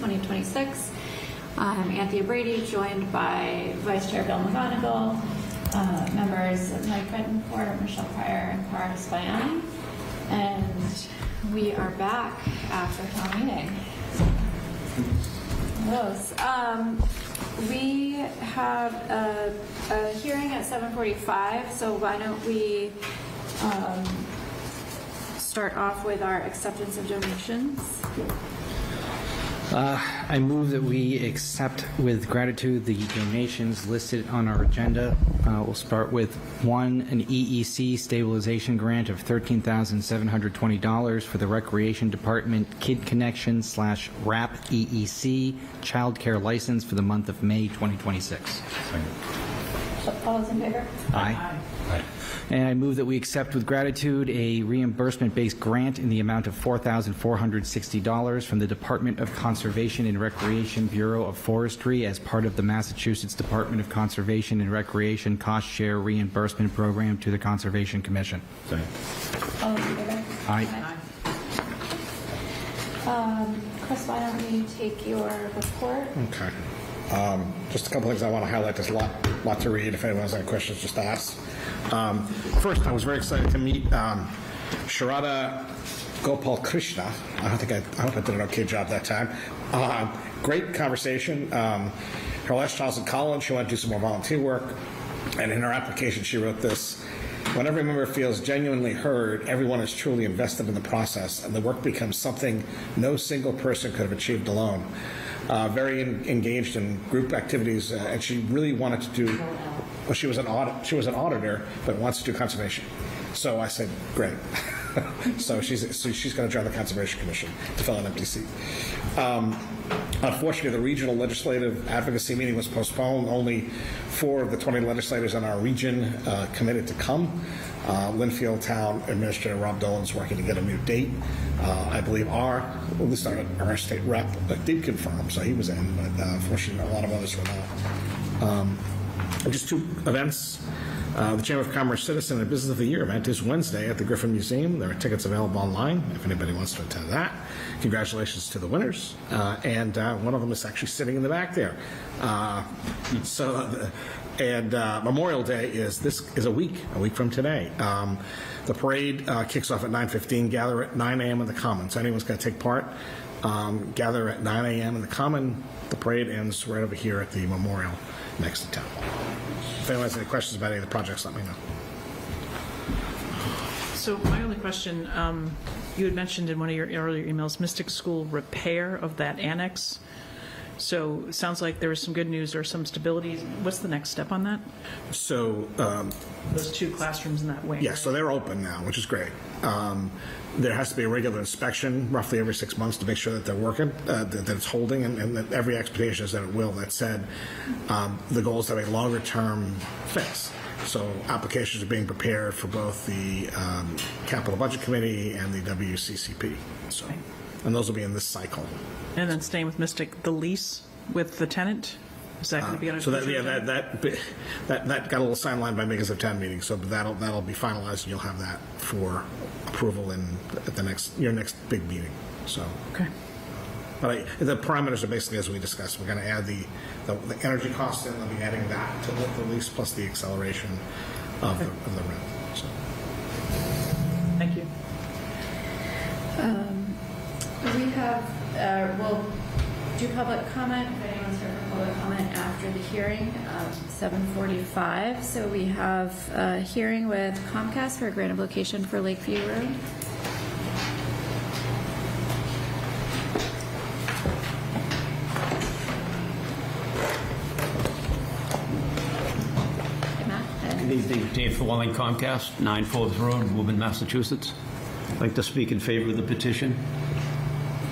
2026. I'm Anthea Brady, joined by Vice Chair Bill McGonigal, members Mike Betancourt, Michelle Pryor, and Cara Spiani. And we are back after town meeting. We have a hearing at 7:45, so why don't we start off with our acceptance of donations. I move that we accept with gratitude the donations listed on our agenda. We'll start with one, an EEC stabilization grant of $13,720 for the Recreation Department Kid Connection / RAP EEC child care license for the month of May 2026. All those in favor? Aye. And I move that we accept with gratitude a reimbursement-based grant in the amount of $4,460 from the Department of Conservation and Recreation Bureau of Forestry as part of the Massachusetts Department of Conservation and Recreation Cost Share Reimbursement Program to the Conservation Commission. All those in favor? Aye. Chris, why don't we take your report? Okay. Just a couple things I want to highlight. There's a lot to read. If anyone has any questions, just ask. First, I was very excited to meet Sharada Gopal Krishna. I hope I did an okay job that time. Great conversation. Her last child's in college. She wanted to do some more volunteer work. And in her application, she wrote this: when every member feels genuinely heard, everyone is truly invested in the process, and the work becomes something no single person could have achieved alone. Very engaged in group activities, and she really wanted to do. Well, she was an auditor, but wants to do conservation. So I said, great. so she's going to join the Conservation Commission to fill an empty seat. Unfortunately, the regional legislative advocacy meeting was postponed. Only 4 of the 20 legislators in our region committed to come. Linfield Town Administrator Rob Dolan's working to get a new date. I believe our state rep did confirm, so he was in, but unfortunately a lot of others were not. Just 2 events. The Chamber of Commerce Citizen and Business of the Year event is Wednesday at the Griffin Museum. There are tickets available online if anybody wants to attend that. Congratulations to the winners. And one of them is actually sitting in the back there. Memorial Day is a week from today. The parade kicks off at 9:15. Gather at 9 a.m. in the Common. So anyone's going to take part, gather at 9 a.m. in the Common. The parade ends right over here at the memorial next to town. If anyone has any questions about any of the projects, let me know. So my only question, you had mentioned in one of your earlier emails, Mystic School repair of that annex. So it sounds like there was some good news or some stability. What's the next step on that? So Those 2 classrooms in that wing. yeah, so they're open now, which is great. There has to be a regular inspection roughly every 6 months to make sure that they're working, that it's holding, and that every expectation is that it will. That said, the goal is to have a longer-term fix. So applications are being prepared for both the Capital Budget Committee and the WCCP. So, and those will be in this cycle. And then staying with Mystic, the lease with the tenant? Is that going to be on a So that got a little sidelined by Megas of Town meeting. So that'll be finalized, and you'll have that for approval at your next big meeting. So Okay. But the parameters are basically as we discussed. We're going to add the energy cost in. They'll be adding that to the lease plus the acceleration of the rent. So. Thank you. We have, we'll do public comment, if anyone's here for public comment after the hearing, 7:45. So we have a hearing with Comcast for a grant of location for Lakeview Road. Hey, Matt. Good evening, Dave Fawelling, Comcast, 9 Forbes Road, Woburn, Massachusetts. I'd like to speak in favor of the petition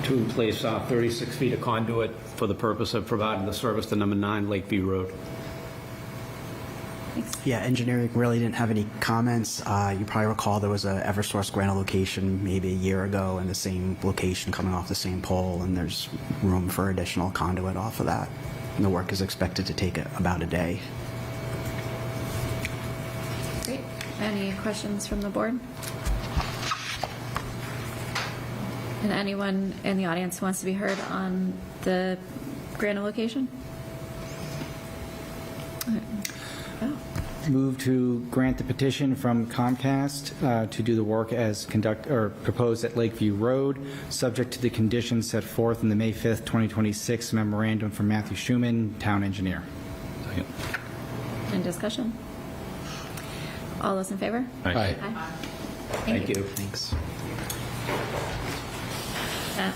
to place 36 feet of conduit for the purpose of providing the service to number 9 Lakeview Road. Yeah, engineering really didn't have any comments. You probably recall there was a Eversource grant location maybe a year ago in the same location coming off the same pole, and there's room for additional conduit off of that. And the work is expected to take about a day. Great. Any questions from the board? And anyone in the audience who wants to be heard on the grant allocation? Move to grant the petition from Comcast to do the work as proposed at Lakeview Road, subject to the conditions set forth in the May 5th, 2026 memorandum from Matthew Schuman, Town Engineer. Any discussion? All those in favor? Aye. Thank you. Thanks.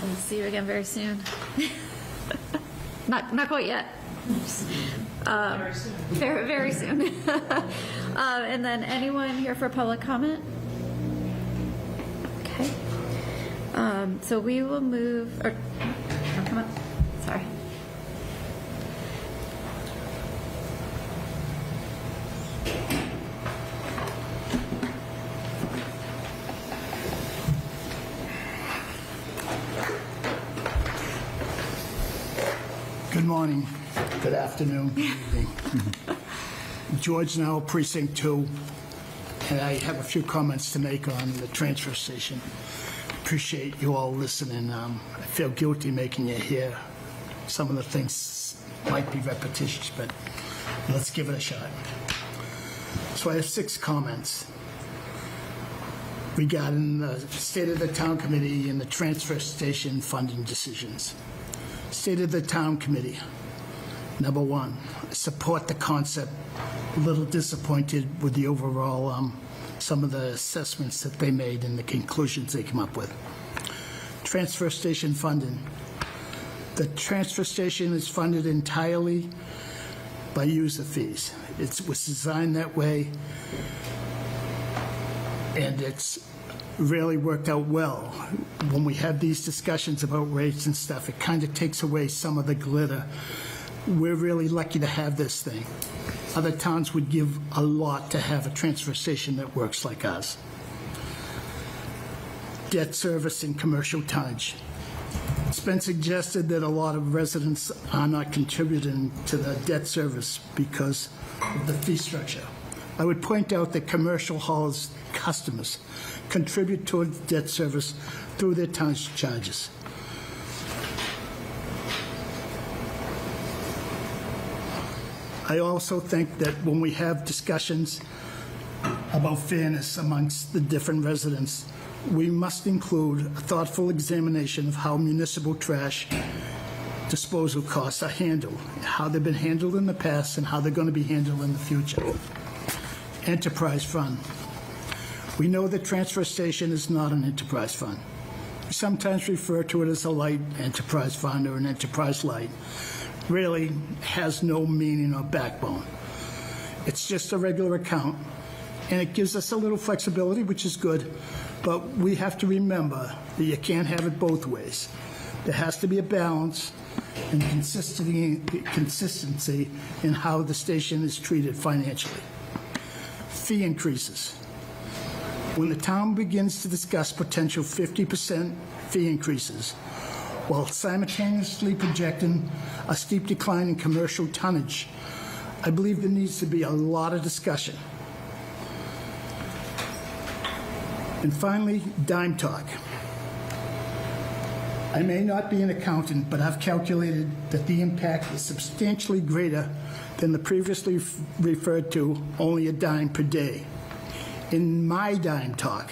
We'll see you again very soon. Not quite yet. Very, very soon. And then anyone here for public comment? Okay. So we will move, come on, sorry. Good morning, good afternoon, good evening. George now, Precinct 2, and I have a few comments to make on the transfer station. Appreciate you all listening. I feel guilty making you hear. Some of the things might be repetitious, but let's give it a shot. So I have 6 comments regarding the state of the town committee and the transfer station funding decisions. State of the Town Committee. Number 1, support the concept. A little disappointed with the overall, some of the assessments that they made and the conclusions they came up with. Transfer station funding. The transfer station is funded entirely by user fees. It was designed that way, and it's really worked out well. When we have these discussions about rates and stuff, it kind of takes away some of the glitter. We're really lucky to have this thing. Other towns would give a lot to have a transfer station that works like ours. Debt service and commercial tonnage. It's been suggested that a lot of residents are not contributing to the debt service because of the fee structure. I would point out that commercial haulers customers contribute towards debt service through their tonnage charges. I also think that when we have discussions about fairness amongst the different residents, we must include a thoughtful examination of how municipal trash disposal costs are handled, how they've been handled in the past, and how they're going to be handled in the future. Enterprise fund. We know the transfer station is not an enterprise fund. We sometimes refer to it as a light enterprise fund or an enterprise light. Really has no meaning or backbone. It's just a regular account, and it gives us a little flexibility, which is good, but we have to remember that you can't have it both ways. There has to be a balance and consistency in how the station is treated financially. Fee increases. When the town begins to discuss potential 50% fee increases, while simultaneously projecting a steep decline in commercial tonnage, I believe there needs to be a lot of discussion. And finally, dime talk. I may not be an accountant, but I've calculated that the impact is substantially greater than the previously referred to only a dime per day. In my dime talk,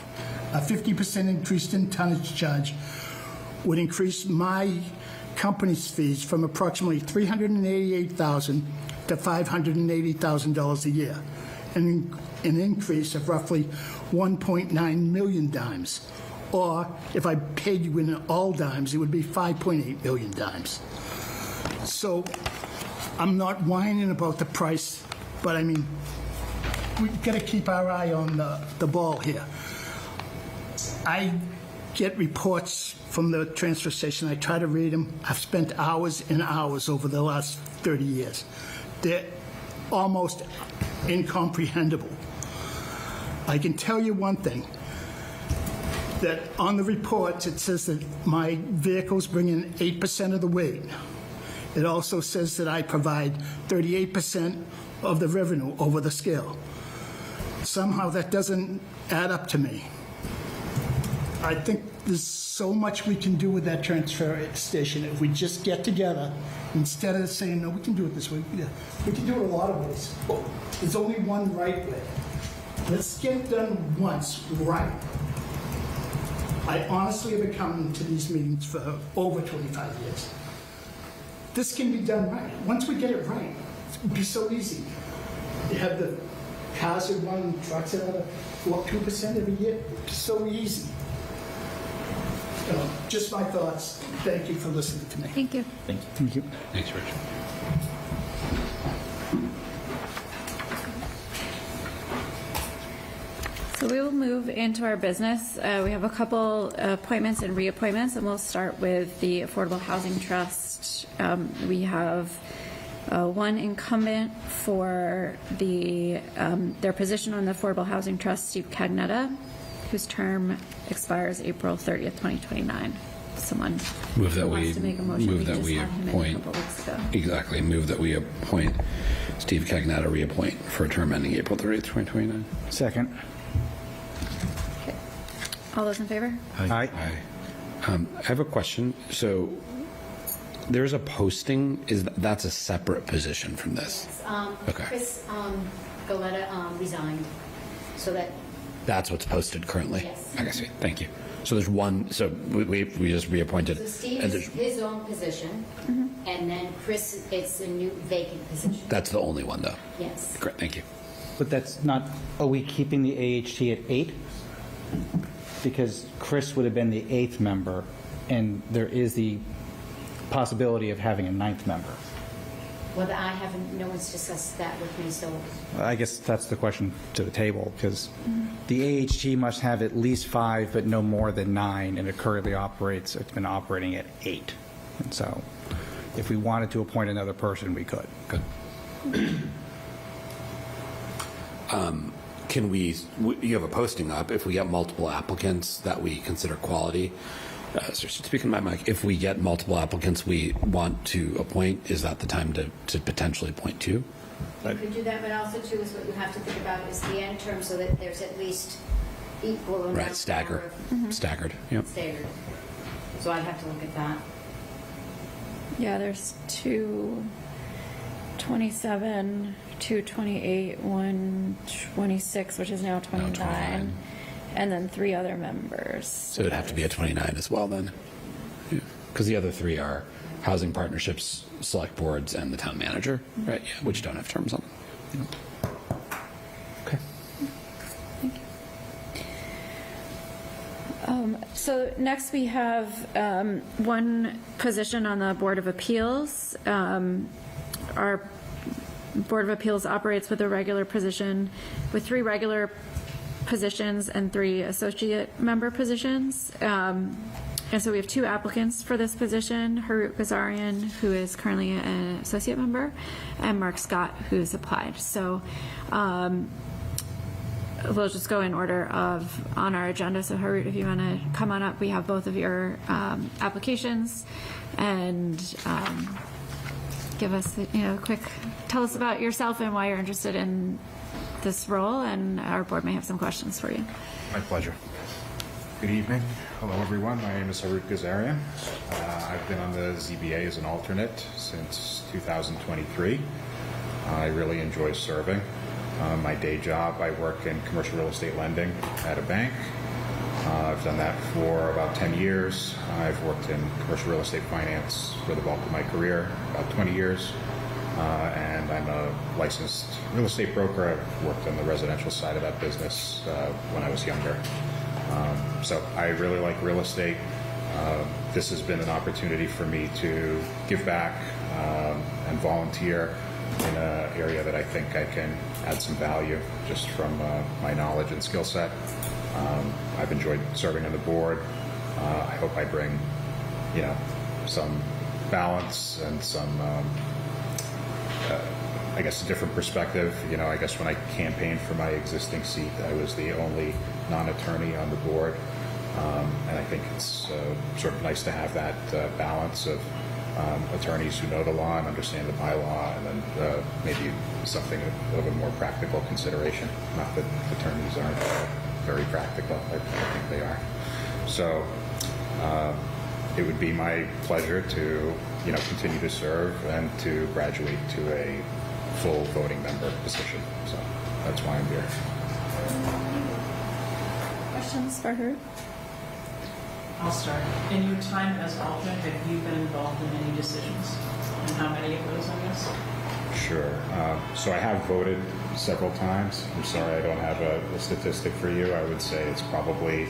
a 50% increase in tonnage charge would increase my company's fees from approximately $388,000 to $580,000 a year, and an increase of roughly 1.9 million dimes. Or if I paid you in all dimes, it would be 5.8 million dimes. So I'm not whining about the price, but I mean, we've got to keep our eye on the ball here. I get reports from the transfer station. I try to read them. I've spent hours and hours over the last 30 years. They're almost incomprehensible. I can tell you one thing, that on the reports it says that my vehicles bring in 8% of the weight. It also says that I provide 38% of the revenue over the scale. Somehow that doesn't add up to me. I think there's so much we can do with that transfer station if we just get together, instead of saying, no, we can do it this way. Yeah, we can do it a lot of ways. But there's only one right way. Let's get it done once, right. I honestly have been coming to these meetings for over 25 years. This can be done right. Once we get it right, it'll be so easy. You have the cars that run trucks that are 2% every year. It's so easy. Just my thoughts. Thank you for listening to me. Thank you. Thank you. Thanks, Rich. So we will move into our business. We have a couple appointments and reappointments, and we'll start with the Affordable Housing Trust. We have one incumbent for their position on the Affordable Housing Trust, Steve Cagnetta, whose term expires April 30th, 2029. Someone Move that wants we to make a motion. move that just we had him in a appoint. couple weeks ago. Exactly. Move that we appoint Steve Cagnata, reappoint for a term ending April 30th, 2029. Second. Okay. All those in favor? Aye. I have a question. So there's a posting. That's a separate position from this? Okay. Chris Galetta resigned, so that, That's what's posted currently? Yes. I see. Thank you. So there's one, so we just reappointed. so Steve and is there's- his own position, and then Chris, it's a new vacant position. That's the only one, though? Yes. Great, thank you. But that's not, are we keeping the AHT at 8? Because Chris would have been the 8th member, and there is the possibility of having a 9th member. Well, I haven't, no one's discussed that with me, so I guess that's the question to the table, because the AHT must have at least 5, but no more than 9, and it currently operates, it's been operating at 8. And so if we wanted to appoint another person, we could. Good. Can you have a posting up, if we get multiple applicants that we consider quality, speaking to my mic, if we get multiple applicants we want to appoint, is that the time to potentially appoint two? you could do that, but also too is what you have to think about is the end term, so that there's at least equal amount. Right, staggered, yep. Staggered. So I'd have to look at that. Yeah, there's 227, 228, 126, which is now 29, 29. and then 3 other members. So it'd have to be a 29 as well then? Because the other 3 are housing partnerships, select boards, and the town manager, right? Yeah, which don't have terms on them. Okay. So next we have one position on the Board of Appeals. Our Board of Appeals operates with a regular position, with 3 regular positions and 3 associate member positions. And so we have 2 applicants for this position, Harut Gazarian, who is currently an associate member, and Mark Scott, who's applied. So we'll just go in order of on our agenda. So Harut, if you want to come on up, we have both of your applications, and give us a quick, tell us about yourself and why you're interested in this role, and our board may have some questions for you. My pleasure. Good evening. Hello, everyone. My name is Harut Gazarian. I've been on the ZBA as an alternate since 2023. I really enjoy serving. My day job, I work in commercial real estate lending at a bank. I've done that for about 10 years. I've worked in commercial real estate finance for the bulk of my career, about 20 years. And I'm a licensed real estate broker. I've worked on the residential side of that business when I was younger. So I really like real estate. This has been an opportunity for me to give back and volunteer in an area that I think I can add some value just from my knowledge and skill set. I've enjoyed serving on the board. I hope I bring, some balance and some, I guess, a different perspective. I guess when I campaigned for my existing seat, I was the only non-attorney on the board. And I think it's sort of nice to have that balance of attorneys who know the law and understand the bylaw, and then maybe something of a more practical consideration. Not that attorneys aren't very practical. I think they are. So it would be my pleasure to, continue to serve and to graduate to a full voting member position. So that's why I'm here. Questions for her? I'll start. In your time as alternate, have you been involved in any decisions? And how many of those, I guess? Sure. So I have voted several times. I'm sorry I don't have a statistic for you. I would say it's probably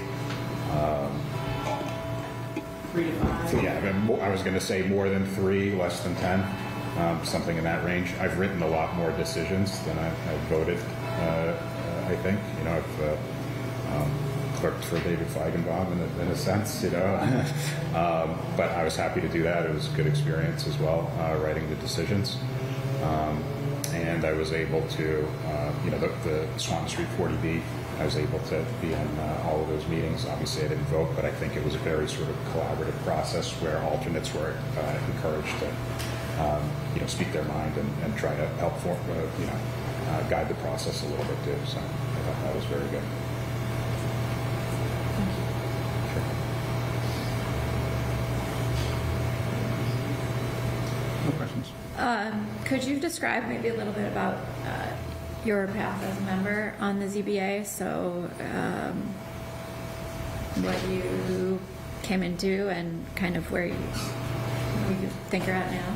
3 to 5? Yeah, I was going to say more than 3, less than 10, something in that range. I've written a lot more decisions than I've voted, I think. I've clerked for David Feigenbaum in a sense, but I was happy to do that. It was a good experience as well, writing the decisions. And I was able to, the Swanton Street 40B, I was able to be in all of those meetings. Obviously, I didn't vote, but I think it was a very sort of collaborative process where alternates were encouraged to, speak their mind and try to help guide the process a little bit too. So I thought that was very good. No questions. Could you describe maybe a little bit about your path as a member on the ZBA? So what you came into and kind of where you think you're at now?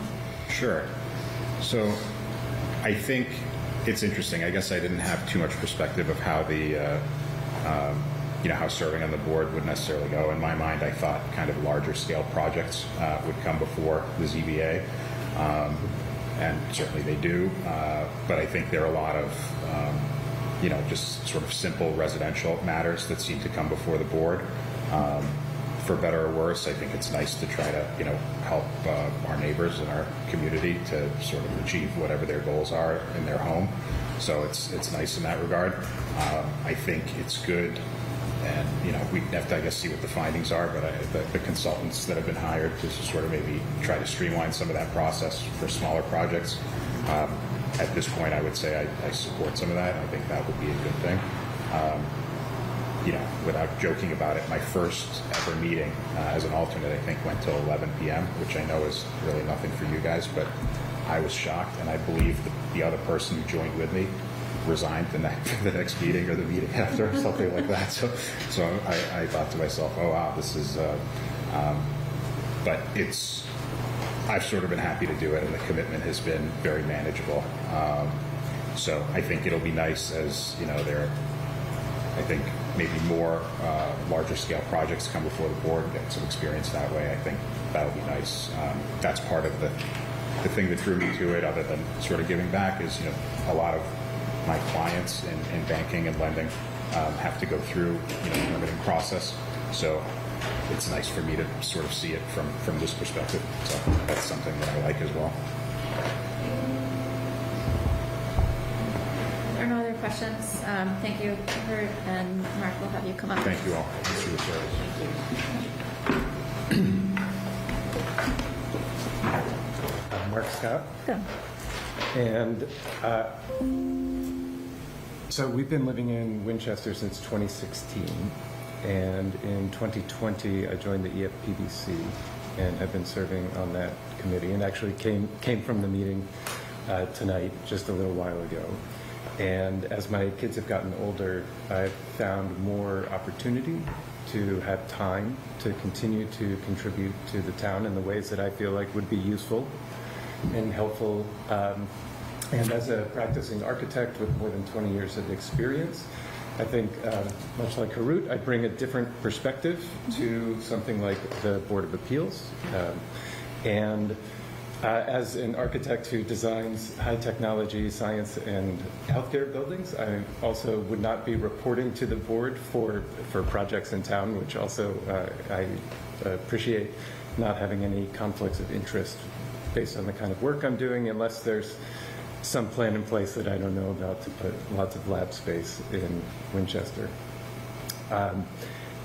Sure. So I think it's interesting. I guess I didn't have too much perspective of how how serving on the board would necessarily go. In my mind, I thought kind of larger scale projects would come before the ZBA. And certainly they do, but I think there are a lot of, just sort of simple residential matters that seem to come before the board. For better or worse, I think it's nice to try to, help our neighbors in our community to sort of achieve whatever their goals are in their home. So it's nice in that regard. I think it's good. And, we have to, I guess, see what the findings are, but the consultants that have been hired to sort of maybe try to streamline some of that process for smaller projects. At this point, I would say I support some of that. I think that would be a good thing. Without joking about it, my first ever meeting as an alternate, I think, went till 11 p.m., which I know is really nothing for you guys, but I was shocked, and I believe the other person who joined with me resigned the next meeting or the meeting after or something like that. So I thought to myself, oh wow, this is, but I've sort of been happy to do it, and the commitment has been very manageable. So I think it'll be nice as, I think maybe more larger scale projects come before the board and get some experience that way. I think that'll be nice. That's part of the thing that drew me to it, other than sort of giving back, is, a lot of my clients in banking and lending have to go through the permitting process. So it's nice for me to sort of see it from this perspective. So that's something that I like as well. There are no other questions. Thank you, Kurt, and Mark will have you come up. Thank you all. Thanks for your service. I'm Mark Scott. Good. And so we've been living in Winchester since 2016. And in 2020, I joined the EFPBC and have been serving on that committee, and actually came from the meeting tonight just a little while ago. And as my kids have gotten older, I've found more opportunity to have time to continue to contribute to the town in the ways that I feel like would be useful and helpful. And as a practicing architect with more than 20 years of experience, I think, much like Harut, I bring a different perspective to something like the Board of Appeals. And as an architect who designs high technology, science, and healthcare buildings, I also would not be reporting to the board for projects in town, which also I appreciate not having any conflicts of interest based on the kind of work I'm doing, unless there's some plan in place that I don't know about to put lots of lab space in Winchester.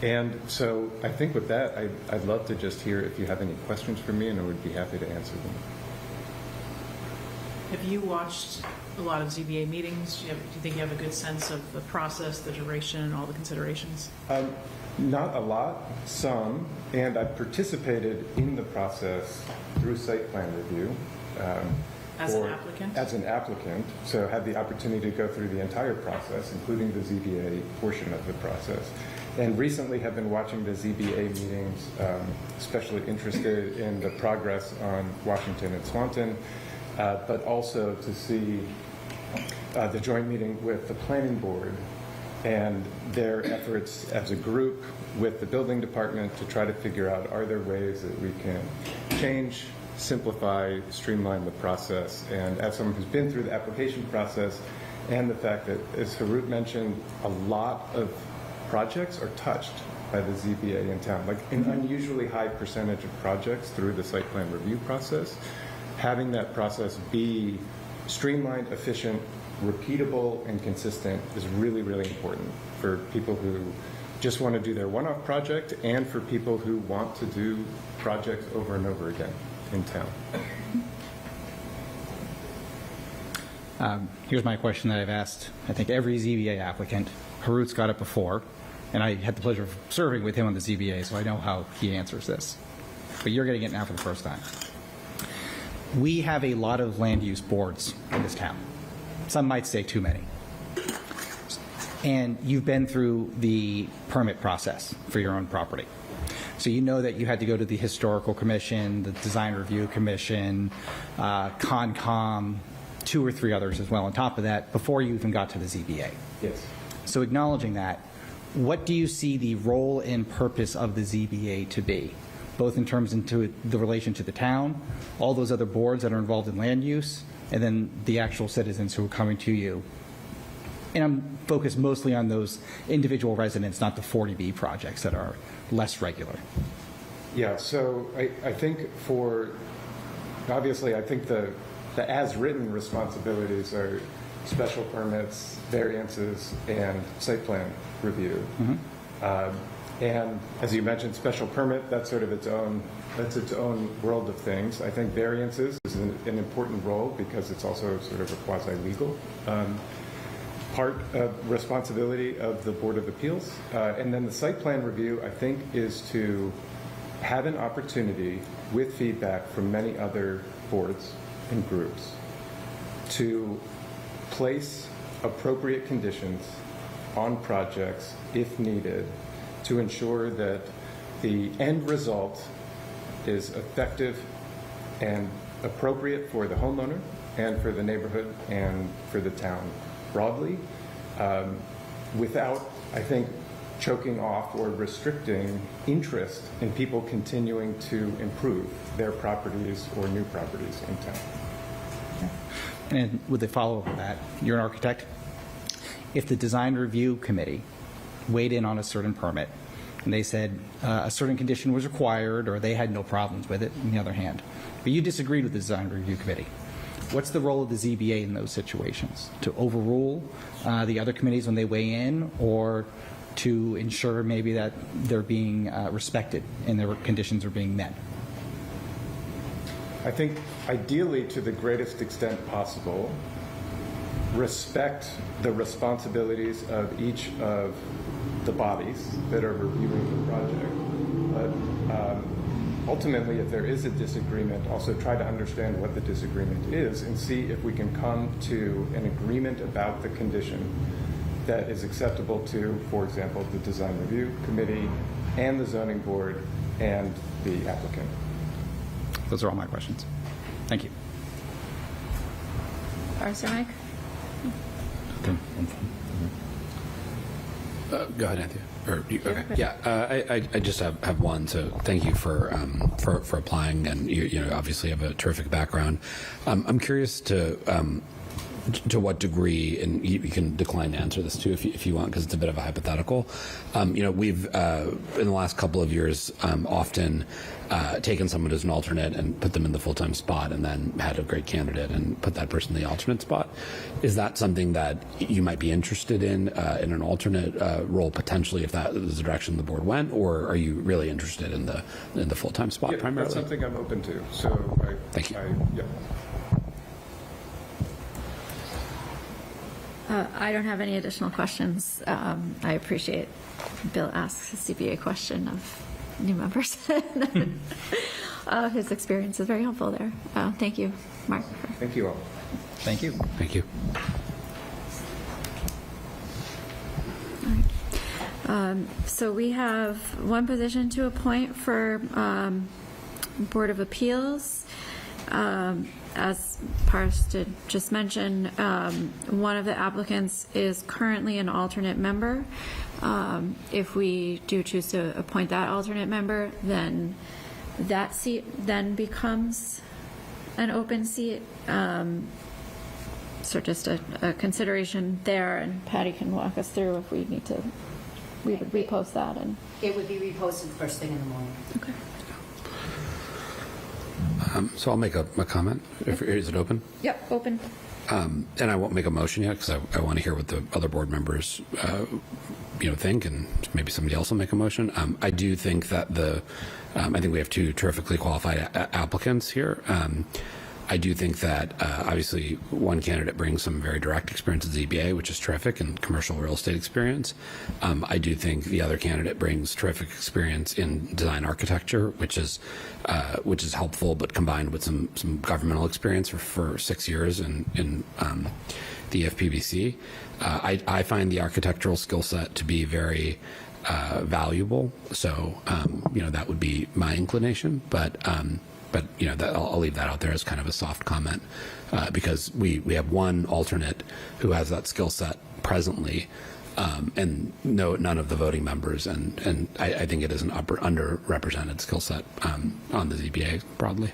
And so I think with that, I'd love to just hear if you have any questions for me, and I would be happy to answer them. Have you watched a lot of ZBA meetings? Do you think you have a good sense of the process, the duration, and all the considerations? Not a lot, some, and I participated in the process through site plan review. As an applicant? As an applicant, so had the opportunity to go through the entire process, including the ZBA portion of the process. And recently have been watching the ZBA meetings, especially interested in the progress on Washington and Swanton, but also to see the joint meeting with the planning board and their efforts as a group with the building department to try to figure out, are there ways that we can change, simplify, streamline the process. And as someone who's been through the application process, and the fact that, as Harut mentioned, a lot of projects are touched by the ZBA in town, like an unusually high percentage of projects through the site plan review process. Having that process be streamlined, efficient, repeatable, and consistent is really, really important for people who just want to do their one-off project and for people who want to do projects over and over again in town. Here's my question that I've asked, I think, every ZBA applicant. Harut's got it before, and I had the pleasure of serving with him on the ZBA, so I know how he answers this. But you're getting it now for the first time. We have a lot of land use boards in this town. Some might say too many. And you've been through the permit process for your own property. So you know that you had to go to the Historical Commission, the Design Review Commission, Concom, 2 or 3 others as well on top of that before you even got to the ZBA. Yes. So acknowledging that, what do you see the role and purpose of the ZBA to be, both in terms into the relation to the town, all those other boards that are involved in land use, and then the actual citizens who are coming to you? And I'm focused mostly on those individual residents, not the 40B projects that are less regular. Yeah, so I think obviously, I think the as-written responsibilities are special permits, variances, and site plan review. And as you mentioned, special permit, that's sort of its own world of things. I think variances is an important role because it's also sort of a quasi-legal part of responsibility of the Board of Appeals. And then the site plan review, I think, is to have an opportunity with feedback from many other boards and groups to place appropriate conditions on projects if needed to ensure that the end result is effective and appropriate for the homeowner and for the neighborhood and for the town broadly, without, I think, choking off or restricting interest in people continuing to improve their properties or new properties in town. And with the follow-up of that, you're an architect. If the design review committee weighed in on a certain permit and they said a certain condition was required or they had no problems with it, on the other hand, but you disagreed with the design review committee, what's the role of the ZBA in those situations? To overrule the other committees when they weigh in, or to ensure maybe that they're being respected and their conditions are being met? I think ideally, to the greatest extent possible, respect the responsibilities of each of the bodies that are reviewing the project. But ultimately, if there is a disagreement, also try to understand what the disagreement is and see if we can come to an agreement about the condition that is acceptable to, for example, the design review committee and the zoning board and the applicant. Those are all my questions. Thank you. Forester Mike? Go ahead, Anthea. Okay. Yeah, I just have one. So thank you for applying, and you know, obviously have a terrific background. I'm curious to what degree, and you can decline to answer this too if you want, because it's a bit of a hypothetical. You know, we've in the last couple of years often taken someone as an alternate and put them in the full-time spot, and then had a great candidate and put that person in the alternate spot. Is that something that you might be interested in an alternate role potentially, if that is the direction the board went, or are you really interested in the full-time spot primarily? That's something I'm open to. So Thank you. Yeah. I don't have any additional questions. I appreciate Bill asks a CBA question of new members. His experience is very helpful there. Thank you, Mark. Thank you all. Thank you. Thank you. So we have one position to appoint for Board of Appeals. As Paris did just mention, one of the applicants is currently an alternate member. If we do choose to appoint that alternate member, then that seat then becomes an open seat. So just a consideration there, and Patty can walk us through if we need to. We would repost that, and It would be reposted first thing in the morning. okay. So I'll make a comment. Is it open? Yep, open. And I won't make a motion yet because I want to hear what the other board members, think, and maybe somebody else will make a motion. I do think that I think we have two terrifically qualified applicants here. I do think that obviously one candidate brings some very direct experience at ZBA, which is terrific, and commercial real estate experience. I do think the other candidate brings terrific experience in design architecture, which is helpful, but combined with some governmental experience for 6 years in the FPBC. I find the architectural skill set to be very valuable. So that would be my inclination, but I'll leave that out there as kind of a soft comment because we have one alternate who has that skill set presently, and none of the voting members, and I think it is an underrepresented skill set on the ZBA broadly.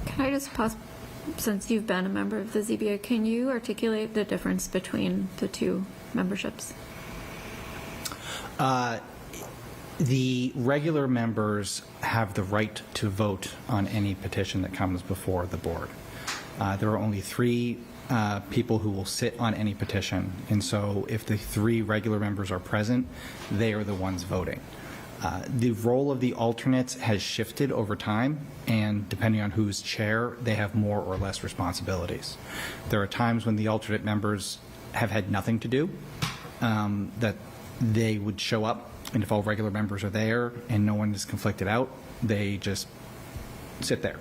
Can I just pause? Since you've been a member of the ZBA, can you articulate the difference between the two memberships? The regular members have the right to vote on any petition that comes before the board. There are only 3 people who will sit on any petition, and so if the 3 regular members are present, they are the ones voting. The role of the alternates has shifted over time, and depending on who's chair, they have more or less responsibilities. There are times when the alternate members have had nothing to do, that they would show up, and if all regular members are there and no one is conflicted out, they just sit there.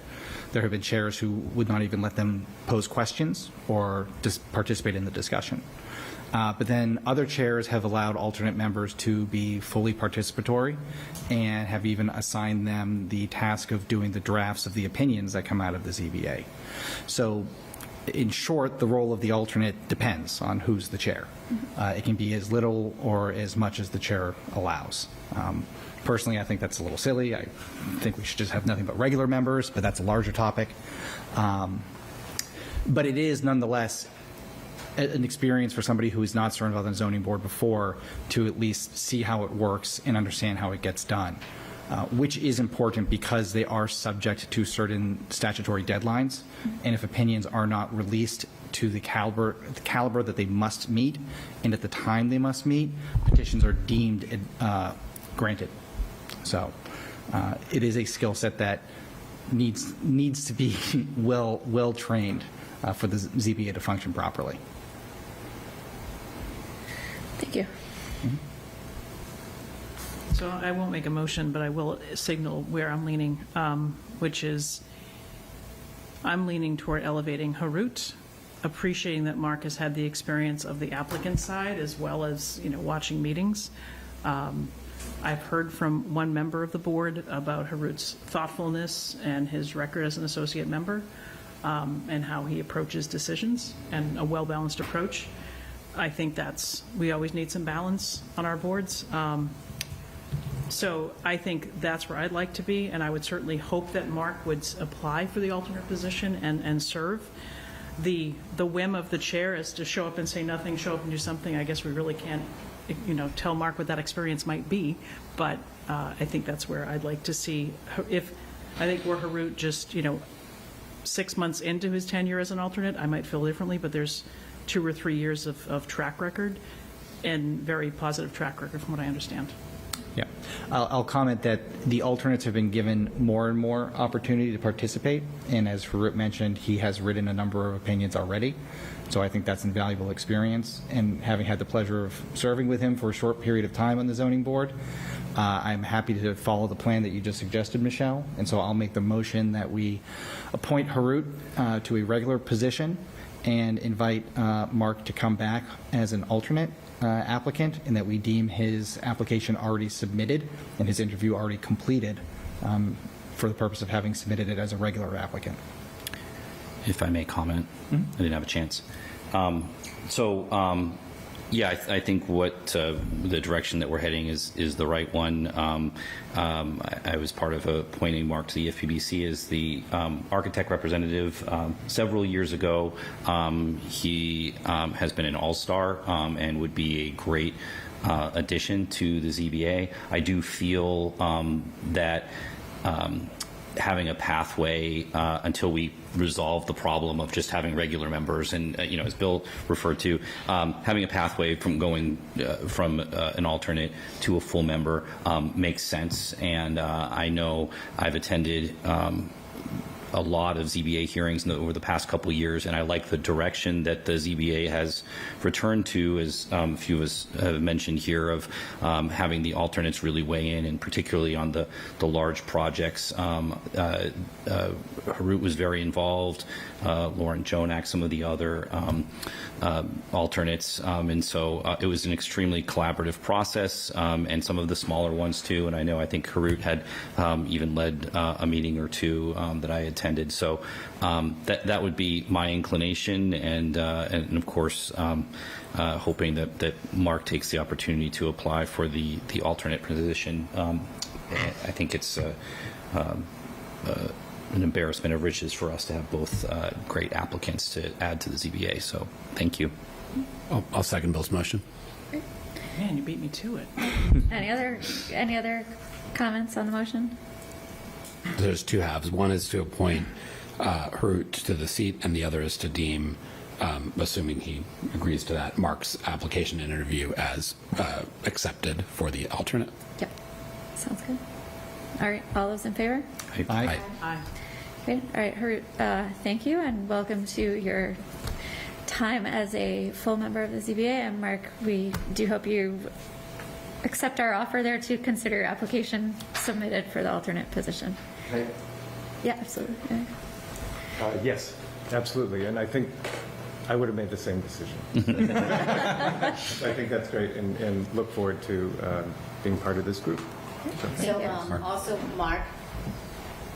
There have been chairs who would not even let them pose questions or just participate in the discussion. But then other chairs have allowed alternate members to be fully participatory and have even assigned them the task of doing the drafts of the opinions that come out of the ZBA. So in short, the role of the alternate depends on who's the chair. It can be as little or as much as the chair allows. Personally, I think that's a little silly. I think we should just have nothing but regular members, but that's a larger topic. But it is nonetheless an experience for somebody who has not served on the zoning board before to at least see how it works and understand how it gets done. Which is important because they are subject to certain statutory deadlines, and if opinions are not released to the caliber that they must meet and at the time they must meet, petitions are deemed granted. So it is a skill set that needs to be well trained for the ZBA to function properly. Thank you. So I won't make a motion, but I will signal where I'm leaning, which is I'm leaning toward elevating Harut, appreciating that Mark has had the experience of the applicant side as well as, watching meetings. I've heard from one member of the board about Harut's thoughtfulness and his record as an associate member, and how he approaches decisions, and a well-balanced approach. I think we always need some balance on our boards. So I think that's where I'd like to be, and I would certainly hope that Mark would apply for the alternate position and serve. The whim of the chair is to show up and say nothing, show up and do something. I guess we really can't, tell Mark what that experience might be, but I think that's where I'd like to see. I think were Harut just, 6 months into his tenure as an alternate, I might feel differently, but there's 2 or 3 years of track record, and very positive track record from what I understand. Yeah. I'll comment that the alternates have been given more and more opportunity to participate, and as Harut mentioned, he has written a number of opinions already, so I think that's invaluable experience, and having had the pleasure of serving with him for a short period of time on the zoning board, I'm happy to follow the plan that you just suggested, Michelle, and so I'll make the motion that we appoint Harut to a regular position and invite Mark to come back as an alternate applicant, and that we deem his application already submitted and his interview already completed for the purpose of having submitted it as a regular applicant. If I may comment, I didn't have a chance. Yeah, I think what the direction that we're heading is the right one. I was part of appointing Mark to the FPBC as the architect representative several years ago. He has been an all-star and would be a great addition to the ZBA. I do feel that having a pathway until we resolve the problem of just having regular members, and as Bill referred to, having a pathway from going from an alternate to a full member makes sense. And I know I've attended a lot of ZBA hearings over the past couple of years, and I like the direction that the ZBA has returned to, as a few of us have mentioned here, of having the alternates really weigh in, and particularly on the large projects. Harut was very involved, Lauren Jonak, some of the other alternates, and so it was an extremely collaborative process, and some of the smaller ones too, and I think Harut had even led a meeting or two that I attended, so that would be my inclination, and of course hoping that Mark takes the opportunity to apply for the alternate position. I think it's an embarrassment of riches for us to have both great applicants to add to the ZBA, so thank you. I'll second Bill's motion. Man, you beat me to it. Any other comments on the motion? There's two halves. One is to appoint Harut to the seat, and the other is to deem, assuming he agrees to that, Mark's application and interview as accepted for the alternate. Yep. Sounds good. All right, all those in favor? Aye. Aye. Great. All right, Harut, thank you, and welcome to your time as a full member of the ZBA. And Mark, we do hope you accept our offer there to consider your application submitted for the alternate position. Right. Yeah, absolutely. Yeah. Yes, absolutely. And I think I would have made the same decision. I think that's great, and look forward to being part of this group. So also, Mark,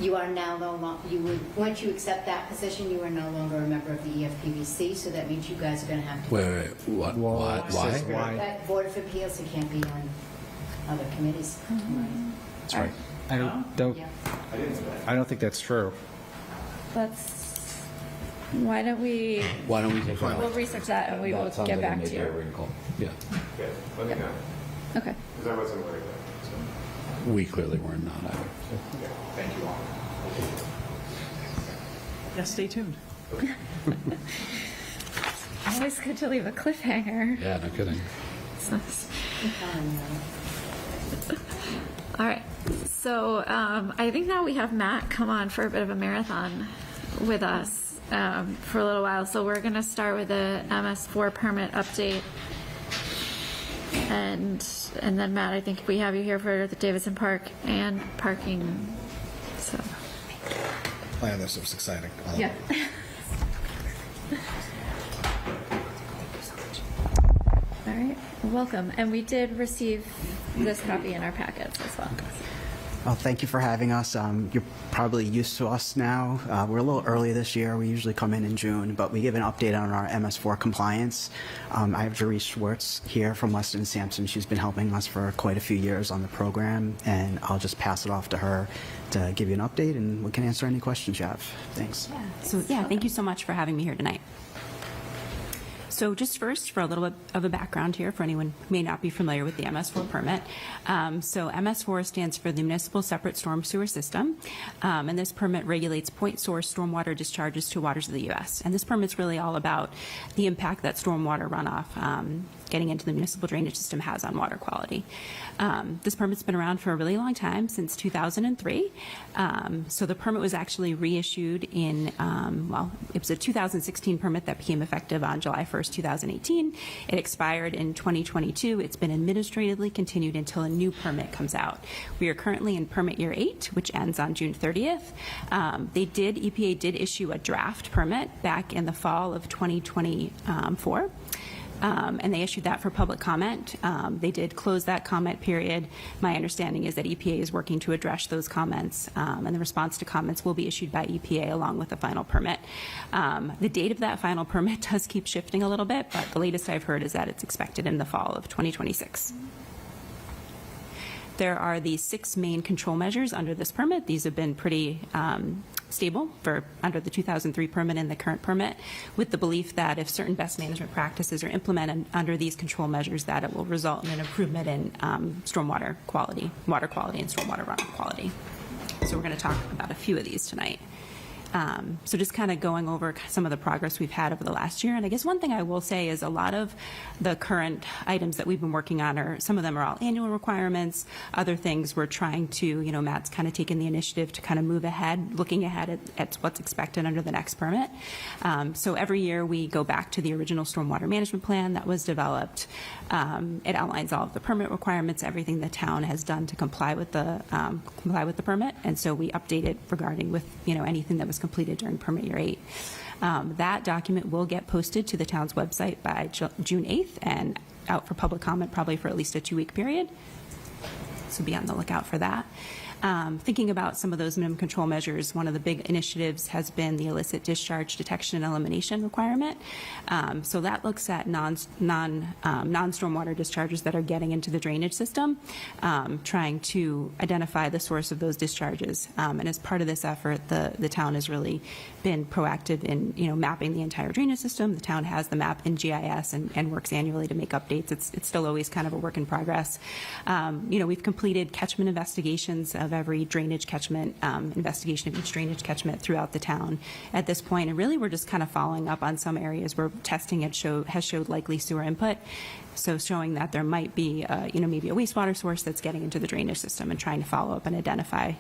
you are now no longer, once you accept that position, you are no longer a member of the EFPBC, so that means you guys are going to have to. Wait, what? Why? That Board of Appeals, it can't be on other committees. That's right. I don't Yeah. think that's true. Why don't we, we'll research that and we will get back to you. Yeah, Okay, let me know, Okay. because I wasn't worried about it. we clearly were not either. Thank you all. Yeah, stay tuned. Always good to leave a cliffhanger. Yeah, no kidding. It's nice. All right. So I think now we have Matt come on for a bit of a marathon with us for a little while. So we're going to start with the MS4 permit update. And then, Matt, I think we have you here for the Davidson Park and parking. So, Plan this, it was exciting. yeah. All right, welcome. And we did receive this copy in our packets as well. Well, thank you for having us. You're probably used to us now. We're a little early this year. We usually come in June, but we give an update on our MS4 compliance. I have Jeree Schwartz here from Weston & Sampson. She's been helping us for quite a few years on the program, and I'll just pass it off to her to give you an update, and we can answer any questions you have. Thanks. So yeah, thank you so much for having me here tonight. So just first, for a little bit of a background here, for anyone who may not be familiar with the MS4 permit. So MS4 stands for the Municipal Separate Storm Sewer System, and this permit regulates point source stormwater discharges to waters of the U.S. And this permit's really all about the impact that stormwater runoff getting into the municipal drainage system has on water quality. This permit's been around for a really long time, since 2003. So the permit was actually reissued in, it was a 2016 permit that became effective on July 1st, 2018. It expired in 2022. It's been administratively continued until a new permit comes out. We are currently in permit year 8, which ends on June 30th. EPA did issue a draft permit back in the fall of 2024. And they issued that for public comment. They did close that comment period. My understanding is that EPA is working to address those comments, and the response to comments will be issued by EPA along with the final permit. The date of that final permit does keep shifting a little bit, but the latest I've heard is that it's expected in the fall of 2026. There are these 6 main control measures under this permit. These have been pretty stable for under the 2003 permit and the current permit, with the belief that if certain best management practices are implemented under these control measures, that it will result in an improvement in stormwater quality, water quality, and stormwater runoff quality. So we're going to talk about a few of these tonight. So just kind of going over some of the progress we've had over the last year. And I guess one thing I will say is a lot of the current items that we've been working on are, some of them are all annual requirements. Other things we're trying to, Matt's kind of taken the initiative to kind of move ahead, looking ahead at what's expected under the next permit. So every year we go back to the original stormwater management plan that was developed. It outlines all of the permit requirements, everything the town has done to comply with the permit. And so we update it regarding with, anything that was completed during permit year 8. That document will get posted to the town's website by June 8th and out for public comment probably for at least a 2-week period. So be on the lookout for that. Thinking about some of those minimum control measures, one of the big initiatives has been the illicit discharge detection and elimination requirement. So that looks at non-stormwater discharges that are getting into the drainage system, trying to identify the source of those discharges. And as part of this effort, the town has really been proactive in mapping the entire drainage system. The town has the map in GIS and works annually to make updates. It's still always kind of a work in progress. We've completed catchment investigations of every drainage catchment, investigation of each drainage catchment throughout the town at this point. And really we're just kind of following up on some areas where testing has showed likely sewer input. So showing that there might be, maybe a wastewater source that's getting into the drainage system, and trying to follow up and identify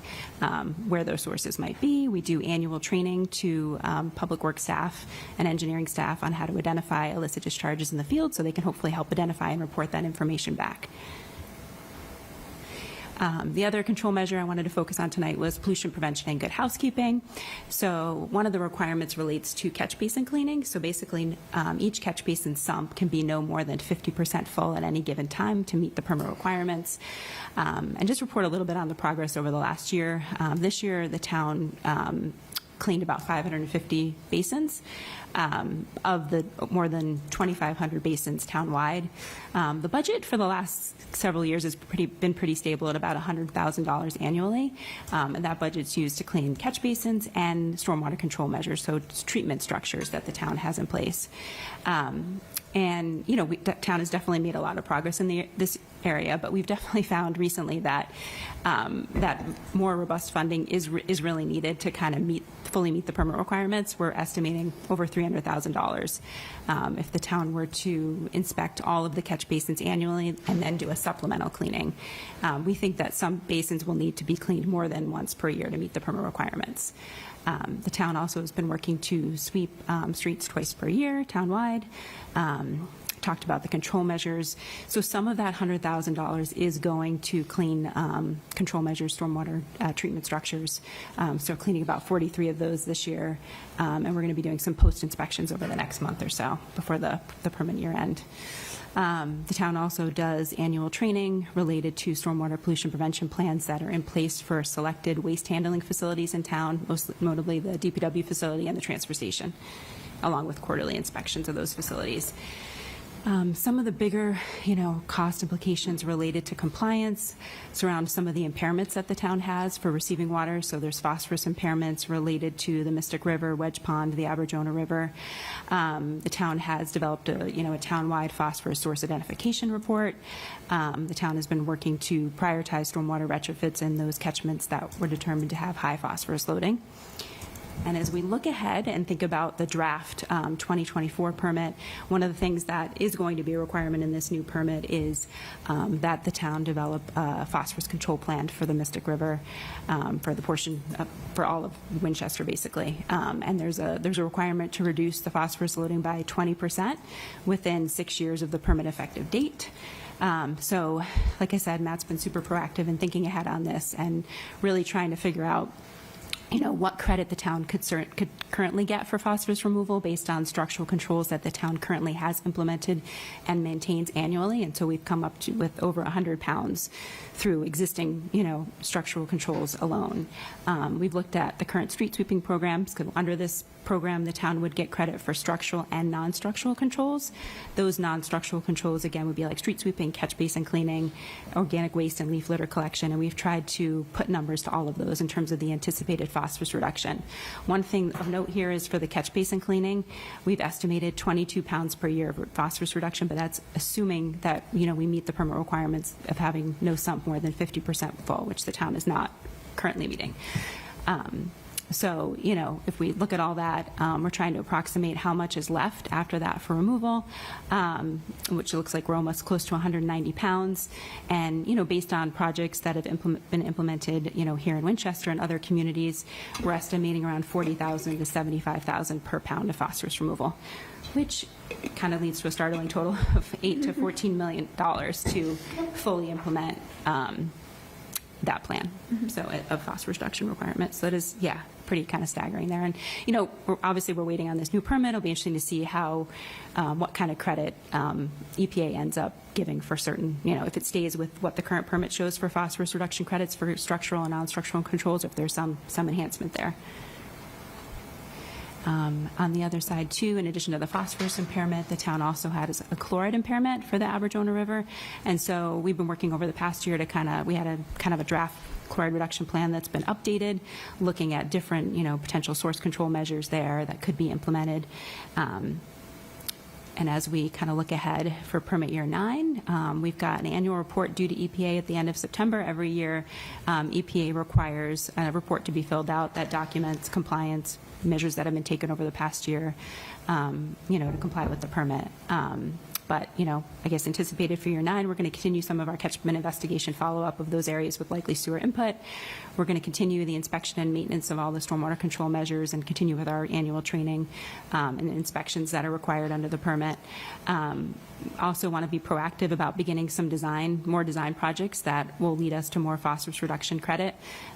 where those sources might be. We do annual training to public works staff and engineering staff on how to identify illicit discharges in the field, so they can hopefully help identify and report that information back. The other control measure I wanted to focus on tonight was pollution prevention and good housekeeping. So one of the requirements relates to catch basin cleaning. So basically, each catch basin sump can be no more than 50% full at any given time to meet the permit requirements. And just report a little bit on the progress over the last year. This year, the town cleaned about 550 basins of the more than 2,500 basins townwide. The budget for the last several years has been pretty stable at about $100,000 annually, and that budget's used to clean catch basins and stormwater control measures, so it's treatment structures that the town has in place. And the town has definitely made a lot of progress in this area, but we've definitely found recently that that more robust funding is really needed to kind of fully meet the permit requirements. We're estimating over $300,000 if the town were to inspect all of the catch basins annually and then do a supplemental cleaning. We think that some basins will need to be cleaned more than once per year to meet the permit requirements. The town also has been working to sweep streets twice per year townwide. Talked about the control measures. So some of that $100,000 is going to clean control measures, stormwater treatment structures. So cleaning about 43 of those this year. And we're going to be doing some post-inspections over the next month or so before the permit year end. The town also does annual training related to stormwater pollution prevention plans that are in place for selected waste handling facilities in town, most notably the DPW facility and the transfer station, along with quarterly inspections of those facilities. Some of the bigger, cost implications related to compliance surround some of the impairments that the town has for receiving water. So there's phosphorus impairments related to the Mystic River, Wedge Pond, the Aberjona River. The town has developed a town-wide phosphorus source identification report. The town has been working to prioritize stormwater retrofits in those catchments that were determined to have high phosphorus loading. And as we look ahead and think about the draft 2024 permit, one of the things that is going to be a requirement in this new permit is that the town develop a phosphorus control plan for the Mystic River, for the portion, for all of Winchester, basically. And there's a requirement to reduce the phosphorus loading by 20% within 6 years of the permit effective date. So, like I said, Matt's been super proactive in thinking ahead on this and really trying to figure out, you know, what credit the town could currently get for phosphorus removal based on structural controls that the town currently has implemented and maintains annually. And so we've come up with over 100 pounds through existing, you know, structural controls alone. We've looked at the current street sweeping programs, because under this program, the town would get credit for structural and non-structural controls. Those non-structural controls, again, would be like street sweeping, catch basin cleaning, organic waste and leaf litter collection, and we've tried to put numbers to all of those in terms of the anticipated phosphorus reduction. One thing of note here is for the catch basin cleaning, we've estimated 22 pounds per year of phosphorus reduction, but that's assuming that, you know, we meet the permit requirements of having no sump more than 50% full, which the town is not currently meeting. So, you know, if we look at all that, we're trying to approximate how much is left after that for removal, which looks like we're almost close to 190 pounds. And, you know, based on projects that have been implemented, you know, here in Winchester and other communities, we're estimating around 40,000 to 75,000 per pound of phosphorus removal, which kind of leads to a startling total of $8 to $14 million to fully implement that plan. So of phosphorus reduction requirements. So that is, yeah, pretty kind of staggering there. And, you know, we're waiting on this new permit. It'll be interesting to see how, what kind of credit EPA ends up giving for certain, you know, if it stays with what the current permit shows for phosphorus reduction credits for structural and non-structural controls, if there's some enhancement there. On the other side, too, in addition to the phosphorus impairment, the town also had a chloride impairment for the Aberjona River. And so we've been working over the past year to we had a draft chloride reduction plan that's been updated, looking at different, you know, potential source control measures there that could be implemented. And as we kind of look ahead for permit year 9, we've got an annual report due to EPA at the end of September. Every year, EPA requires a report to be filled out that documents compliance measures that have been taken over the past year, you know, to comply with the permit. But, you know, I guess anticipated for year 9, we're going to continue some of our catchment investigation follow-up of those areas with likely sewer input. We're going to continue the inspection and maintenance of all the stormwater control measures and continue with our annual training and inspections that are required under the permit. Also want to be proactive about beginning some more design projects that will lead us to more phosphorus reduction credit,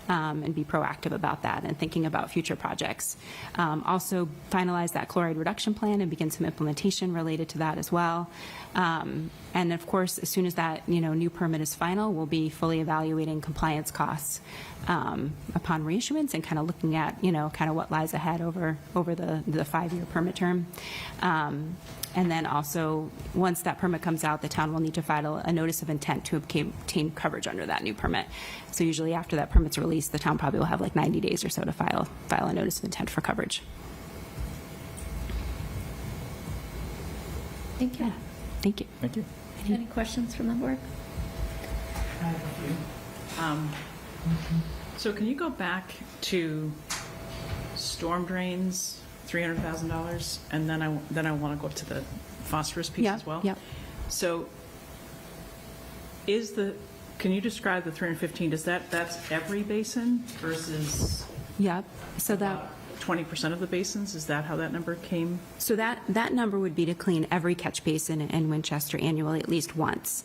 and be proactive about that and thinking about future projects. Also finalize that chloride reduction plan and begin some implementation related to that as well. And of course, as soon as that, you know, new permit is final, we'll be fully evaluating compliance costs upon reissuance and kind of looking at, you know, kind of what lies ahead over the 5-year permit term. And then also, once that permit comes out, the town will need to file a notice of intent to obtain coverage under that new permit. So usually after that permit's released, the town probably will have like 90 days or so to file a notice of intent for coverage. Thank you. Yeah. Thank you. Thank you. Any questions from the board? So can you go back to storm drains, $300,000, and then I want to go up to the phosphorus piece as well? Yep. So can you describe the 315? That's every basin versus Yep. So that 20% of the basins? Is that how that number came? So that number would be to clean every catch basin in Winchester annually at least once,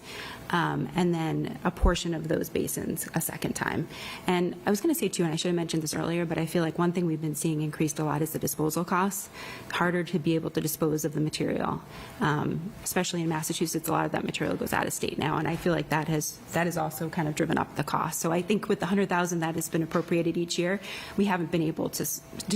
and then a portion of those basins a second time. And I was going to say too, and I should have mentioned this earlier, but I feel like one thing we've been seeing increased a lot is the disposal costs. Harder to be able to dispose of the material, especially in Massachusetts. A lot of that material goes out of state now, and I feel like that has also kind of driven up the cost. So I think with the $100,000 that has been appropriated each year, we haven't been able to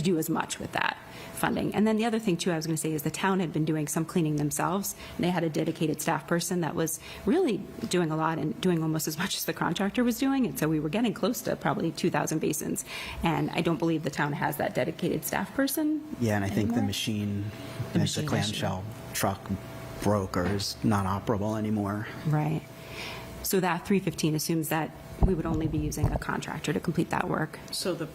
do as much with that funding. And then the other thing too I was going to say is the town had been doing some cleaning themselves, and they had a dedicated staff person that was really doing a lot and doing almost as much as the contractor was doing. And so we were getting close to probably 2,000 basins, and I don't believe the town has that dedicated staff person. Yeah, and I think the anymore. machine, The the machine clamshell truck broke or is not operable anymore. Right. So that 315 assumes that we would only be using a contractor to complete that work. So the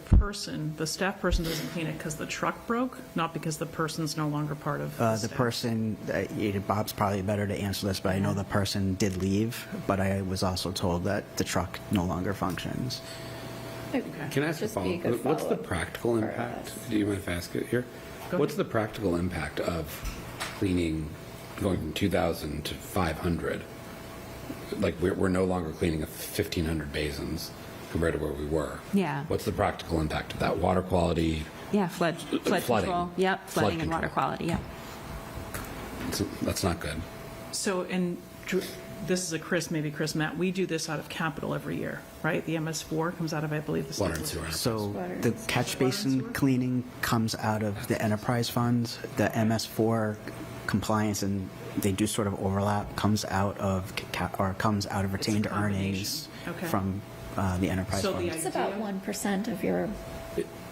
staff person doesn't clean it because the truck broke, not because the person's no longer part of the The staff? person, Bob's probably better to answer this, but I know the person did leave, but I was also told that the truck no longer functions. Can I ask a Just be a follow-up? good What's the follow-up practical for impact? us. Do you mind if I ask it here? What's the practical impact of cleaning, going from 2,000 to 500? Like, we're no longer cleaning 1,500 basins compared to where we were. Yeah. What's the practical impact of that? Water quality? Yeah, flood Flooding. control. Yep, Flood flooding and water control. quality, yeah. That's not good. So, and this is a Chris, maybe Chris, Matt, we do this out of capital every year, right? The MS4 comes out of, I believe, the Water and sewer. So the catch basin cleaning comes out of the enterprise funds. The MS4 compliance, and they do sort of overlap, comes out of retained earnings Okay. from the enterprise So the funds. It's about 1% of your,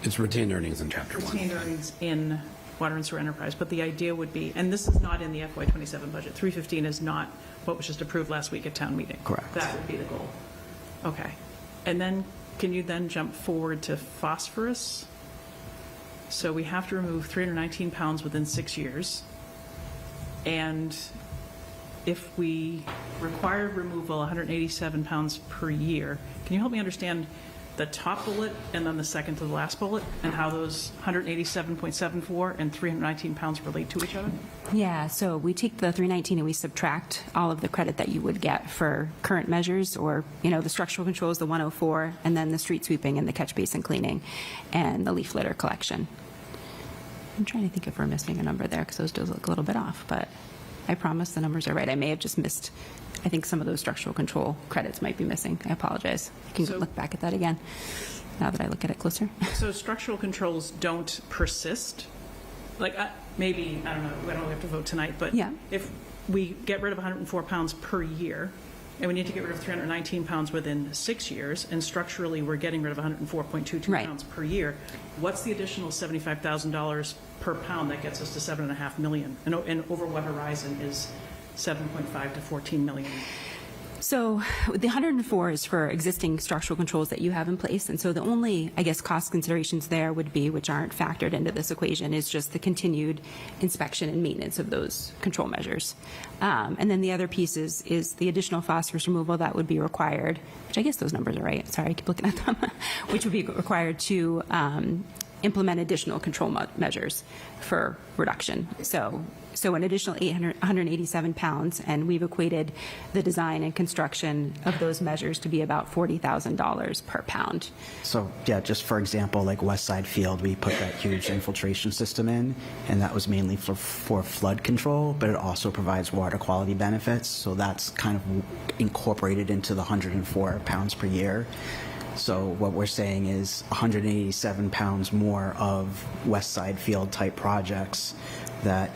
It's retained earnings in Chapter 1. retained earnings in water and sewer enterprise, but the idea would be, and this is not in the FY27 budget, 315 is not what was just approved last week at town meeting. Correct. That would be the goal. Okay. And then, can you then jump forward to phosphorus? So we have to remove 319 pounds within 6 years. And if we required removal 187 pounds per year, can you help me understand the top bullet and then the second to the last bullet, and how those 187.74 and 319 pounds relate to each other? Yeah, so we take the 319 and we subtract all of the credit that you would get for current measures, or, the structural controls, the 104, and then the street sweeping and the catch basin cleaning and the leaf litter collection. I'm trying to think if we're missing a number there, because those do look a little bit off, but I promise the numbers are right. I may have just missed, I think some of those structural control credits might be missing. I apologize. I can So- look back at that again, now that I look at it closer. So structural controls don't persist? Like, maybe, I don't know, we don't have to vote tonight, but Yeah. if we get rid of 104 pounds per year, and we need to get rid of 319 pounds within 6 years, and structurally, we're getting rid of 104.22 Right. pounds per year, what's the additional $75,000 per pound that gets us to $7.5 million? And over what horizon is 7.5 to 14 million? So the 104 is for existing structural controls that you have in place. And so the only, I guess, cost considerations there would be, which aren't factored into this equation, is just the continued inspection and maintenance of those control measures. And then the other piece is the additional phosphorus removal that would be required, which I guess those numbers are right. Sorry, I keep looking at them, which would be required to implement additional control measures for reduction. So an additional 187 pounds, and we've equated the design and construction of those measures to be about $40,000 per pound. So, yeah, just for example, like West Side Field, we put that huge infiltration system in, and that was mainly for flood control, but it also provides water quality benefits. So that's kind of incorporated into the 104 pounds per year. So what we're saying is 187 pounds more of West Side Field type projects that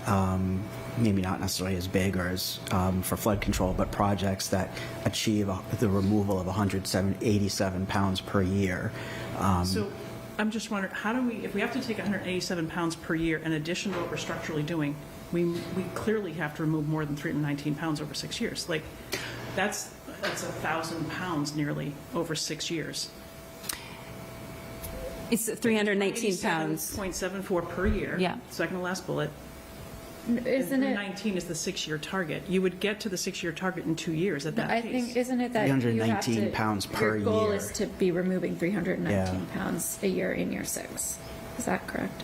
maybe not necessarily as big or as for flood control, but projects that achieve the removal of 187 pounds per year. So I'm just wondering, how do we, if we have to take 187 pounds per year in addition to what we're structurally doing, we clearly have to remove more than 319 pounds over 6 years. Like, that's 1,000 pounds nearly over 6 years. It's 319 pounds. 87.74 per year. Yeah. Second to last bullet. isn't it? 319 is the 6-year target. You would get to the 6-year target in 2 years at that I pace. think, isn't it that you have 319 to, pounds per your goal year. is to be removing 319 Yeah. pounds a year in year 6. Is that correct?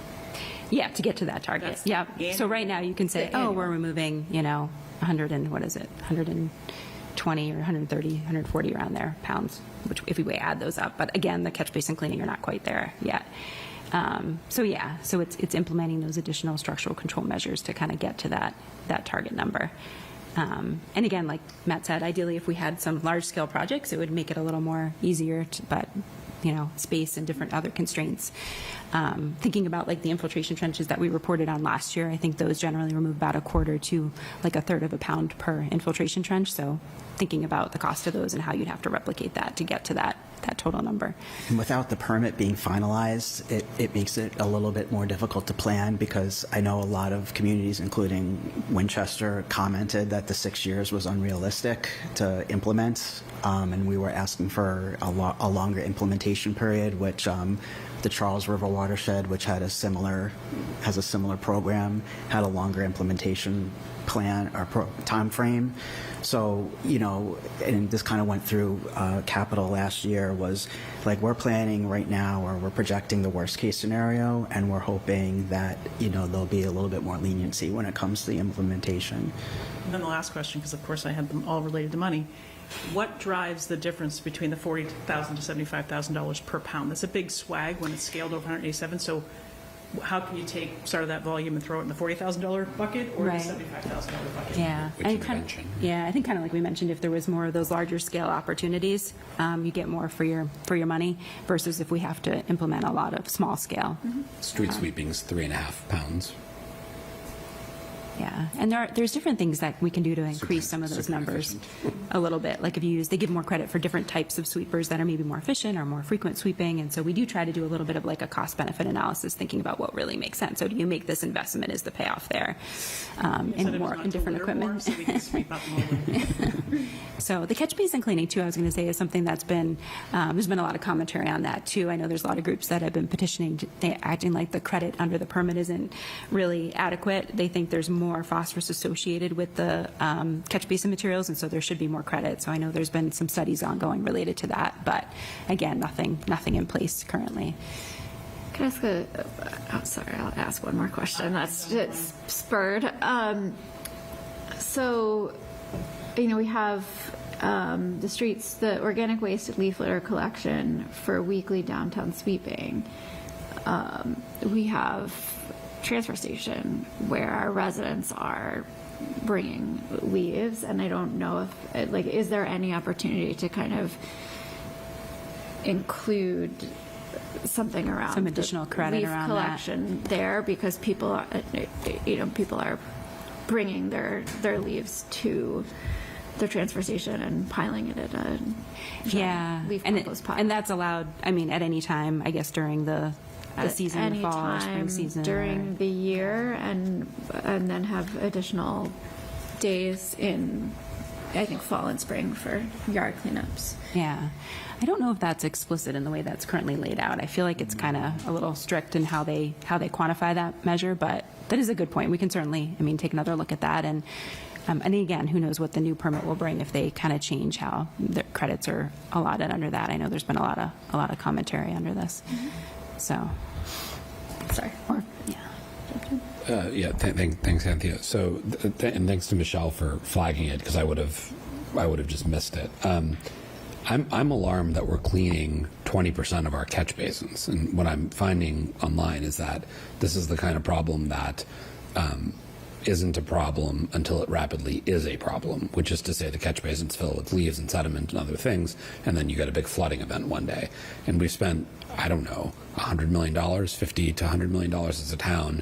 Yeah, to get to that target. That's Yeah. the So right now you can say, The oh, annual. we're removing, 100 and what is it? 120 or 130, 140 around there pounds, which if we add those up. But again, the catch basin cleaning are not quite there yet. So it's implementing those additional structural control measures to kind of get to that target number. And again, like Matt said, ideally if we had some large scale projects, it would make it a little more easier, but space and different other constraints. Thinking about like the infiltration trenches that we reported on last year, I think those generally remove about a quarter to like a third of a pound per infiltration trench. So thinking about the cost of those and how you'd have to replicate that to get to that total number. And without the permit being finalized, it makes it a little bit more difficult to plan, because I know a lot of communities, including Winchester, commented that the 6 years was unrealistic to implement, and we were asking for a longer implementation period, which the Charles River watershed, which has a similar program, had a longer implementation plan or time frame. So, and this kind of went through capital last year, was like, we're planning right now, or we're projecting the worst case scenario, and we're hoping that, there'll be a little bit more leniency when it comes to the implementation. And then the last question, because of course I had them all related to money. What drives the difference between the $40,000 to $75,000 per pound? That's a big swag when it's scaled over 187. So how can you take sort of that volume and throw it in the $40,000 bucket or Right. the $75,000 bucket? Yeah, Which and intervention? I think kind of like we mentioned, if there was more of those larger scale opportunities, you get more for your money versus if we have to implement a lot of small scale. Street sweeping's 3.5 pounds. Yeah, and there's different things that we can do to increase some of those super numbers a little bit. Like they give more credit for different types of sweepers that are maybe more efficient or more frequent sweeping. And so we do try to do a little bit of like a cost benefit analysis, thinking about what really makes sense. So do you make this investment? Is the payoff there? In different equipment. So we can sweep up more. So the catch basin cleaning too, I was going to say, is something that's been, there's been a lot of commentary on that too. I know there's a lot of groups that have been petitioning, acting like the credit under the permit isn't really adequate. They think there's more phosphorus associated with the catch basin materials, and so there should be more credit. So I know there's been some studies ongoing related to that, but again, nothing in place currently. Can I ask sorry, I'll ask one more question that's just spurred. So, we have the streets, the organic waste leaf litter collection for weekly downtown sweeping. We have transfer station where our residents are bringing leaves, and I don't know if, is there any opportunity to kind of include something around Some additional credit leaf around collection there, because people are bringing their leaves to the transfer station and piling it at a leaf compost pile. And that's allowed, at any time, I guess, during the season, any the fall or spring time season. during the year, and then have additional days in, I think, fall and spring for yard cleanups. Yeah. I don't know if that's explicit in the way that's currently laid out. I feel like it's kind of a little strict in how they quantify that measure, but that is a good point. We can certainly, take another look at that. And again, who knows what the new permit will bring if they kind of change how the credits are allotted under that. I know there's been a lot of commentary under this. So, Sorry. Thanks, Anthea. So, and thanks to Michelle for flagging it, because I would have just missed it. I'm alarmed that we're cleaning 20% of our catch basins, and what I'm finding online is that this is the kind of problem that isn't a problem until it rapidly is a problem, which is to say the catch basins fill with leaves and sediment and other things, and then you get a big flooding event one day. And we've spent, I don't know, $100 million, $50 to $100 million as a town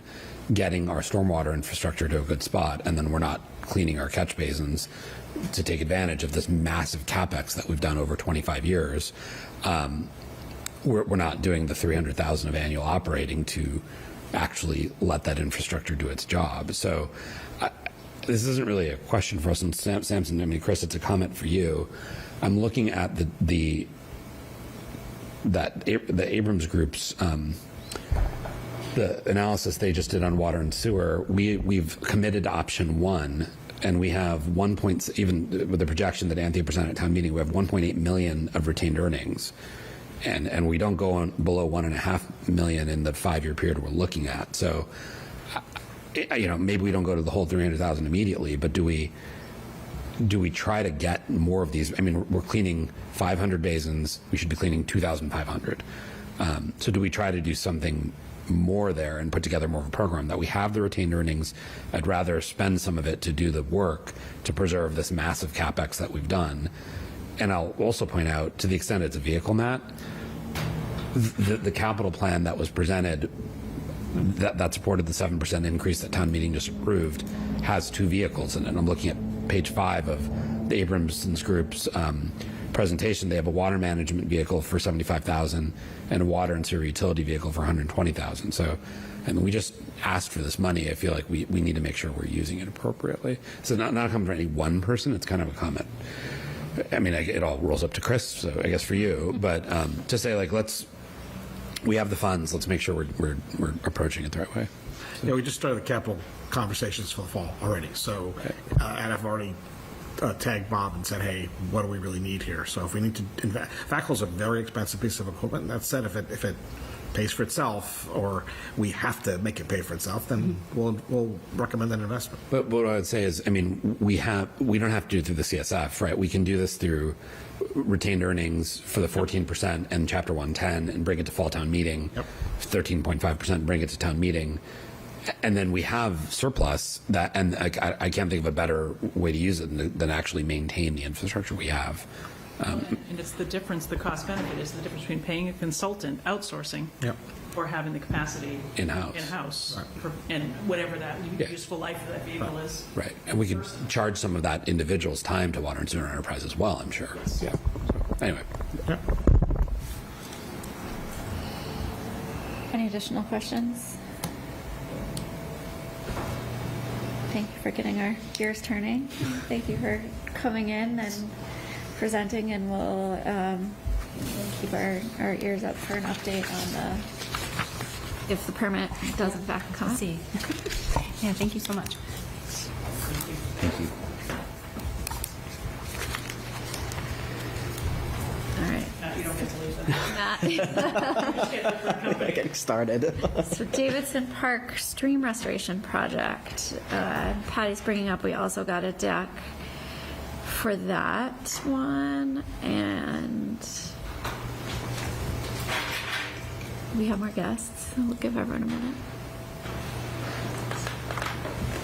getting our stormwater infrastructure to a good spot, and then we're not cleaning our catch basins to take advantage of this massive capex that we've done over 25 years. We're not doing the $300,000 of annual operating to actually let that infrastructure do its job. So this isn't really a question for us. And Samson, Chris, it's a comment for you. I'm looking at the Abrams Group's the analysis they just did on water and sewer. We've committed to option 1, and we have even with the projection that Anthea presented at town meeting, we have 1.8 million of retained earnings. And we don't go on below 1.5 million in the 5-year period we're looking at. So, maybe we don't go to the whole 300,000 immediately, but do we try to get more of these? We're cleaning 500 basins. We should be cleaning 2,500. So do we try to do something more there and put together more of a program that we have the retained earnings? I'd rather spend some of it to do the work to preserve this massive capex that we've done. And I'll also point out, to the extent it's a vehicle mat, the capital plan that was presented that supported the 7% increase that town meeting just approved has 2 vehicles in it. I'm looking at page 5 of the Abrams Group's presentation, they have a water management vehicle for $75,000 and a water and sewer utility vehicle for $120,000. So, I mean, we just asked for this money. I feel like we need to make sure we're using it appropriately. So not a comment for any one person. It's kind of a comment. I mean, it all rolls up to Chris, so I guess for you. But to say, like, we have the funds. Let's make sure we're approaching it the right way. Yeah, we just started the capital conversations for the fall already. So, and I've already tagged Bob and said, hey, what do we really need here? So if we need to invest, VACL's a very expensive piece of equipment. That said, if it pays for itself, or we have to make it pay for itself, then we'll recommend an investment. But what I would say is, I mean, we don't have to do it through the CSF, right? We can do this through retained earnings for the 14% and Chapter 110 and bring it to fall town meeting, 13.5%, bring it to town meeting. And then we have surplus that, and I can't think of a better way to use it than actually maintain the infrastructure we have. And it's the difference, the cost benefit is the difference between paying a consultant, outsourcing, or having the capacity in-house, and whatever that useful life of that vehicle is. Right. And we can charge some of that individual's time to Water and Sewer Enterprise as well, I'm sure. Yes. Yeah. So, anyway. Any additional questions? Thank you for getting our gears turning. Thank you for coming in and presenting, and we'll keep our ears up for an update on if the permit does in fact come. See. Yeah, thank you so much. Thank you. All right. You don't get to leave that. Matt. Getting started. So Davidson Park Stream Restoration Project. Patty's bringing up, we also got a deck for that one, and we have more guests. We'll give everyone a minute.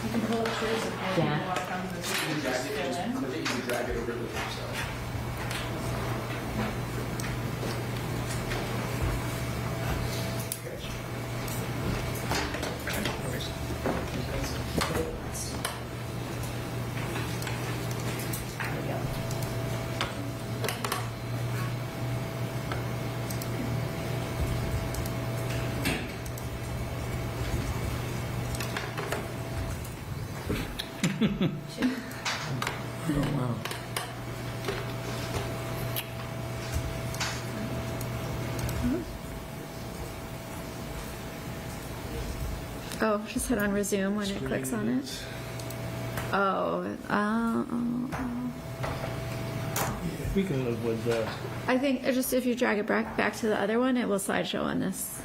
You can pull up chairs if you want to come to this. Oh, just hit on resume when it clicks on it. We can live with I think just if you drag it back to the other one, it will slideshow on this.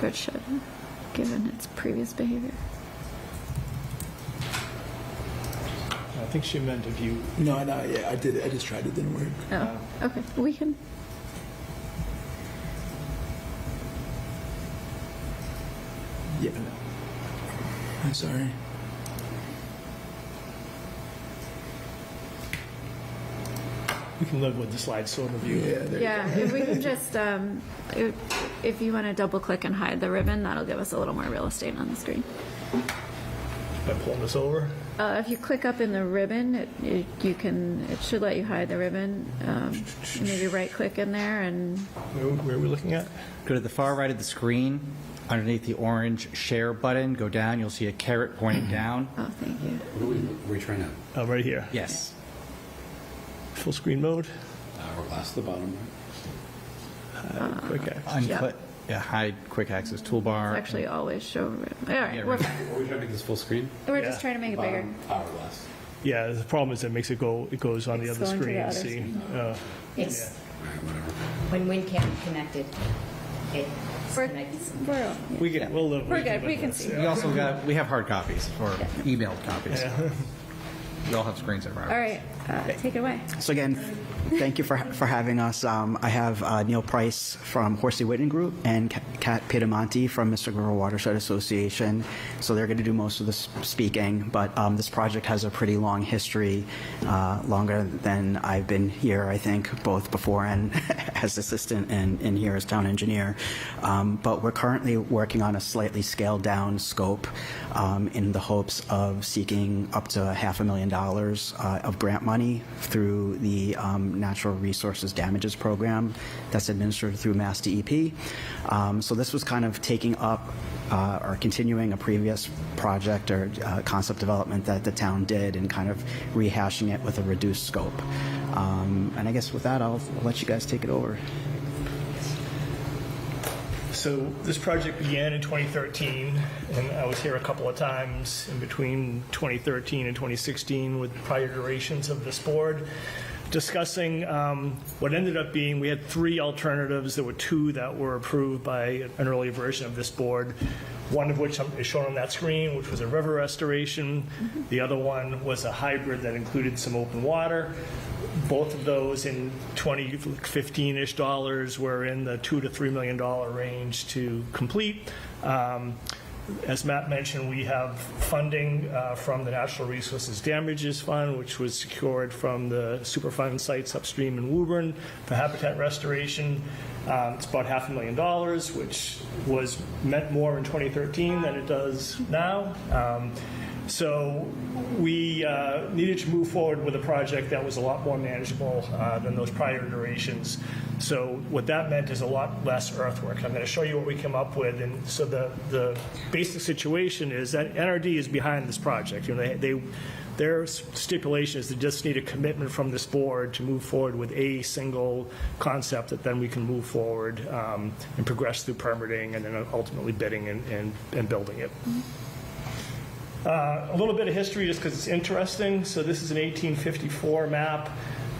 Or it should, given its previous behavior. I think she meant if you. No, yeah, I did it. I just tried it. Didn't work. Oh, okay. We can. Yeah. I'm sorry. We can live with the slide sort of view. Yeah, if we can just, if you want to double click and hide the ribbon, that'll give us a little more real estate on the screen. By pulling this over. If you click up in the ribbon, it should let you hide the ribbon. Maybe right click in there and. Where are we looking at? Go to the far right of the screen. Underneath the orange share button, go down. You'll see a caret pointing down. Oh, thank you. What are we trying to? Oh, right here. Yes. Full screen mode. Hourglass at the bottom, right? Quick access. Unclick. Yeah, hide quick access toolbar. Actually, always show ribbon. All right, Yeah, we're right. Are we trying to make this full screen? just trying to make it bigger. Hourglass. Yeah, the problem is it makes it goes on the It's other going to screen. the other See. screen. It's, Whatever. when WinCam connected, it connects. We'll live. We're good. We can see. We have hard copies or emailed copies. Yeah. We all have screens in front of All us. right. take it away. So again, thank you for having us. I have Neil Price from Horsey Whitten Group and Kat Piedamonte from Mystic River Watershed Association. So they're going to do most of the speaking, but this project has a pretty long history, longer than I've been here, I think, both before and as assistant and here as town engineer. But we're currently working on a slightly scaled down scope in the hopes of seeking up to $500,000 of grant money through the Natural Resources Damages Program that's administered through Mass DEP. So this was kind of taking up or continuing a previous project or concept development that the town did and kind of rehashing it with a reduced scope. And I guess with that, I'll let you guys take it over. So this project began in 2013, and I was here a couple of times in between 2013 and 2016 with prior iterations of this board, discussing what ended up being, we had 3 alternatives. There were 2 that were approved by an earlier version of this board, one of which is shown on that screen, which was a river restoration. The other one was a hybrid that included some open water. Both of those in 2015-ish dollars were in the $2 to $3 million range to complete. As Matt mentioned, we have funding from the Natural Resources Damages Fund, which was secured from the Superfund sites upstream in Woburn for habitat restoration. It's about $500,000, which meant more in 2013 than it does now. So we needed to move forward with a project that was a lot more manageable than those prior iterations. So what that meant is a lot less earthwork. I'm going to show you what we came up with. And so the basic situation is that NRD is behind this project. You know, their stipulation is they just need a commitment from this board to move forward with a single concept that then we can move forward and progress through permitting and then ultimately bidding and building it. A little bit of history just because it's interesting. So this is an 1854 map.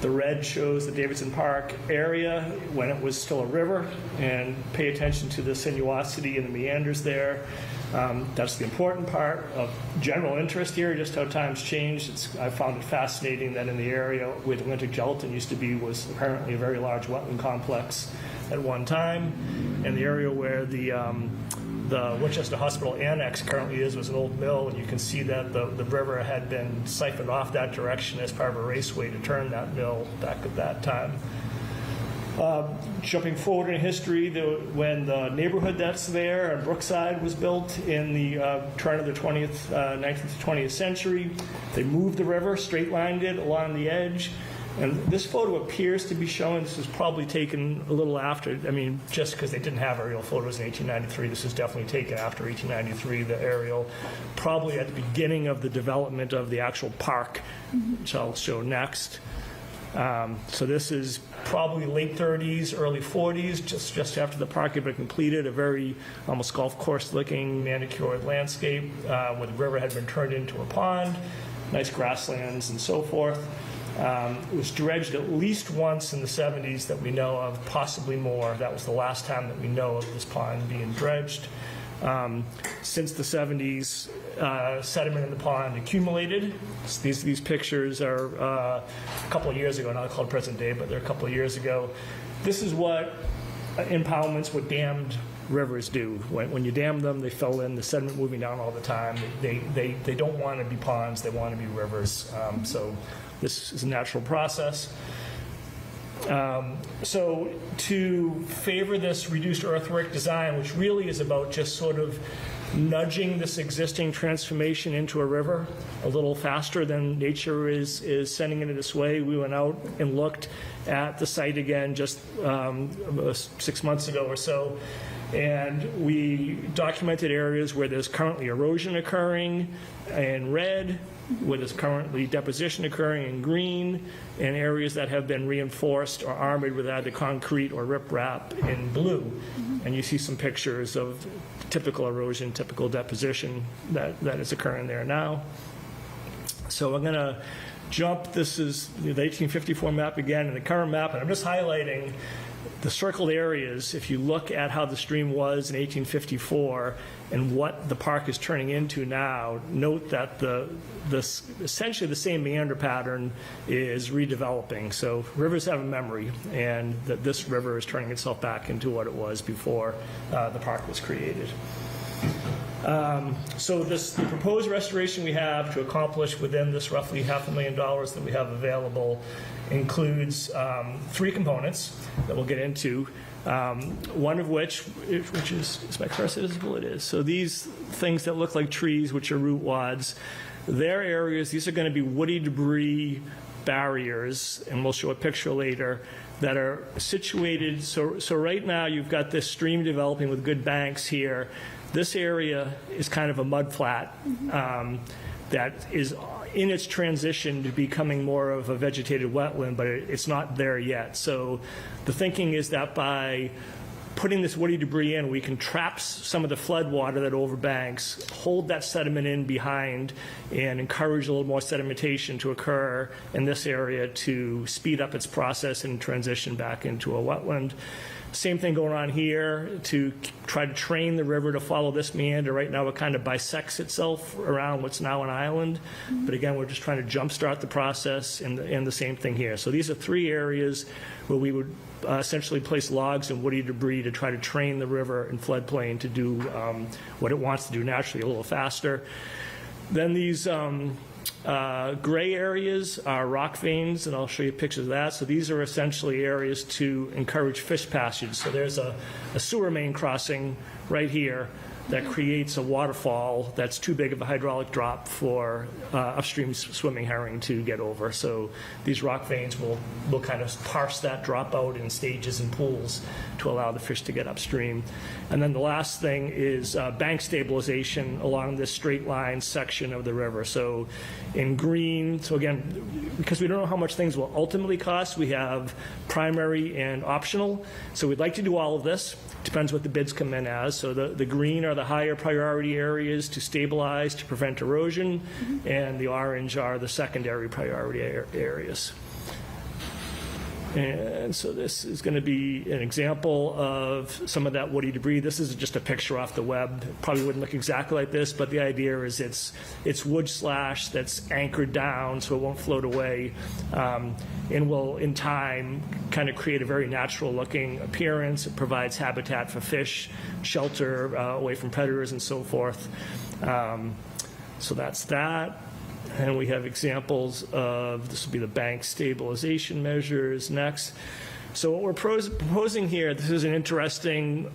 The red shows the Davidson Park area when it was still a river, and pay attention to the sinuosity and the meanders there. That's the important part of general interest here, just how times changed. I found it fascinating that in the area where the Atlantic gelatin used to be was apparently a very large wetland complex at one time, and the area where the Winchester Hospital Annex currently is was an old mill, and you can see that the river had been siphoned off that direction as part of a raceway to turn that mill back at that time. Jumping forward in history, when the neighborhood that's there in Brookside was built in the turn of the 19th to 20th century, they moved the river, straight lined it along the edge. And this photo appears to be showing, this was probably taken a little after, I mean, just because they didn't have aerial photos in 1893, this was definitely taken after 1893, the aerial, probably at the beginning of the development of the actual park, which I'll show next. So this is probably late 30s, early 40s, just after the park had been completed, a very almost golf course-looking manicured landscape where the river had been turned into a pond, nice grasslands and so forth. It was dredged at least once in the 70s that we know of, possibly more. That was the last time that we know of this pond being dredged. Since the 70s, sediment in the pond accumulated. These pictures are a couple of years ago, not called present day, but they're a couple of years ago. This is what impoundments, what dammed rivers do. When you dam them, they fill in, the sediment moving down all the time. They don't want to be ponds, they want to be rivers. So this is a natural process. So to favor this reduced earthwork design, which really is about just sort of nudging this existing transformation into a river a little faster than nature is sending it this way, we went out and looked at the site again just 6 months ago or so, and we documented areas where there's currently erosion occurring in red, where there's currently deposition occurring in green, and areas that have been reinforced or armored with either concrete or riprap in blue. And you see some pictures of typical erosion, typical deposition that is occurring there now. So I'm going to jump, this is the 1854 map again and the current map, and I'm just highlighting the circled areas. If you look at how the stream was in 1854 and what the park is turning into now, note that essentially the same meander pattern is redeveloping. So rivers have a memory, and that this river is turning itself back into what it was before the park was created. So the proposed restoration we have to accomplish within this roughly $500,000 that we have available includes 3 components that we'll get into. One of which is my cursor visible? It is. So these things that look like trees, which are root wads, their areas, these are going to be woody debris barriers, and we'll show a picture later, that are situated. So right now you've got this stream developing with good banks here. This area is kind of a mud flat that is in its transition to becoming more of a vegetated wetland, but it's not there yet. So the thinking is that by putting this woody debris in, we can trap some of the flood water that overbanks, hold that sediment in behind, and encourage a little more sedimentation to occur in this area to speed up its process and transition back into a wetland. Same thing going on here to try to train the river to follow this meander. Right now it kind of bisects itself around what's now an island. But again, we're just trying to jumpstart the process, and the same thing here. So these are 3 areas where we would essentially place logs and woody debris to try to train the river and floodplain to do what it wants to do naturally a little faster. Then these gray areas are rock veins, and I'll show you pictures of that. So these are essentially areas to encourage fish passage. So there's a sewer main crossing right here that creates a waterfall that's too big of a hydraulic drop for upstream swimming herring to get over. So these rock veins will kind of parse that drop out in stages and pools to allow the fish to get upstream. And then the last thing is bank stabilization along this straight line section of the river. So in green, so again, because we don't know how much things will ultimately cost, we have primary and optional. So we'd like to do all of this. Depends what the bids come in as. So the green are the higher priority areas to stabilize, to prevent erosion, and the orange are the secondary priority areas. And so this is going to be an example of some of that woody debris. This is just a picture off the web. It probably wouldn't look exactly like this, but the idea is it's wood slash that's anchored down so it won't float away, and will, in time, kind of create a very natural looking appearance. It provides habitat for fish, shelter away from predators and so forth. So that's that. And we have examples of, this will be the bank stabilization measures next. So what we're proposing here, this is an interesting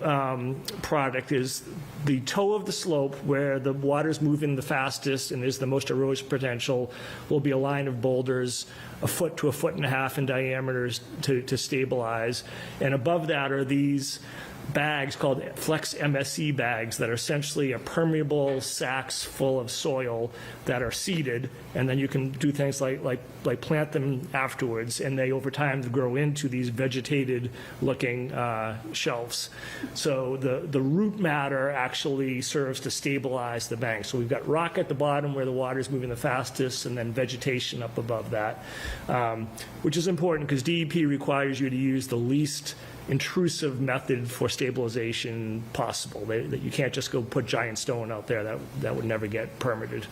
product, is the toe of the slope where the water's moving the fastest and there's the most erosion potential will be a line of boulders 1 foot to 1.5 feet in diameter to stabilize. And above that are these bags called Flex MSE bags that are essentially a permeable sacks full of soil that are seeded, and then you can do things like plant them afterwards, and they over time grow into these vegetated looking shelves. So the root matter actually serves to stabilize the bank. So we've got rock at the bottom where the water is moving the fastest, and then vegetation up above that, which is important because DEP requires you to use the least intrusive method for stabilization possible. That you can't just go put giant stone out there. That would never get permitted.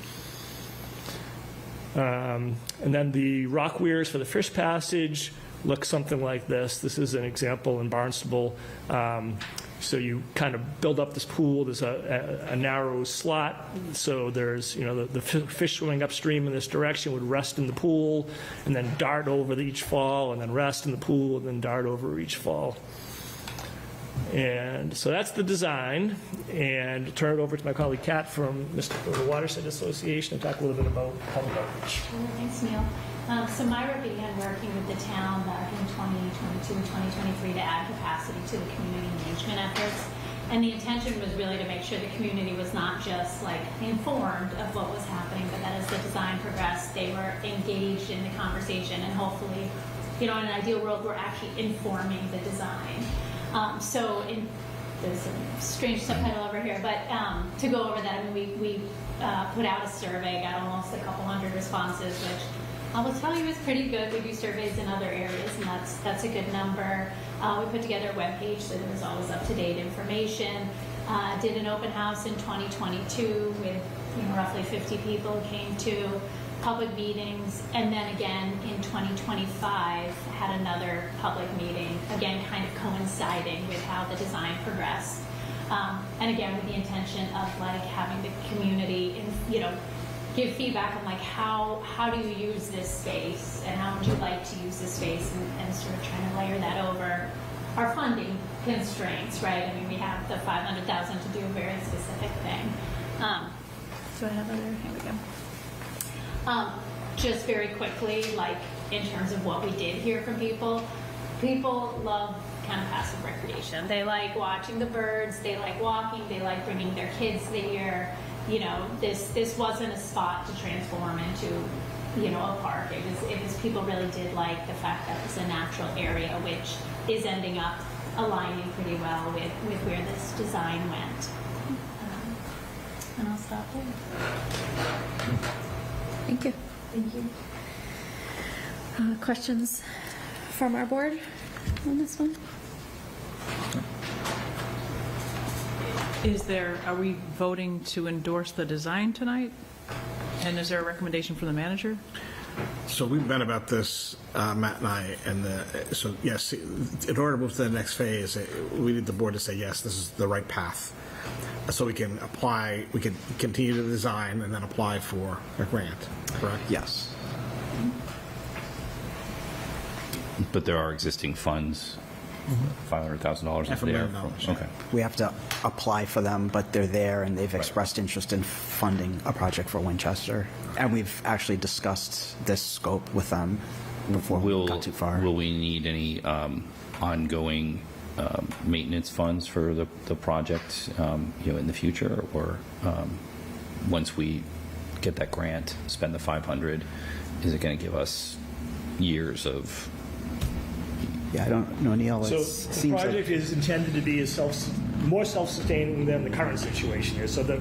And then the rock weirs for the fish passage look something like this. This is an example in Barnstable. So you kind of build up this pool. There's a narrow slot. So there's, the fish swimming upstream in this direction would rest in the pool and then dart over each fall, and then rest in the pool and then dart over each fall. And so that's the design. And I'll turn it over to my colleague Kat from the Watershed Association to talk a little bit about public outreach. Thanks, Neil. So Myra began working with the town back in 2022, 2023 to add capacity to the community engagement efforts. And the intention was really to make sure the community was not just informed of what was happening, but that as the design progressed, they were engaged in the conversation, and hopefully, in an ideal world, we're actually informing the design. There's a strange subtitle over here, but to go over that, we put out a survey, got almost a couple hundred responses, which I will tell you it's pretty good. We do surveys in other areas, and that's a good number. We put together a webpage so there was always up-to-date information. Did an open house in 2022 with roughly 50 people came to public meetings, and then again in 2025 had another public meeting, again kind of coinciding with how the design progressed. And again with the intention of like having the community, give feedback on like how do you use this space and how would you like to use this space, and sort of trying to layer that over our funding constraints, right? I mean, we have the $500,000 to do a very specific thing. Do I have other? Here we go. Just very quickly, like in terms of what we did hear from people love kind of passive recreation. They like watching the birds, they like walking, they like bringing their kids there. This wasn't a spot to transform into, a park. It was people really did like the fact that it was a natural area, which is ending up aligning pretty well with where this design went. And I'll stop there. Thank you. Thank you. Questions from our board on this one? Are we voting to endorse the design tonight? And is there a recommendation from the manager? So we've been about this, Matt and I, so yes, in order to move to the next phase, we need the board to say, yes, this is the right path. So we can apply, we can continue to design and then apply for a grant, correct? Yes. But there are existing funds, $500,000 Half a there. million dollars, yeah. Okay. We have to apply for them, but they're there, and they've expressed interest in funding a project for Winchester. And we've actually discussed this scope with them before we got too far. Will we need any ongoing maintenance funds for the project, in the future, or once we get that grant, spend the $500, is it going to give us years of? Yeah, I don't know, Neil. So the project is intended to be more self-sustaining than the current situation is. So the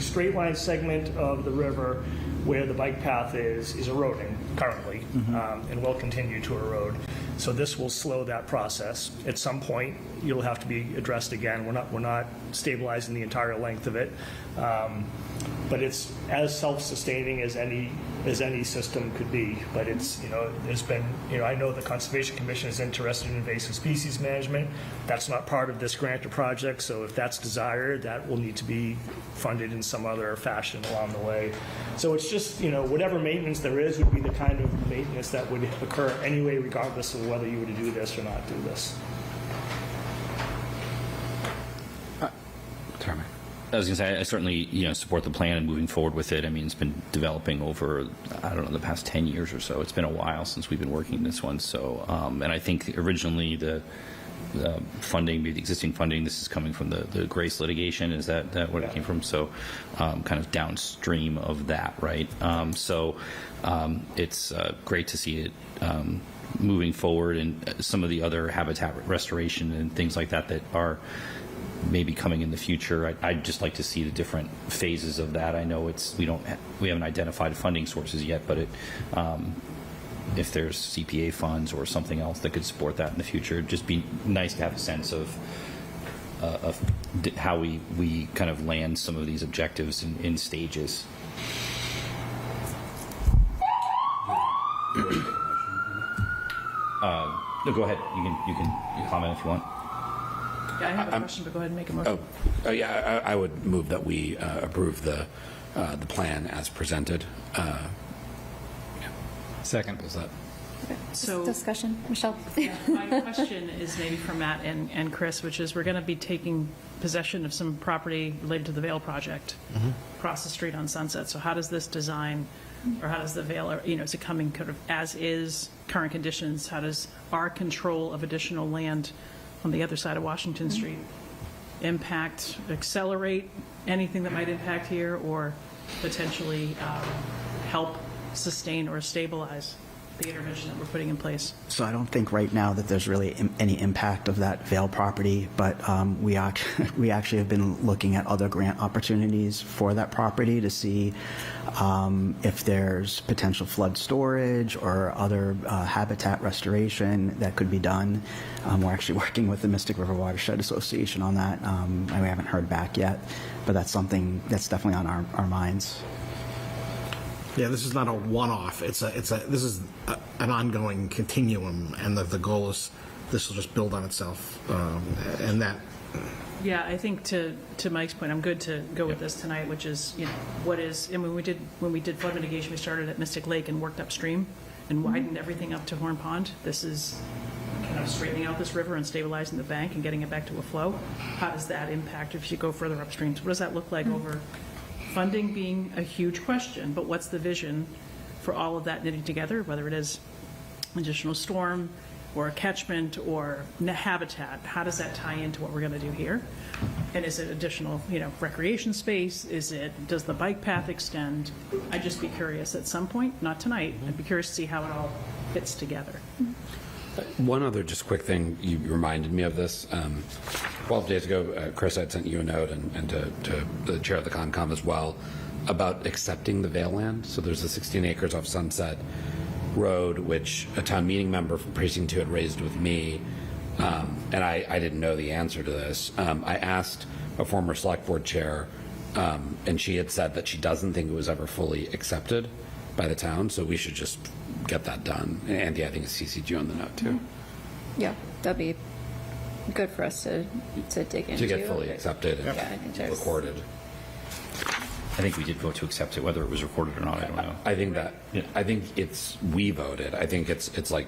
straight line segment of the river where the bike path is eroding currently, and will continue to erode. So this will slow that process. At some point, it'll have to be addressed again. We're not stabilizing the entire length of it, but it's as self-sustaining as any system could be. But it's there's been I know the Conservation Commission is interested in invasive species management. That's not part of this grant or project. So if that's desired, that will need to be funded in some other fashion along the way. So it's just whatever maintenance there is would be the kind of maintenance that would occur anyway, regardless of whether you were to do this or not do this. I was going to say, I certainly, support the plan and moving forward with it. I mean, it's been developing over, the past 10 years or so. It's been a while since we've been working this one. So, and I think originally the funding, the existing funding, this is coming from the Grace litigation. Is that what it came from? So, kind of downstream of that, right? It's great to see it moving forward, and some of the other habitat restoration and things like that are maybe coming in the future. I'd just like to see the different phases of that. I know we haven't identified funding sources yet, but if there's CPA funds or something else that could support that in the future, it'd just be nice to have a sense of how we kind of land some of these objectives in stages. No, go ahead. You can comment if you want. Yeah, I have a question, but go ahead and make a motion. Yeah, I would move that we approve the plan as presented. Second. Is that? So Discussion, Michelle. my question is maybe for Matt and Chris, which is we're going to be taking possession of some property related to the Vale project across the street on Sunset. So how does this design, or how does the Vale, is it coming kind of as is, current conditions? How does our control of additional land on the other side of Washington Street impact, accelerate anything that might impact here, or potentially help sustain or stabilize the intervention that we're putting in place? So I don't think right now that there's really any impact of that Vale property, but we actually have been looking at other grant opportunities for that property to see if there's potential flood storage or other habitat restoration that could be done. We're actually working with the Mystic River Watershed Association on that. And we haven't heard back yet, but that's something that's definitely on our minds. Yeah, this is not a one-off. This is an ongoing continuum, and the goal is this will just build on itself, and that. Yeah, I think to Mike's point, I'm good to go with this tonight, which is, what is, and when we did flood mitigation, we started at Mystic Lake and worked upstream and widened everything up to Horn Pond. This is kind of straightening out this river and stabilizing the bank and getting it back to a flow. How does that impact if you go further upstream? So what does that look like over funding being a huge question, but what's the vision for all of that knitting together, whether it is additional storm or a catchment or habitat? How does that tie into what we're going to do here? And is it additional, recreation space? Does the bike path extend? I'd just be curious at some point, not tonight, I'd be curious to see how it all fits together. One other just quick thing, you reminded me of this. 12 days ago, Chris had sent you a note, and to the chair of the Concom as well, about accepting the Vale land. So there's the 16 acres off Sunset Road, which a town meeting member from Precinct 2 had raised with me, and I didn't know the answer to this. I asked a former select board chair, and she had said that she doesn't think it was ever fully accepted by the town, so we should just get that done. And Andy, I think, is CC'd you on the note too. Yeah, that'd be good for us to dig into. To get fully accepted and I think there's- recorded. I think we did vote to accept it, whether it was recorded or not, I don't know. I think that, I think we voted. I think it's like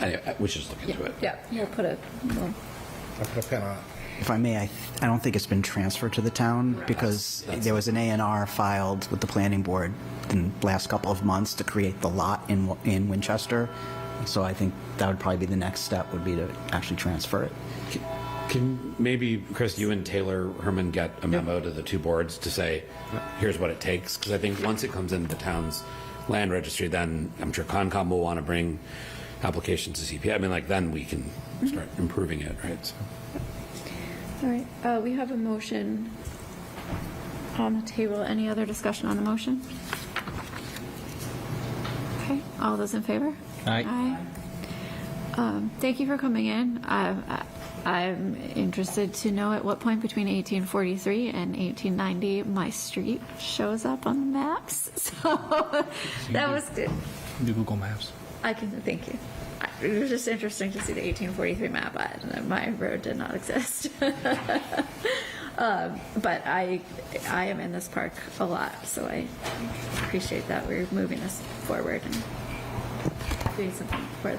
anyway, we should just look into it. Yeah, we'll put a. I put a pin on it. If I may, I don't think it's been transferred to the town because there was an A&R filed with the planning board in the last couple of months to create the lot in Winchester. So I think that would probably be the next step, would be to actually transfer it. Can maybe, Chris, you and Taylor Herman get a memo to the two boards to say, here's what it takes? Because I think once it comes into the town's land registry, then I'm sure Concom will want to bring applications to CPA. I mean, then we can start improving it, right? So. All right, we have a motion on the table. Any other discussion on the motion? Okay, all those in favor? Aye. Thank you for coming in. I'm interested to know at what point between 1843 and 1890 my street shows up on the maps. So that was good. Do Google Maps. I can, thank you. It was just interesting to see the 1843 map. My road did not exist. But I am in this park a lot, so I appreciate that we're moving this forward and doing something for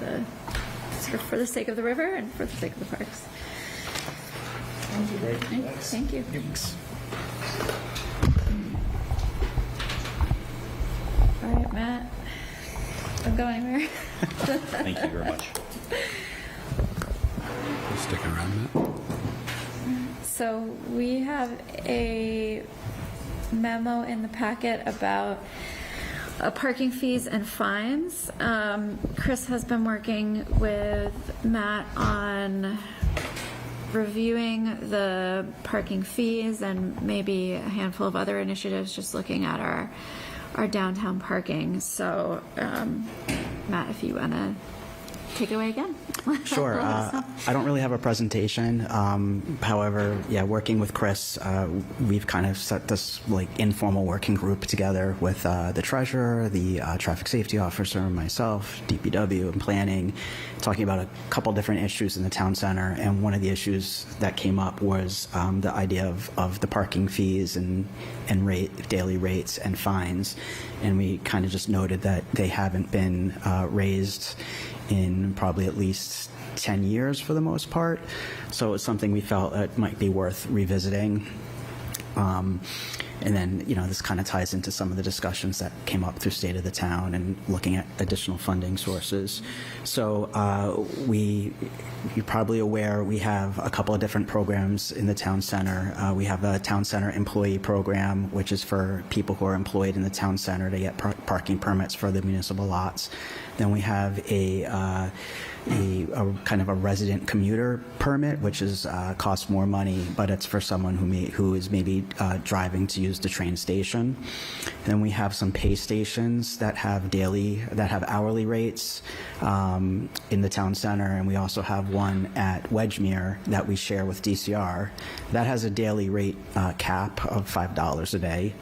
the sake of the river and for the sake of the parks. Thank you. Thanks. All right, Matt. Don't go anywhere. Thank you very much. You sticking around, Matt? So we have a memo in the packet about parking fees and fines. Chris has been working with Matt on reviewing the parking fees and maybe a handful of other initiatives, just looking at our downtown parking. So, Matt, if you want to take it away again. Sure. I don't really have a presentation. However, working with Chris, we've kind of set this informal working group together with the treasurer, the traffic safety officer, myself, DPW, and planning, talking about a couple different issues in the town center. And one of the issues that came up was the idea of the parking fees and daily rates and fines. And we kind of just noted that they haven't been raised in probably at least 10 years for the most part. So it's something we felt it might be worth revisiting. And then, this kind of ties into some of the discussions that came up through State of the Town and looking at additional funding sources. So you're probably aware we have a couple of different programs in the town center. We have a town center employee program, which is for people who are employed in the town center to get parking permits for the municipal lots. Then we have a kind of a resident commuter permit, which is costs more money, but it's for someone who is maybe driving to use the train station. Then we have some pay stations that have hourly rates in the town center, and we also have one at Wedgemere that we share with DCR that has a daily rate cap of $5 a day.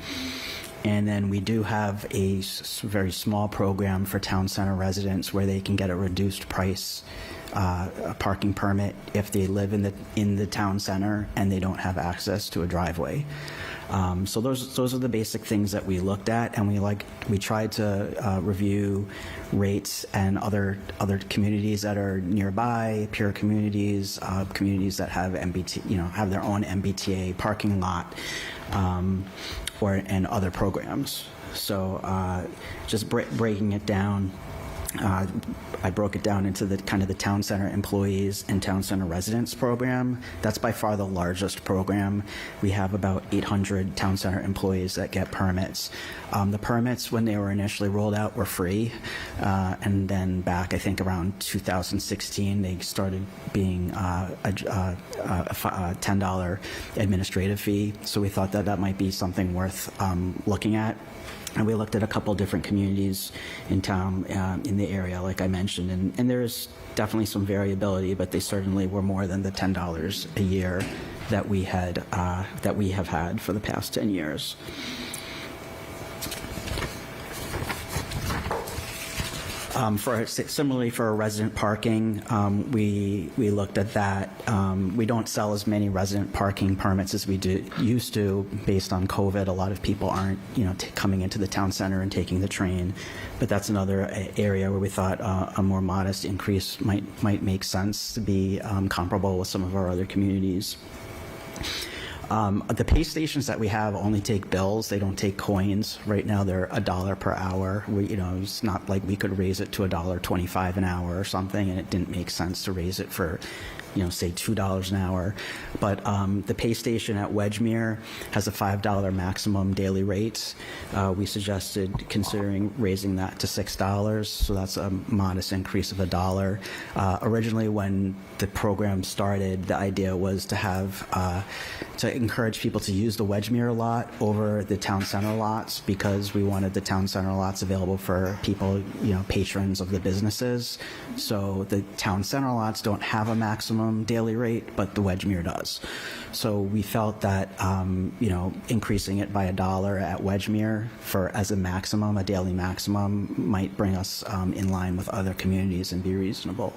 And then we do have a very small program for town center residents where they can get a reduced price parking permit if they live in the town center and they don't have access to a driveway. So those are the basic things that we looked at, and we tried to review rates and other communities that are nearby, peer communities, communities that have have their own MBTA parking lot. And other programs. So just breaking it down, I broke it down into the town center employees and town center residents program. That's by far the largest program. We have about 800 town center employees that get permits. The permits, when they were initially rolled out, were free. And then back, I think, around 2016, they started being a $10 administrative fee. So we thought that might be something worth looking at. And we looked at a couple different communities in town, in the area, like I mentioned, and there's definitely some variability, but they certainly were more than the $10 a year that we have had for the past 10 years. Similarly for resident parking, we looked at that. We don't sell as many resident parking permits as we used to based on COVID. A lot of people aren't, coming into the town center and taking the train. But that's another area where we thought a more modest increase might make sense to be comparable with some of our other communities. The pay stations that we have only take bills. They don't take coins. Right now, they're $1 per hour. It's not like we could raise it to $1.25 an hour or something, and it didn't make sense to raise it for, say $2 an hour. But the pay station at Wedgemere has a $5 maximum daily rate. We suggested considering raising that to $6, so that's a modest increase of $1. Originally, when the program started, the idea was to have to encourage people to use the Wedgemere lot over the town center lots, because we wanted the town center lots available for people, patrons of the businesses. So the town center lots don't have a maximum daily rate, but the Wedgemere does. So we felt that increasing it by $1 at Wedgemere as a daily maximum, might bring us in line with other communities and be reasonable.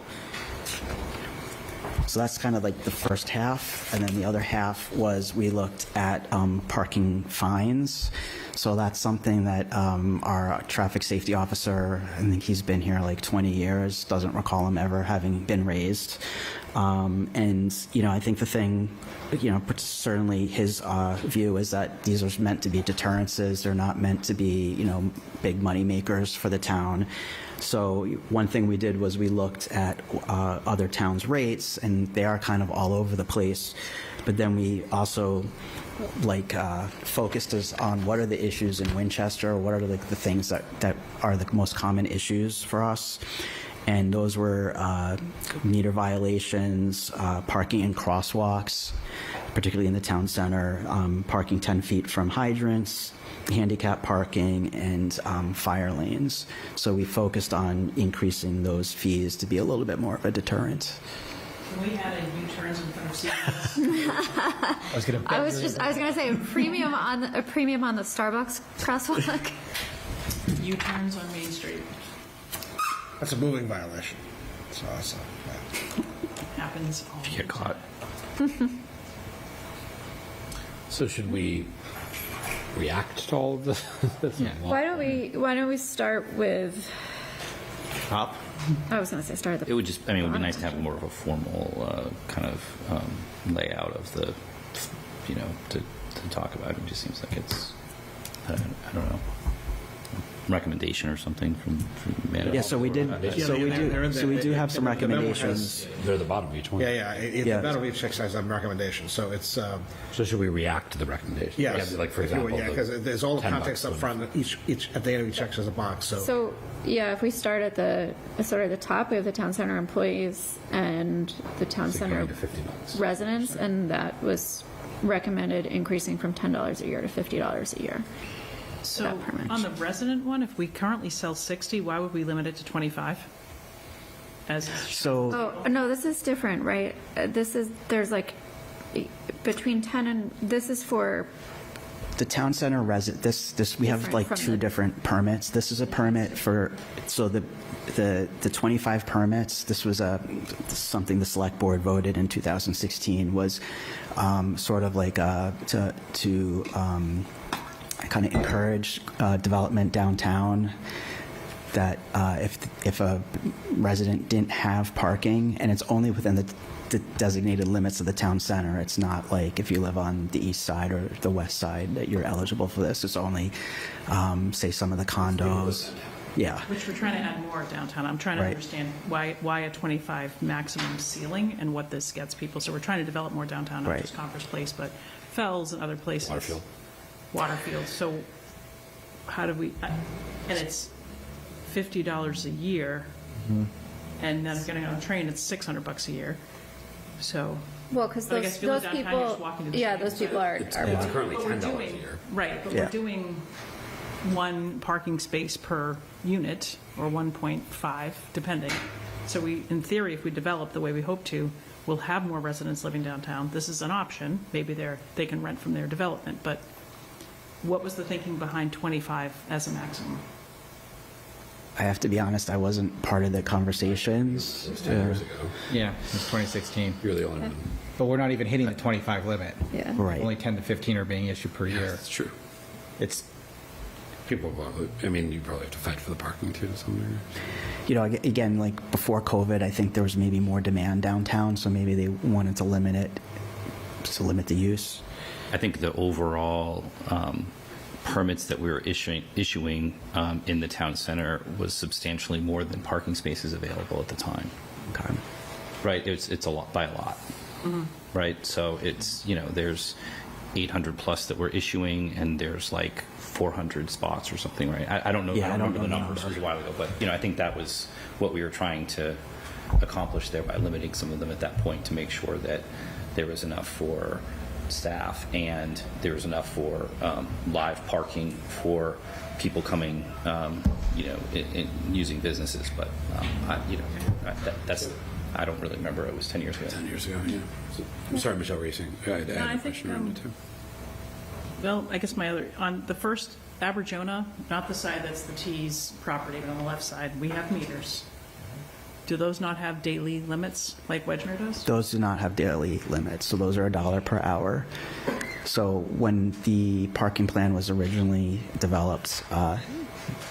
So that's kind of like the first half, and then the other half was we looked at parking fines. So that's something that our traffic safety officer, I think he's been here like 20 years, doesn't recall him ever having been raised. And, I think the thing, certainly his view is that these are meant to be deterrences. They're not meant to be, big money makers for the town. So one thing we did was we looked at other towns' rates, and they are kind of all over the place. But then we also focused us on what are the issues in Winchester, what are the things that are the most common issues for us. And those were meter violations, parking in crosswalks, particularly in the town center, parking 10 feet from hydrants, handicap parking, and fire lanes. So we focused on increasing those fees to be a little bit more of a deterrent. Can we add a U-turns in front of CVS? I was gonna say a premium on the Starbucks crosswalk. U-turns on Main Street. That's a moving violation. So Happens all If you get caught. So should we react to all of this? Why don't we start with? Top? I was gonna say start at the. It would it would be nice to have more of a formal kind of layout of the, to to talk about. It just seems like it's, I don't know, recommendation or something from management. Yeah, so we did, so we do have some The memo recommendations. They're the bottom of each one. Yeah, Yeah. the better of each exercise have recommendations, so it's, So should we react to the recommendation? yes. Yeah, like, for example, Yeah, because there's all the 10 context up bucks front, at the end of each exercise a box, so. So, yeah, if we start at the top, we have the town center employees and the town center going to $50. residents, and that was recommended increasing from $10 a year to $50 a year. So that permit. on the resident one, if we currently sell 60, why would we limit it to 25? So, Oh, no, this is different, right? There's like, between 10 and, this is for, the town center this, we have Different like from two the- different permits. This is a permit for, so the 25 permits, this was something the select board voted in 2016, was sort of like to kind of encourage development downtown, that if a resident didn't have parking, and it's only within the designated limits of the town center, it's not like if you live on the east side or the west side that you're eligible for this. It's only, say, some of the condos. Yeah. Which we're trying to add more downtown. I'm trying to Right. understand why a 25 maximum ceiling and what this gets people. So we're trying to develop more downtown, not Right. just Conference Place, but Fells and other places. Waterfield. Waterfield. So how do we, and it's $50 a year, and then getting on a train, it's $600 a year. So, well, because But I guess if you live downtown, you're just walking to the yeah, train, those people are, It's are currently But we're $10 a doing- year. right, but Yeah. we're doing one parking space per unit, or 1.5, depending. So we, in theory, if we develop the way we hope to, we'll have more residents living downtown. This is an option. Maybe they can rent from their development, but what was the thinking behind 25 as a maximum? I have to be honest, I wasn't part of the conversations. It was 10 years ago. Yeah, since 2016. You're the only one. But we're not even hitting the 25 limit. yeah. Right. Only 10 to 15 are being issued per year. That's true. It's, People probably, I mean, you probably have to fight for the parking too to some degree. You know, again, like before COVID, I think there was maybe more demand downtown, so maybe they wanted to limit it, to limit the use. I think the overall permits that we were issuing in the town center was substantially more than parking spaces available at the time. Okay. Right, it's a lot, by a lot. Right, so it's, there's 800 plus that we're issuing, and there's like 400 spots or something, right? I don't know. Yeah, I don't remember the know the numbers. It number. was a while ago, but I think that was what we were trying to accomplish there by limiting some of them at that point, to make sure that there was enough for staff and there was enough for live parking for people coming, using businesses. But I don't really remember. It was 10 years ago. 10 years ago, yeah. I'm sorry, Michelle, were you saying? I had I a think, question around it too. Well, I guess on the first Aberjona, not the side that's the T's property, but on the left side, we have meters. Do those not have daily limits like Wedgmere does? Those do not have daily limits, so those are $1 per hour. So when the parking plan was originally developed,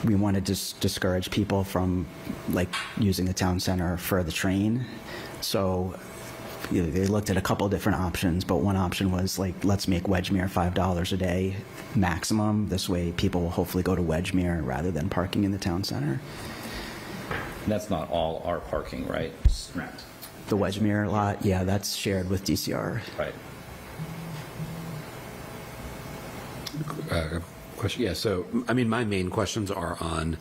we wanted to discourage people from using the town center for the train. So they looked at a couple different options, but one option was let's make Wedgmere $5 a day maximum. This way people will hopefully go to Wedgmere rather than parking in the town center. That's not all our parking, right? Correct. The Wedgmere lot, yeah, that's shared with DCR. Right. Question. Yeah. So, I mean, my main questions are on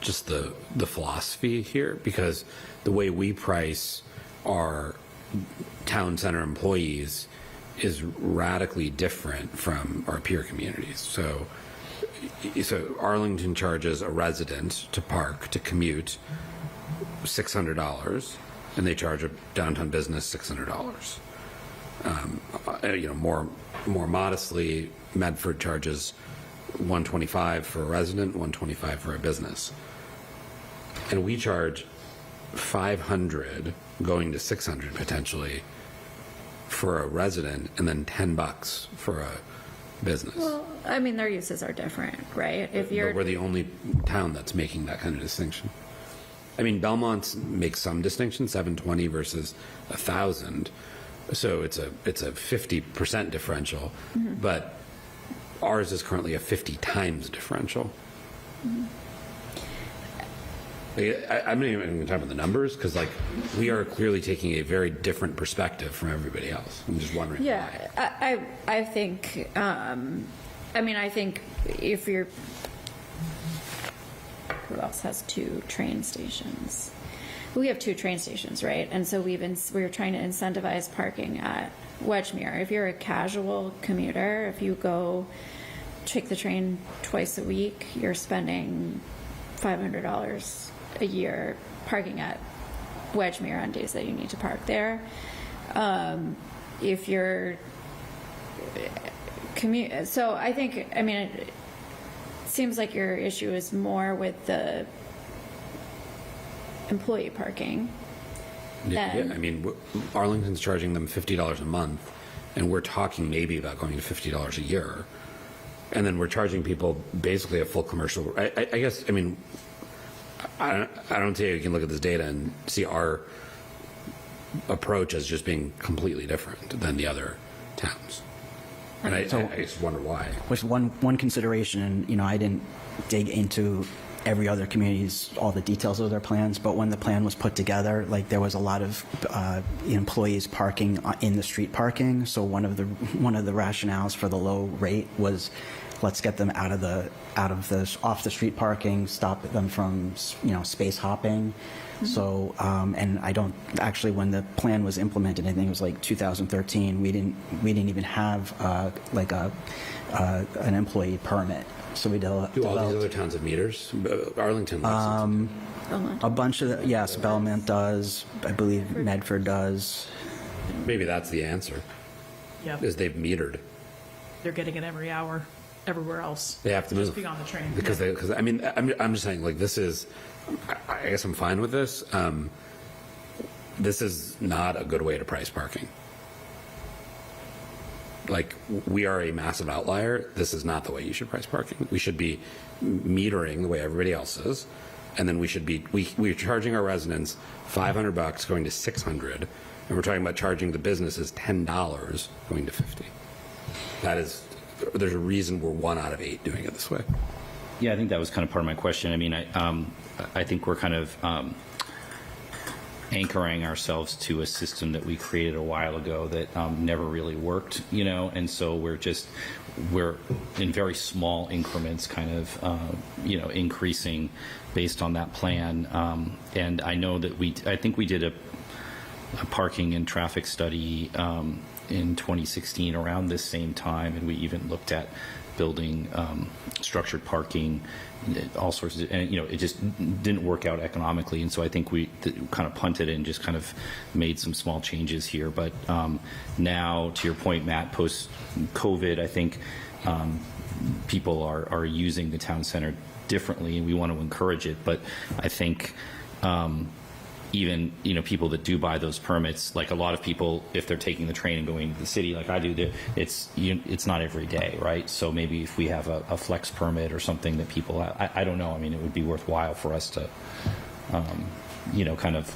just the philosophy here, because the way we price our town center employees is radically different from our peer communities. So Arlington charges a resident to park, to commute, $600, and they charge a downtown business $600. More modestly, Medford charges $125 for a resident, $125 for a business, and we charge $500 going to $600 potentially for a resident, and then $10 for a business. Well, I mean, their uses are different, right? If you're, But we're the only town that's making that kind of distinction. I mean, Belmont makes some distinction, 720 versus 1,000. So it's a 50% differential, but ours is currently a 50 times differential. I'm not even going to talk about the numbers, because like we are clearly taking a very different perspective from everybody else. I'm just wondering Yeah, why. I think, I think if you're, who else has 2 train stations? We have 2 train stations, right? And so we're trying to incentivize parking at Wedgemere. If you're a casual commuter, if you go take the train twice a week, you're spending $500 a year parking at Wedgemere on days that you need to park there. If you're so I think, it seems like your issue is more with the employee parking. Yeah, Arlington's charging them $50 a month, and we're talking maybe about going to $50 a year. And then we're charging people basically a full commercial. I guess, I don't think you can look at this data and see our approach as just being completely different than the other towns. And I just wonder why. Which one consideration, and I didn't dig into every other community's all the details of their plans, but when the plan was put together, like there was a lot of employees parking in the street parking. So one of the rationales for the low rate was, let's get them off the street parking, stop them from space hopping. So and I don't actually, when the plan was implemented, I think it was like 2013, we didn't even have an employee permit. So we developed. Do all these other towns have meters? Arlington. A bunch of yes, Belmont does. I believe Medford does. Maybe that's the answer. Yeah. Is they've metered. They're getting it every hour. Everywhere else. They have to move. Just be on the train. Because I'm just saying, like, this is, I guess I'm fine with this. This is not a good way to price parking. Like, we are a massive outlier. This is not the way you should price parking. We should be metering the way everybody else is. And then we should be, we're charging our residents $500 going to $600. And we're talking about charging the businesses $10 going to $50. That is, there's a reason we're 1 out of 8 doing it this way. Yeah, I think that was kind of part of my question. I think we're kind of anchoring ourselves to a system that we created a while ago that never really worked, and so we're in very small increments kind of, increasing based on that plan. And I know that I think we did a parking and traffic study in 2016 around this same time, and we even looked at building structured parking, all sorts of, and it just didn't work out economically, and so I think we kind of punted and just kind of made some small changes here. But now, to your point, Matt, post COVID, I think people are using the town center differently, and we want to encourage it. But I think even people that do buy those permits, like a lot of people, if they're taking the train and going to the city like I do, it's not every day, right? So maybe if we have a flex permit or something that people I don't know, it would be worthwhile for us to kind of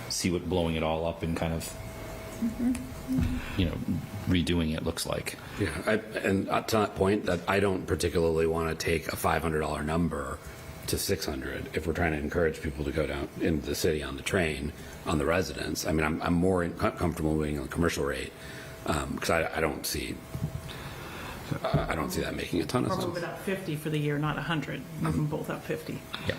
see what blowing it all up and kind of redoing it looks like. Yeah, and to that point, that I don't particularly want to take a $500 number to $600 if we're trying to encourage people to go down into the city on the train, on the residents. I'm more comfortable moving on the commercial rate because I don't see that making a ton of Or sense. move it up 50 for the year, not 100. Move them both up 50. Yeah.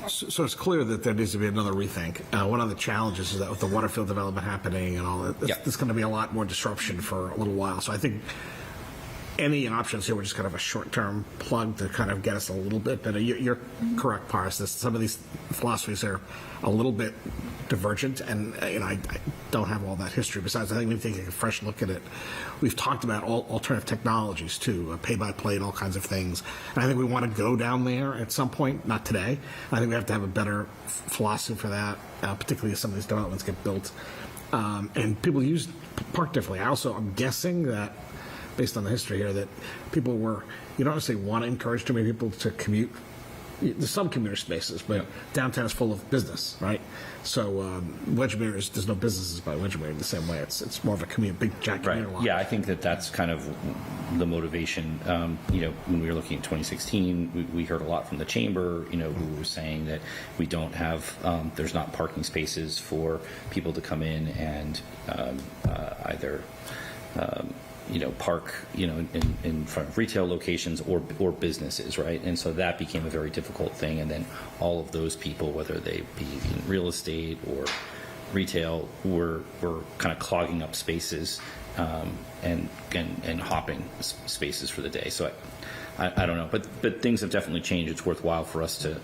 So it's clear that there needs to be another rethink. One of the challenges is that with the Waterfield development happening and all that, there's going to be a lot more disruption for a little while. So I think any options here were just kind of a short-term plug to kind of get us a little bit better. You're correct, Paris. Some of these philosophies are a little bit divergent, and I don't have all that history. Besides, I think we need to take a fresh look at it. We've talked about alternative technologies too, pay-by-play and all kinds of things. And I think we want to go down there at some point, not today. I think we have to have a better philosophy for that, particularly as some of these developments get built. And people park differently. I'm guessing that, based on the history here, that people you don't necessarily want to encourage too many people to commute there's some commuter spaces, but downtown is full of business, right? So Wedgmere there's no businesses by Wedgmere in the same way. It's more of a big giant Right. commuter line. Yeah, I think that's kind of the motivation. When we were looking at 2016, we heard a lot from the chamber, who was saying that we don't have, there's not parking spaces for people to come in and either park, in front of retail locations or businesses, right? And so that became a very difficult thing. And then all of those people, whether they be in real estate or retail, were kind of clogging up spaces and hopping spaces for the day. So I don't know, but things have definitely changed. It's worthwhile for us to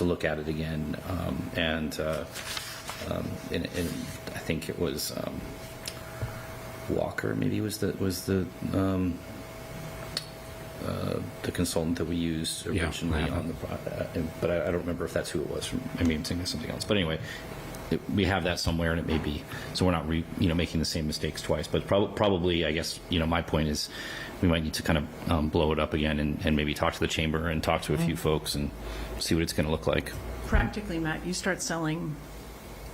look at it again. And I think it was. Walker maybe was the consultant that we used originally on the, but I don't remember if that's who it was from. I mean, I'm thinking of something else. But anyway, we have that somewhere, and it may be so we're not making the same mistakes twice. But probably, I guess my point is we might need to kind of blow it up again and maybe talk to the chamber and talk to a few folks and see what it's going to look like. Practically, Matt, you start selling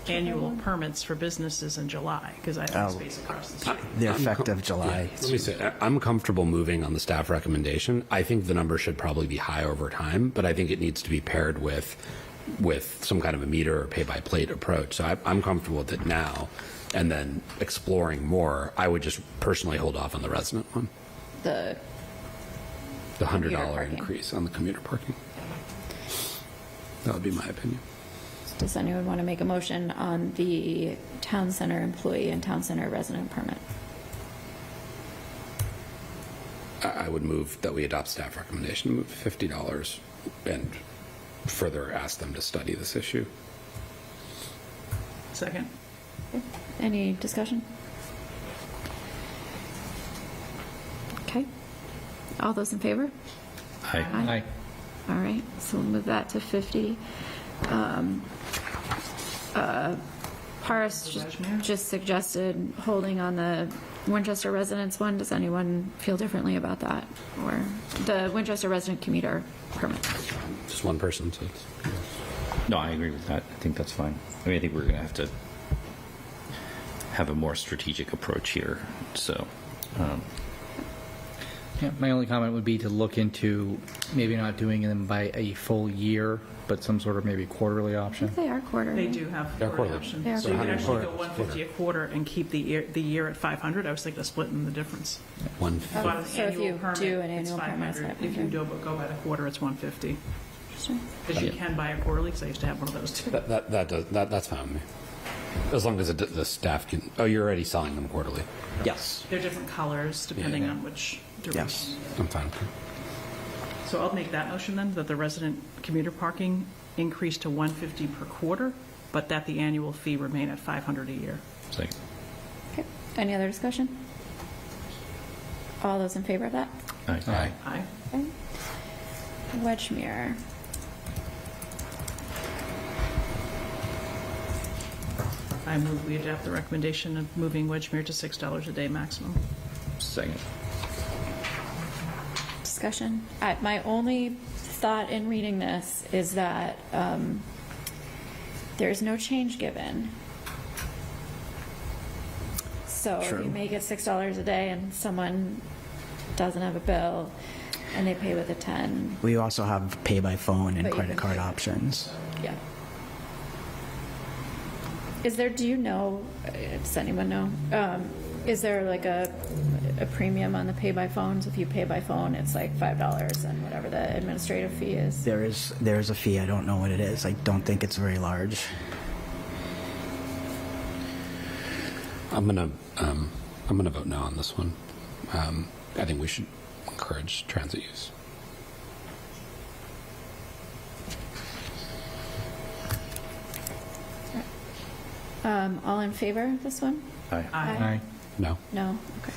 annual permits for businesses in July, because I have space across the street. The effect of July. Let me say, I'm comfortable moving on the staff recommendation. I think the number should probably be high over time, but I think it needs to be paired with some kind of a meter or pay-by-plate approach. So I'm comfortable with it now, and then exploring more. I would just personally hold off on the resident one. The $100 increase on the commuter parking. That would be my opinion. Does anyone want to make a motion on the town center employee and town center resident permit? I would move that we adopt staff recommendation, move $50, and further ask them to study this issue. Second. Any discussion? Okay. All those in favor? Aye. All right, so we'll move that to 50. Paris just suggested holding on the Winchester residents one. Does anyone feel differently about that? Or the Winchester resident commuter permit? Just one person, so No, I agree with that. I think that's fine. I mean, I think we're going to have to have a more strategic approach here. So, Yeah, my only comment would be to look into maybe not doing them by a full year, but some sort of maybe quarterly I option. think they are quarterly. They do have They're quarterly quarterly. option. They are So you could actually quarterly. go 150 a quarter and keep the year at 500. I was thinking of splitting the difference. one. If you bought an So if annual you permit, do an it's annual permit, it's 500. If you 500. go by the quarter, it's 150. Interesting. Because you can buy a quarterly, because I used to have one of those too. That's fine with me. As long as the staff can. Oh, you're already selling them quarterly. Yes. They're different colors depending on which duration. Yes. I'm fine with it. So I'll make that motion then, that the resident commuter parking increase to 150 per quarter, but that the annual fee remain at 500 a year. second. Okay. Any other discussion? All those in favor of that? Aye. Aye. Okay. Wedgmere. I move we adopt the recommendation of moving Wedgmere to $6 a day maximum. Second. Discussion. My only thought in reading this is that there's no change given. So if True. you make it $6 a day and someone doesn't have a bill and they pay with a 10, We also have pay by phone and But you credit can card pay- options. yeah. Is there, do you know, does anyone know, is there like a premium on the pay by phones? If you pay by phone, it's like $5 and whatever the administrative fee is? There is a fee. I don't know what it is. I don't think it's very large. I'm gonna vote no on this one. I think we should encourage transit use. All in favor of this one? Aye. Aye. No. No? Okay.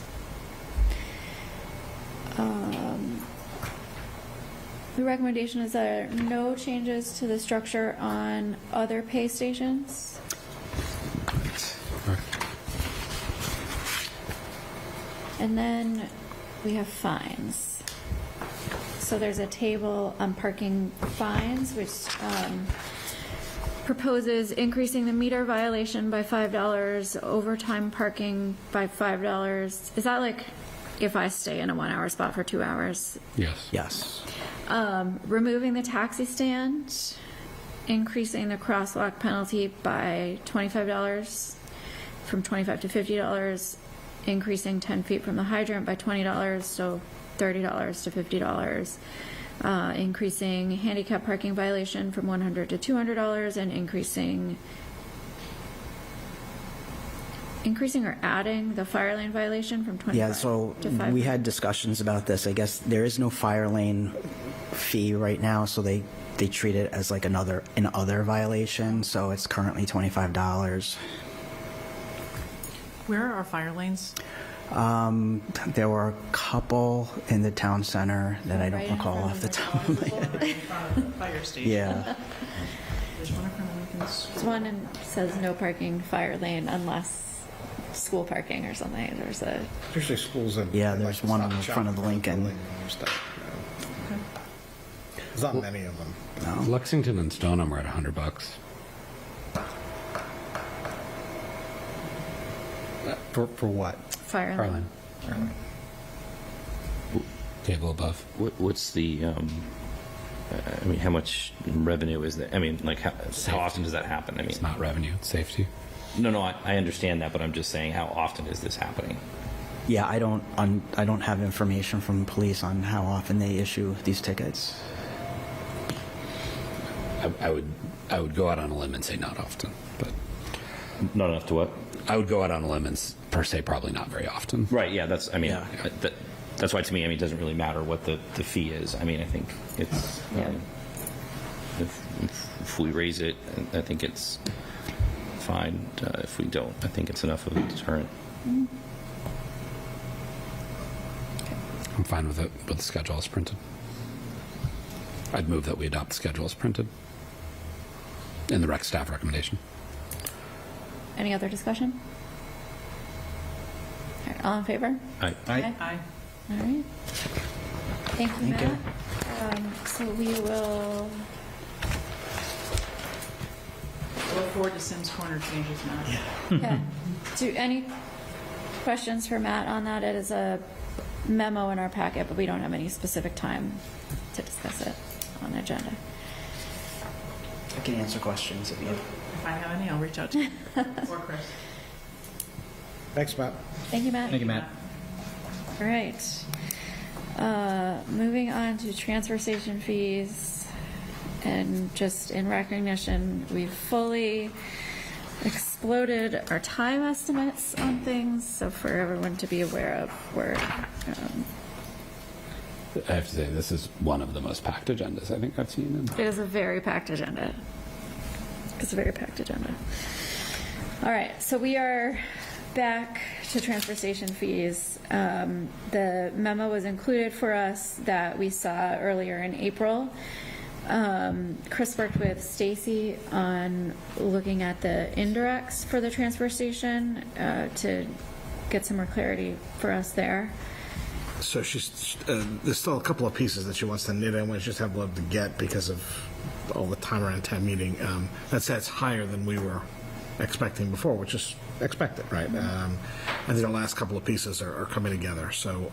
The recommendation is there are no changes to the structure on other pay stations? And then we have fines. So So there's a table on parking fines, which proposes increasing the meter violation by $5, overtime parking by $5. Is that like if I stay in a 1 hour spot for 2 hours? Yes. Yes. Removing the taxi stand, increasing the crosswalk penalty by $25 from $25 to $50, increasing 10 feet from the hydrant by $20, so $30 to $50, increasing handicap parking violation from $100 to $200, and increasing or adding the fire lane violation from 25 Yeah, so to 5. we had discussions about this. I guess there is no fire lane fee right now, so they treat it as like an other violation, so it's currently $25. Where are our fire lanes? There were a couple in the town center that I don't Right in recall front off of the the top of my head. In front of the fire station. Yeah. There's one in front of Lincoln's. There's one and says no parking fire lane unless school parking or something. There's a Usually schools and. Yeah, there's like, one Stop in and front of Shop Lincoln. and stuff, you know. There's not many of them. No. Lexington and Stoneham are at $100. For what? fire lane. Carlin. Table above. What's the, I mean, how much revenue is there? I mean, like, how often does that happen? I mean, It's not revenue, it's safety. no, I understand that, but I'm just saying, how often is this happening? Yeah, I don't have information from police on how often they issue these tickets. I would go out on a limb and say not often, but Not enough to what? I would go out on a limb and per se probably not very often. Right, yeah, that's, I mean, Yeah. that's why to me, I mean, it doesn't really matter what the fee is. I mean, I think it's, if we raise it, I think it's fine. If we don't, I think it's enough of a deterrent. I'm fine with it, with the schedule as printed. I'd move that we adopt the schedule as printed in the rec staff recommendation. Any other discussion? All right, all in favor? Aye. Aye. All right. Thank you, Thank you. Matt. So we will, Look forward to Sims Corner changes, Matt. yeah. Do any questions for Matt on that? It is a memo in our packet, but we don't have any specific time to discuss it on the agenda. I can answer questions if you. If I have any, I'll reach out to you. Or Chris. Thanks, Matt. Thank you, Matt. Thank you, Matt. All right. Moving on to transfer station fees. And just in recognition, we've fully exploded our time estimates on things. So for everyone to be aware of, we're, I have to say, this is one of the most packed agendas I think I've seen. it is a very packed agenda. It's a very packed agenda. All right, so we are back to transfer station fees. The memo was included for us that we saw earlier in April. Chris worked with Stacy on looking at the indirects for the transfer station to get some more clarity for us there. So there's still a couple of pieces that she wants to knit in, which just have love to get because of all the time around town meeting. That said, it's higher than we were expecting before, which is expected, right? I think the last couple of pieces are coming together. So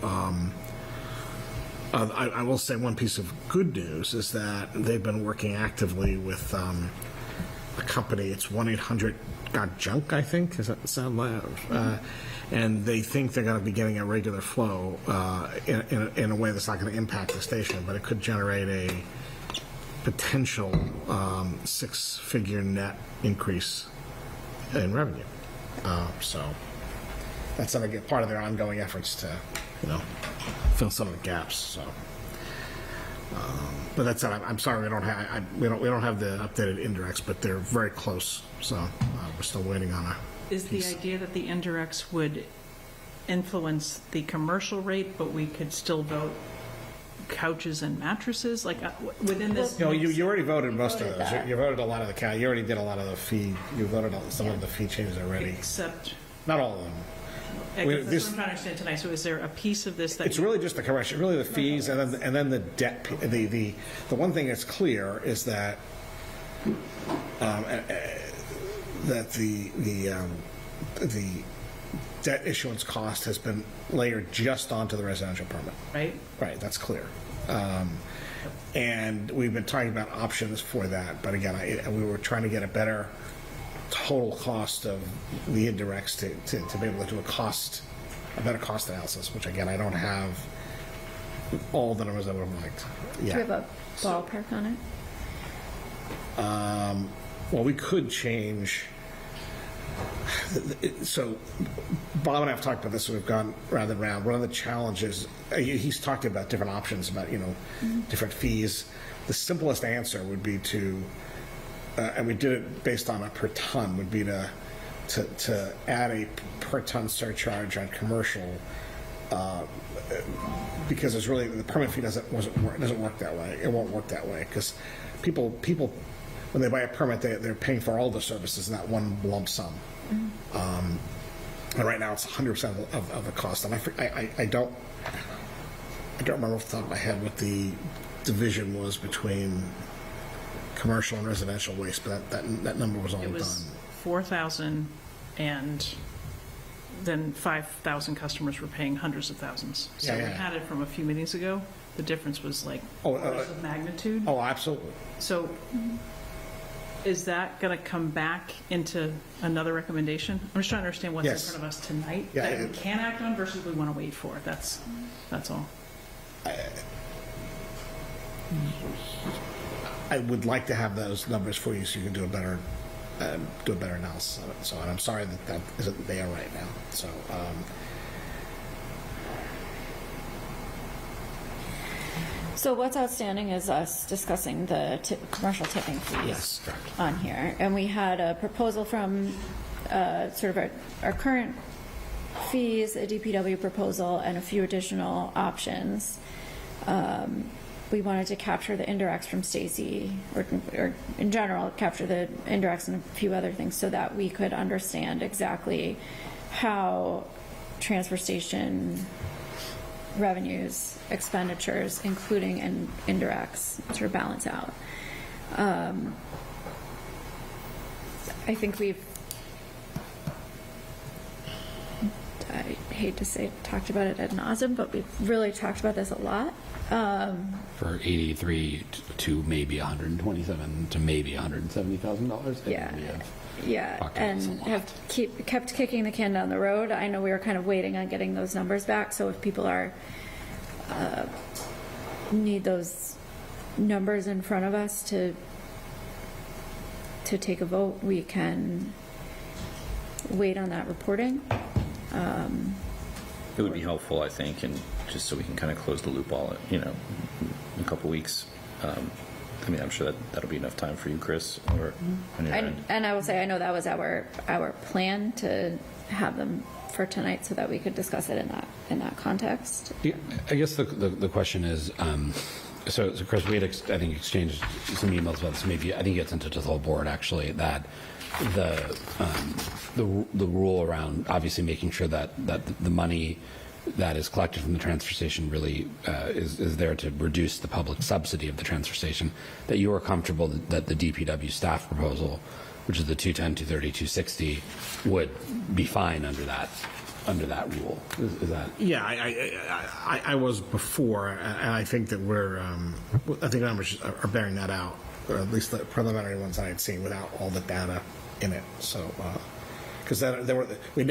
I will say one piece of good news is that they've been working actively with a company. It's 1-800-GOT-JUNK, I think. Does that sound loud? And they think they're going to be getting a regular flow in a way that's not going to impact the station, but it could generate a potential six-figure net increase in revenue. So that's going to get part of their ongoing efforts to, fill some of the gaps. So, but that's it. I'm sorry we don't have the updated indirects, but they're very close. So we're still waiting on a. Is the idea that the indirects would influence the commercial rate, but we could still vote couches and mattresses, like within this? No, you already voted most of those. You voted a lot of the. You already did a lot of the fee. You voted on some of the fee changes already. Except Not all of them. I We- guess that's this- what I'm trying to understand tonight. So is there a piece of this that It's really just the commercial, really the fees, and then the debt. The one thing that's clear is that that the debt issuance cost has been layered just onto the residential permit. right? Right, that's clear. And we've been talking about options for that, but again, we were trying to get a better total cost of the indirects to be able to do a better cost analysis, which again, I don't have all the numbers I would have liked. Do you have a ballpark on it? Well, we could change. So, Bob and I have talked about this, so we've gone round and round. One of the challenges, he's talked about different options, about, different fees. The simplest answer would be to, and we did it based on a per ton, would be to add a per ton surcharge on commercial, because it's really, the permit fee doesn't work that way. It won't work that way, because people when they buy a permit, they're paying for all the services in that one lump sum. And right now it's 100% of the cost. And I don't remember off the top of my head what the division was between commercial and residential waste, but that number was all It was done. 4,000, and then 5,000 customers were paying hundreds of thousands. So Yeah, we yeah. had it from a few meetings ago. The difference was like orders of magnitude. Oh, absolutely. So is that going to come back into another recommendation? I'm just trying to understand what's Yes. in front of us tonight Yeah, that we can act on versus we want to wait for. That's all. I would like to have those numbers for you so you can do a better analysis of it. So, and I'm sorry that isn't there right now. So, So what's outstanding is us discussing the commercial tipping fees. Yes, correct. On here. And we had a proposal from sort of our current fees, a DPW proposal, and a few additional options. We wanted to capture the indirects from Stacy, or in general, capture the indirects and a few other things so that we could understand exactly how transfer station revenues, expenditures, including indirects, sort of balance out. I think I hate to say talked about it ad nauseum, but we've really talked about this a lot. For 83 to maybe 127 to maybe $170,000. Yeah. Yeah, and have kept kicking the can down the road. I know we were kind of waiting on getting those numbers back, so if people need those numbers in front of us to take a vote, we can wait on that reporting. It would be helpful, I think, and just so we can kind of close the loop all, in a couple weeks. I mean, I'm sure that'll be enough time for you, Chris, or on your end. And I will say, I know that was our plan to have them for tonight so that we could discuss it in that context. Yeah, I guess the question is, so Chris, we had I think exchanged some emails about this. Maybe I think it gets into the whole board actually, that the rule around obviously making sure that the money that is collected from the transfer station really is there to reduce the public subsidy of the transfer station, that you are comfortable that the DPW staff proposal, which is the 210, 230, 260, would be fine under that rule. Is that? Yeah, I was before, and I think that I think numbers are bearing that out, or at least the preliminary ones I had seen without all the data in it. So, because we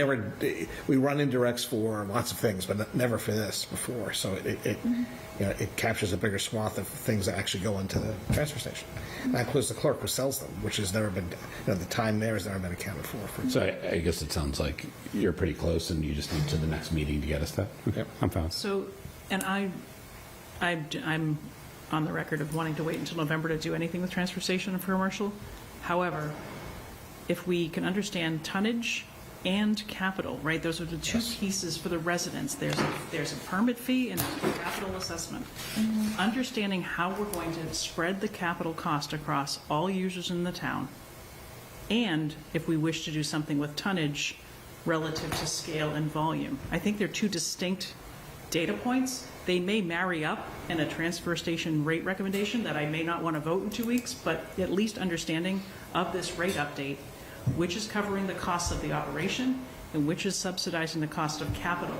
run indirects for lots of things, but never for this before. So it captures a bigger swath of things that actually go into the transfer station. And that includes the clerk who sells them, which has never been, the time there has never been accounted for. So I guess it sounds like you're pretty close, and you just need to the next meeting to get us that. Okay, I'm fine. So, and I'm on the record of wanting to wait until November to do anything with transfer station and commercial. However, if we can understand tonnage and capital, right? Those are the two pieces for the residents. There's a permit fee and a capital assessment. Understanding how we're going to spread the capital cost across all users in the town, and if we wish to do something with tonnage, relative to scale and volume. I think they're two distinct data points. They may marry up in a transfer station rate recommendation that I may not want to vote in 2 weeks, but at least understanding of this rate update, which is covering the costs of the operation and which is subsidizing the cost of capital,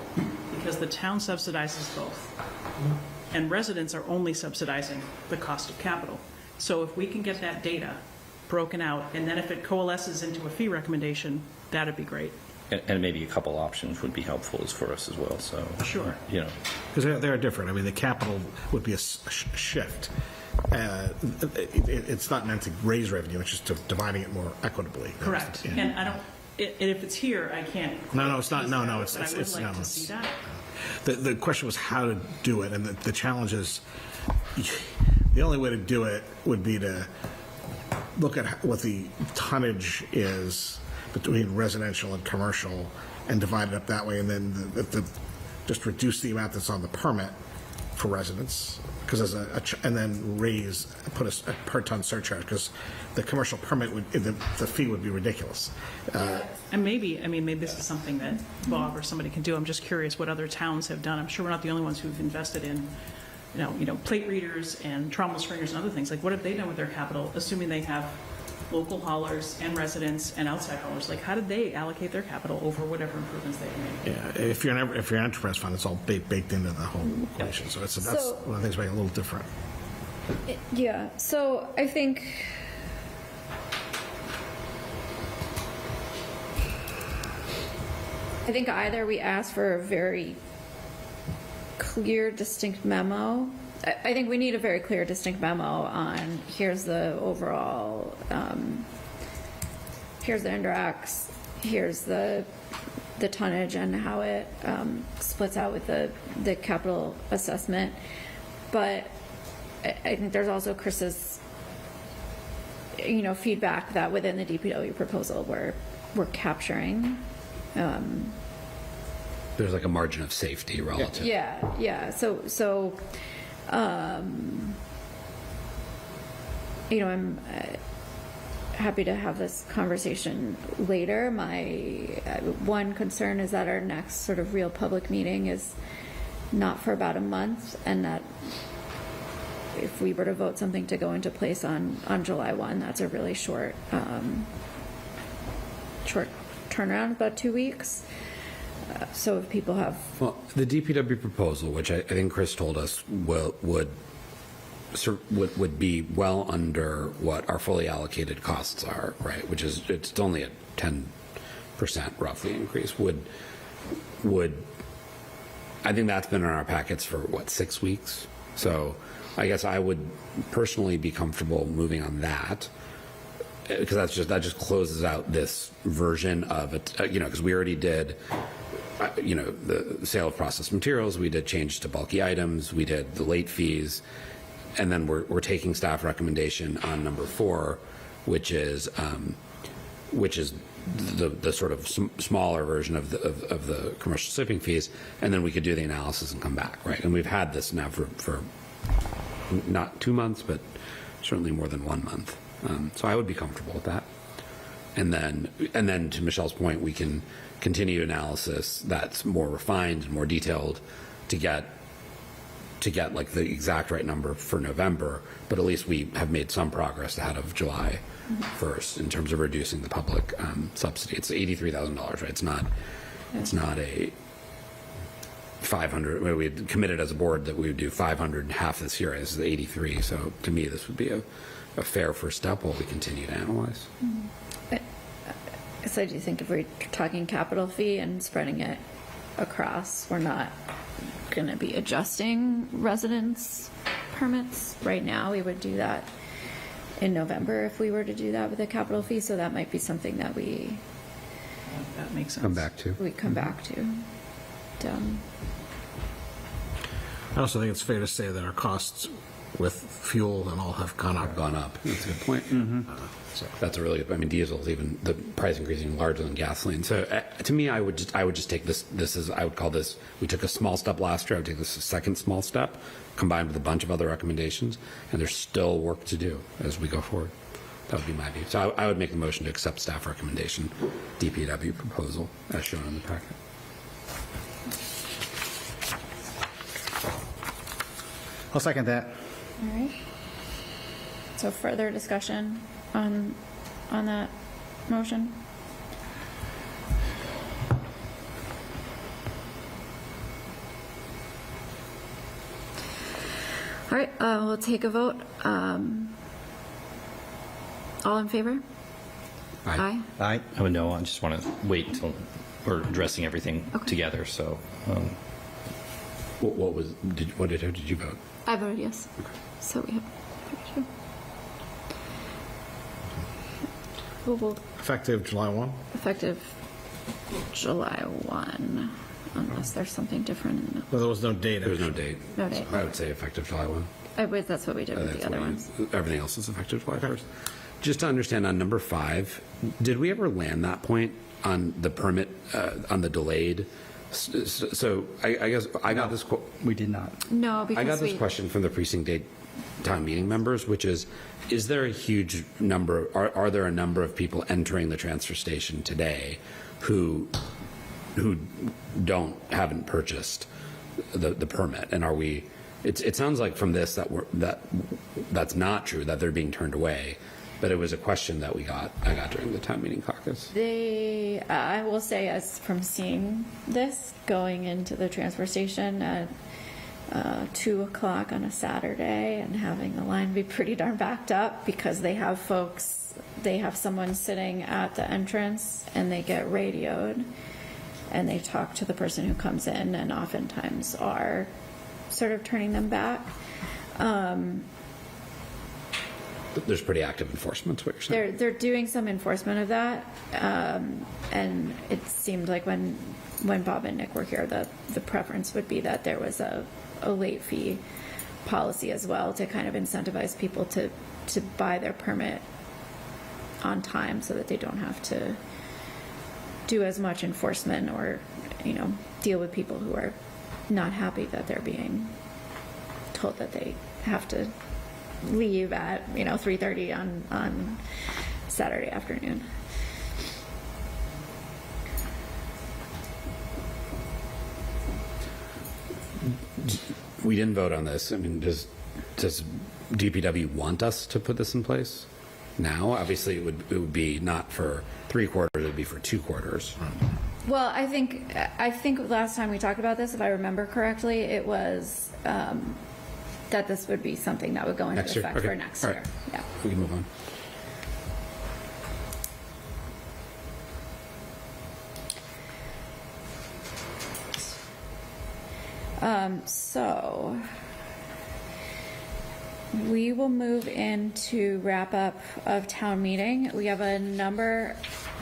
because the town subsidizes both. And residents are only subsidizing the cost of capital. So if we can get that data broken out, and then if it coalesces into a fee recommendation, that'd be great. And maybe a couple options would be helpful for us as well, so. Sure. You know. Because they're different. I mean, the capital would be a shift. It's not meant to raise revenue, it's just dividing it more equitably. Correct. Yeah. And I don't, and if it's here, I can't. No, it's not. No, it's But I would like to see that. The question was how to do it, and the challenge is the only way to do it would be to look at what the tonnage is between residential and commercial and divide it up that way, and then just reduce the amount that's on the permit for residents, because and then put a per ton surcharge, because the commercial permit the fee would be ridiculous. And maybe this is something that Bob or somebody can do. I'm just curious what other towns have done. I'm sure we're not the only ones who've invested in, plate readers and trommel stringers and other things. Like, what have they done with their capital, assuming they have local haulers and residents and outside haulers? Like, how did they allocate their capital over whatever improvements they made? Yeah, if you're an enterprise fund, it's all baked into the whole equation. So that's one of the things making it a little different. Yeah, so I think either we ask for a very clear, distinct memo. I think we need a very clear, distinct memo on here's the overall, here's the indirects, here's the tonnage and how it splits out with the capital assessment. But I think there's also Chris's, feedback that within the DPW proposal we're capturing. There's like a margin of safety relative. Yeah. So I'm happy to have this conversation later. My one concern is that our next sort of real public meeting is not for about a month, and that if we were to vote something to go into place on July 1, that's a really short turnaround, about 2 weeks. So if people have... Well, the DPW proposal, which I think Chris told us would be well under what our fully allocated costs are, right? Which is, it's only a 10% roughly increase. I think that's been in our packets for, 6 weeks? So I guess I would personally be comfortable moving on that, because that just closes out this version of it, because we already did, the sale of processed materials, we did change to bulky items, we did the late fees, and then we're taking staff recommendation on number 4, which is the sort of smaller version of the commercial shipping fees, and then we could do the analysis and come back, right? And we've had this now for not 2 months, but certainly more than 1 month. So I would be comfortable with that. And then to Michelle's point, we can continue analysis that's more refined and more detailed to get like the exact right number for November, but at least we have made some progress ahead of July 1st in terms of reducing the public subsidy. It's $83,000, right? It's not a 500. We had committed as a board that we would do 500 and half this year. This is 83. So to me, this would be a fair first step while we continue to analyze. So do you think if we're talking capital fee and spreading it across, we're not going to be adjusting residence permits right now? We would do that in November if we were to do that with a capital fee. So that might be something that That makes sense. Come back to. we come back to. I also think it's fair to say that our costs with fuel and all have gone up. That's a good point. So that's a really good. I mean, diesel's even the price increasing larger than gasoline. So to me, I would just take this. I would call this. We took a small step last year. I would take this a second small step, combined with a bunch of other recommendations, and there's still work to do as we go forward. That would be my view. So I would make the motion to accept staff recommendation, DPW proposal, as shown in the packet. I'll second that. All right. So further discussion on that motion? All right, we'll take a vote. All in favor? Aye. Aye. I would know. I just want to wait until we're addressing everything together. So, What did you vote? I voted yes. So we have 32. We'll Effective July 1? effective July 1, unless there's something different in Well, there was no date. There was no date. No date. So I would say effective July 1. That's what we did with That's the other why ones. Everything else is effective July 1st. Just to understand on number 5, did we ever land that point on the permit, on the delayed? So I guess I got this. We did not. No, I because got this question from the precinct date town meeting members, which is there a huge number, are there a number of people entering the transfer station today who haven't purchased the permit? And are we, it sounds like from this that's not true, that they're being turned away. But it was a question that I got during the town meeting caucus. I will say, as from seeing this going into the transfer station at 2 o'clock on a Saturday and having the line be pretty darn backed up because they have someone sitting at the entrance and they get radioed and they talk to the person who comes in and oftentimes are sort of turning them back. There's pretty active enforcement, is what you're saying. They're doing some enforcement of that, and it seemed like when Bob and Nick were here, the preference would be that there was a late fee policy as well to kind of incentivize people to buy their permit on time so that they don't have to do as much enforcement or deal with people who are not happy that they're being told that they have to leave at 3:30 on Saturday afternoon. We didn't vote on this. I mean, does DPW want us to put this in place now? Obviously, it would be not for 3 quarters; it would be for 2 quarters. Well, I think last time we talked about this, if I remember correctly, it was that this would be something that would go into effect for next year. Yeah. We can move on. So we will move into wrap up of town meeting. We have a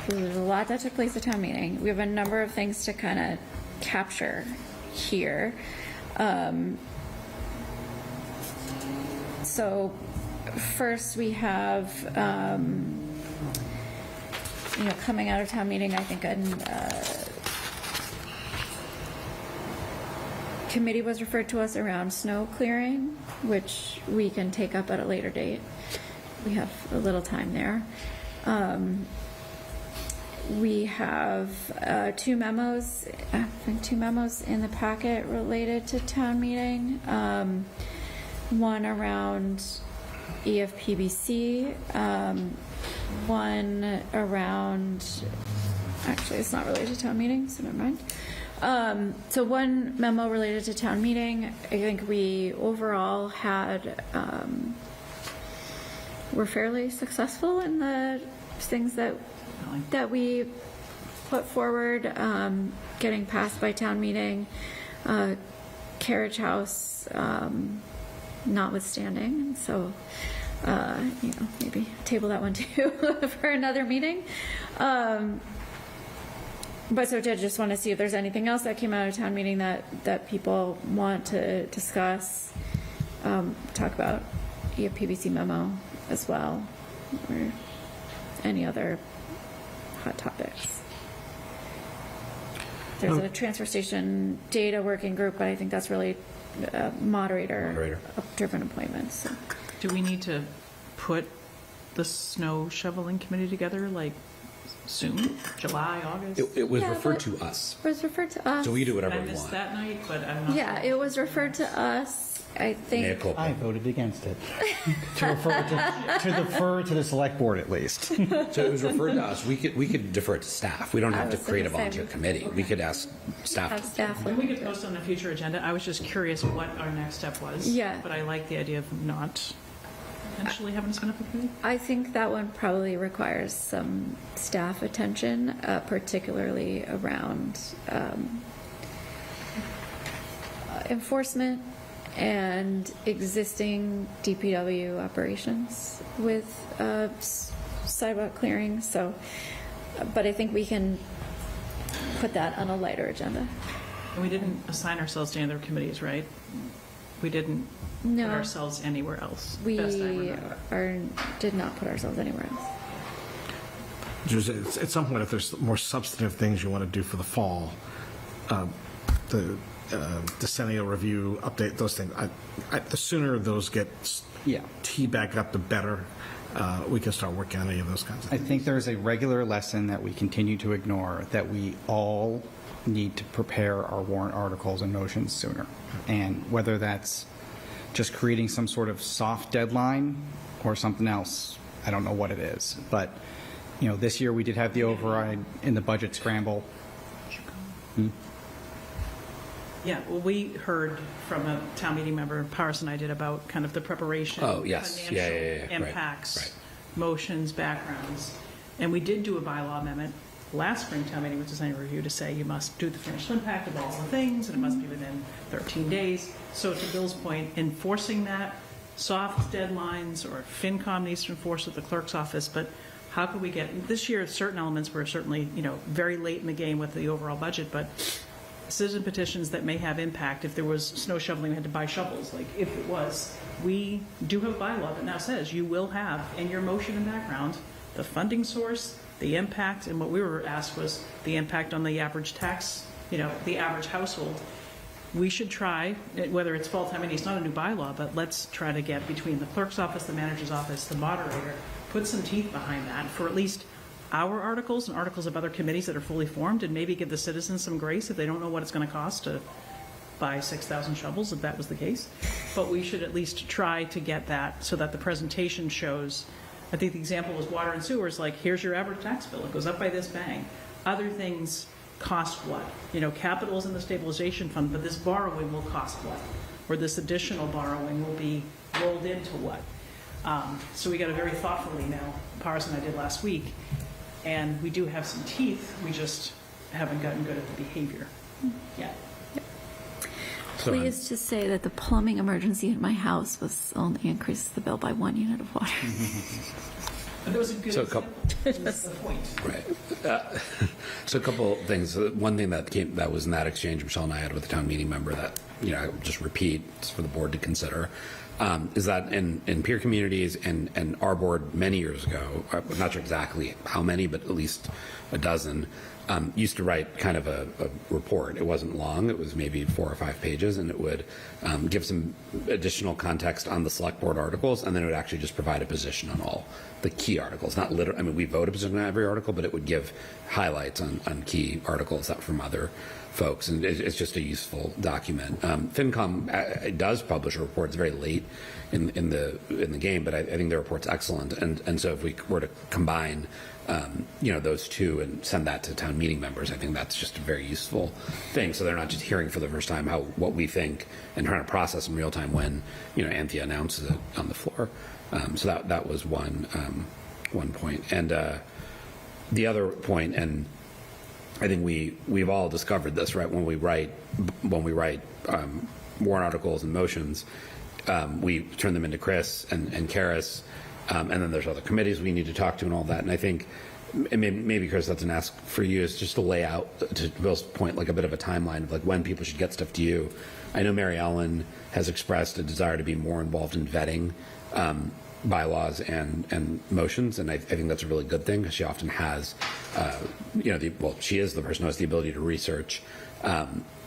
lot that took place at town meeting. We have a number of things to kind of capture here. So first we have, coming out of town meeting, I think committee was referred to us around snow clearing, which we can take up at a later date. We have a little time there. We have 2 memos in the packet related to town meeting. One around EFPBC, one around, actually it's not related to town meeting, so never mind. So one memo related to town meeting. I think we overall were fairly successful in the things that we put forward, getting passed by town meeting. Carriage House, notwithstanding, so maybe table that one too for another meeting. But so I just want to see if there's anything else that came out of town meeting that people want to discuss, talk about EFPBC memo as well, or any other hot topics. There's a transfer station data working group, but I think that's really moderator driven appointments. So. Do we need to put the snow shoveling committee together, like, soon? July, August? It was Yeah, referred but- to us, It was referred to us. so we do I whatever we missed want. that night, but I'm not. Yeah, it was referred to us. I Mea think. culpa. I voted against it. To defer to the select board at least. So it was referred to us. We could defer it to staff. We don't have to was create a gonna say volunteer we- committee. We could ask staff. Have staff. And we could post on a future agenda. I was just curious what our next step was. Yeah. But I like the idea of not potentially having to spin up a committee. I think that one probably requires some staff attention, particularly around enforcement and existing DPW operations with sidewalk clearing. So, but I think we can put that on a lighter agenda. And we didn't assign ourselves to any other committees, right? We didn't put No. ourselves anywhere else. We best I remember. did not put ourselves anywhere else. Just at some point, if there's more substantive things you want to do for the fall, the decennial review, update, those things, the sooner those get Yeah. teed back up, the better. We can start working on any of those kinds of I things. think there's a regular lesson that we continue to ignore, that we all need to prepare our warrant articles and motions sooner. And whether that's just creating some sort of soft deadline or something else, I don't know what it is. But, you know, this year we did have the override in the budget scramble. Yeah, well, we heard from a town meeting member, Paris and I did, about kind of the preparation. Oh, yes. Financial Yeah. Right, impacts, right. motions, backgrounds. And we did do a bylaw amendment last spring town meeting with design review to say you must do the financial impact of all the things, and it must be within 13 days. So to Bill's point, enforcing that, soft deadlines, or FinCom needs to enforce at the clerk's office, but how could we get, this year, certain elements were certainly, very late in the game with the overall budget, but citizen petitions that may have impact, if there was snow shoveling, we had to buy shovels, like if it was, we do have a bylaw that now says you will have in your motion and background the funding source, the impact, and what we were asked was the impact on the average tax, the average household. We should try, whether it's fall time, it's not a new bylaw, but let's try to get between the clerk's office, the manager's office, the moderator, put some teeth behind that for at least our articles and articles of other committees that are fully formed, and maybe give the citizens some grace if they don't know what it's going to cost to buy 6,000 shovels, if that was the case. But we should at least try to get that so that the presentation shows, I think the example was water and sewers, like here's your average tax bill, it goes up by this bang. Other things cost what? Capital is in the stabilization fund, but this borrowing will cost what? Or this additional borrowing will be rolled into what? So we got a very thoughtful email, Paris and I did last week, and we do have some teeth, we just haven't gotten good at the behavior yet. Pleased to say that the plumbing emergency at my house was only increased the bill by 1 unit of water. But there was a good So a example. That's the point. Right. So a couple things. One thing that was in that exchange Michelle and I had with the town meeting member that, I will just repeat for the board to consider, is that in peer communities and our board many years ago, I'm not sure exactly how many, but at least a dozen, used to write kind of a report. It wasn't long. It was maybe 4 or 5 pages, and it would give some additional context on the select board articles, and then it would actually just provide a position on all the key articles. Not literally, we vote a position on every article, but it would give highlights on key articles that from other folks, and it's just a useful document. FinCom does publish a report. It's very late in the game, but I think the report's excellent. And so if we were to combine, those two and send that to town meeting members, I think that's just a very useful thing. So they're not just hearing for the first time what we think and trying to process in real time when Anthea announces it on the floor. So that was one point, and the other point, and I think we've all discovered this, right? When we write warrant articles and motions, we turn them into Chris and Karis, and then there's other committees we need to talk to and all that. And I think, and maybe Chris, that's an ask for you, is just to lay out, to Bill's point, like a bit of a timeline of like when people should get stuff to you. I know Mary Ellen has expressed a desire to be more involved in vetting bylaws and motions, and I think that's a really good thing because she often has, she is the person who has the ability to research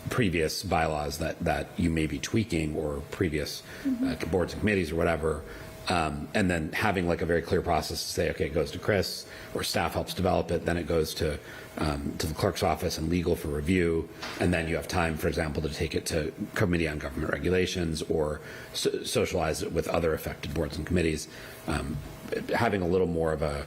previous bylaws that you may be tweaking, or previous boards and committees or whatever, And then having like a very clear process to say, okay, it goes to Chris, or staff helps develop it, then it goes to the clerk's office and legal for review, and then you have time, for example, to take it to Committee on Government Regulations or socialize it with other affected boards and committees. Having a little more of a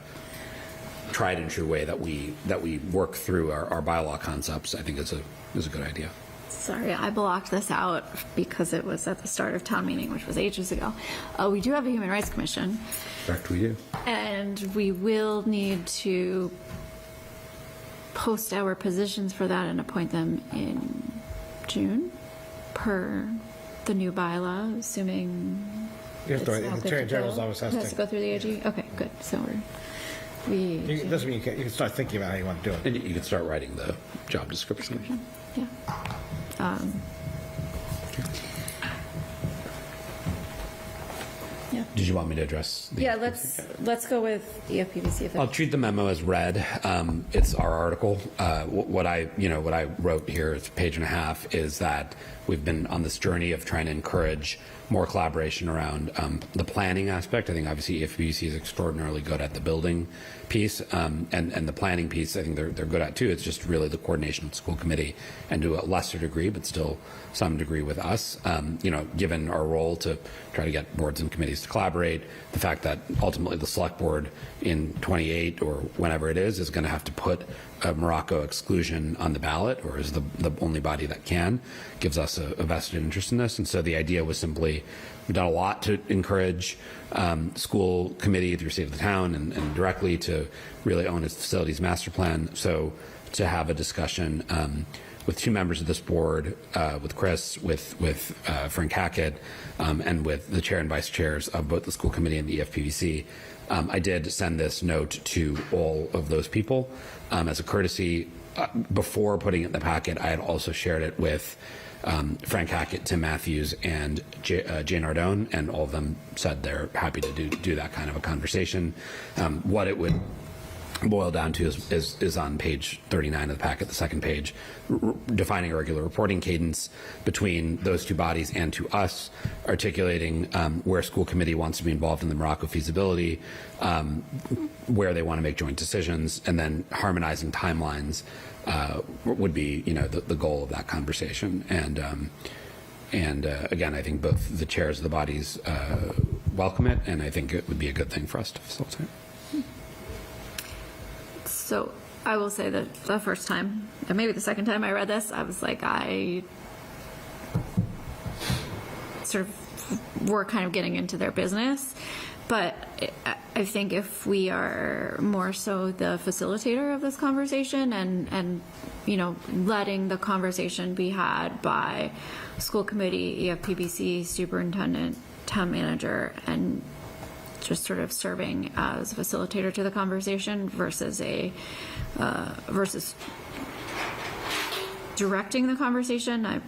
tried and true way that we work through our bylaw concepts, I think is a good idea. Sorry, I blocked this out because it was at the start of town meeting, which was ages ago. We do have a Human Rights Commission. Correct, we do. And we will need to post our positions for that and appoint them in June per the new bylaw, assuming You have to- it's all the good Attorney to General's go. office has It has to- to go through the AG? Okay, good. So we It doesn't mean you can start thinking about how you want to do it. And you can start writing the job description. yeah. Yeah. Did you want me to address? Yeah, let's go with the FPVC. If I'll treat the memo as read. It's our article. What I wrote here, it's a page and a half, is that we've been on this journey of trying to encourage more collaboration around the planning aspect. I think obviously EFPBC is extraordinarily good at the building piece, and the planning piece I think they're good at too. It's just really the coordination with the school committee, and to a lesser degree, but still some degree with us, given our role to try to get boards and committees to collaborate, the fact that ultimately the select board in 28 or whenever it is going to have to put a Morocco exclusion on the ballot, or is the only body that can, gives us a vested interest in this. And so the idea was simply, we've done a lot to encourage school committee through state of the town and directly to really own its facilities master plan. So to have a discussion with two members of this board, with Chris, with Frank Hackett, and with the chair and vice chairs of both the school committee and the EFPBC. I did send this note to all of those people as a courtesy. Before putting it in the packet, I had also shared it with Frank Hackett, Tim Matthews, and Jane Ardone, and all of them said they're happy to do that kind of a conversation. What it would boil down to is on page 39 of the packet, the second page, defining a regular reporting cadence between those two bodies and to us, articulating where school committee wants to be involved in the Morocco feasibility, where they want to make joint decisions, and then harmonizing timelines would be, the goal of that conversation. And again, I think both the chairs of the bodies welcome it, and I think it would be a good thing for us to facilitate. So I will say that the first time, and maybe the second time I read this, I was like, we're kind of getting into their business. But I think if we are more so the facilitator of this conversation and letting the conversation be had by school committee, EFPBC, superintendent, town manager, and just sort of serving as a facilitator to the conversation versus directing the conversation, I'm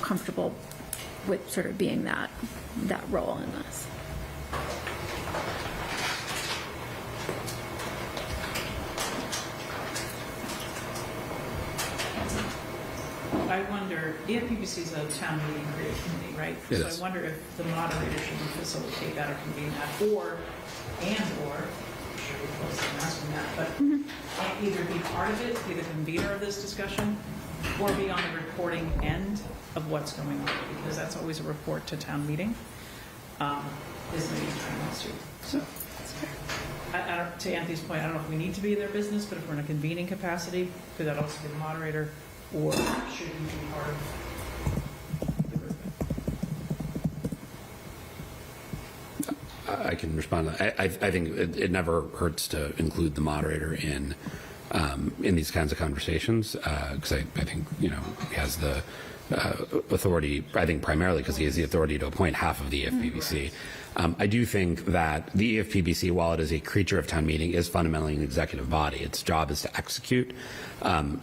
comfortable with sort of being that role in this. I wonder, the FPBC is a town meeting creative committee, right? It So is. I wonder if the moderator should facilitate that or convene that, or, should we close the mask on that, but either be part of it, be the convener of this discussion, or be on the reporting end of what's going on, because that's always a report to town meeting, is the meeting wants to. So, I don't, to Anthony's point, I don't know if we need to be in their business, but if we're in a convening capacity, could that also be the moderator, or should we be part of the group? I can respond to that. I think it never hurts to include the moderator in these kinds of conversations, because I think he has the authority. I think primarily because he has the authority to appoint half of the EFPBC. I do think that the EFPBC, while it is a creature of town meeting, is fundamentally an executive body. Its job is to execute.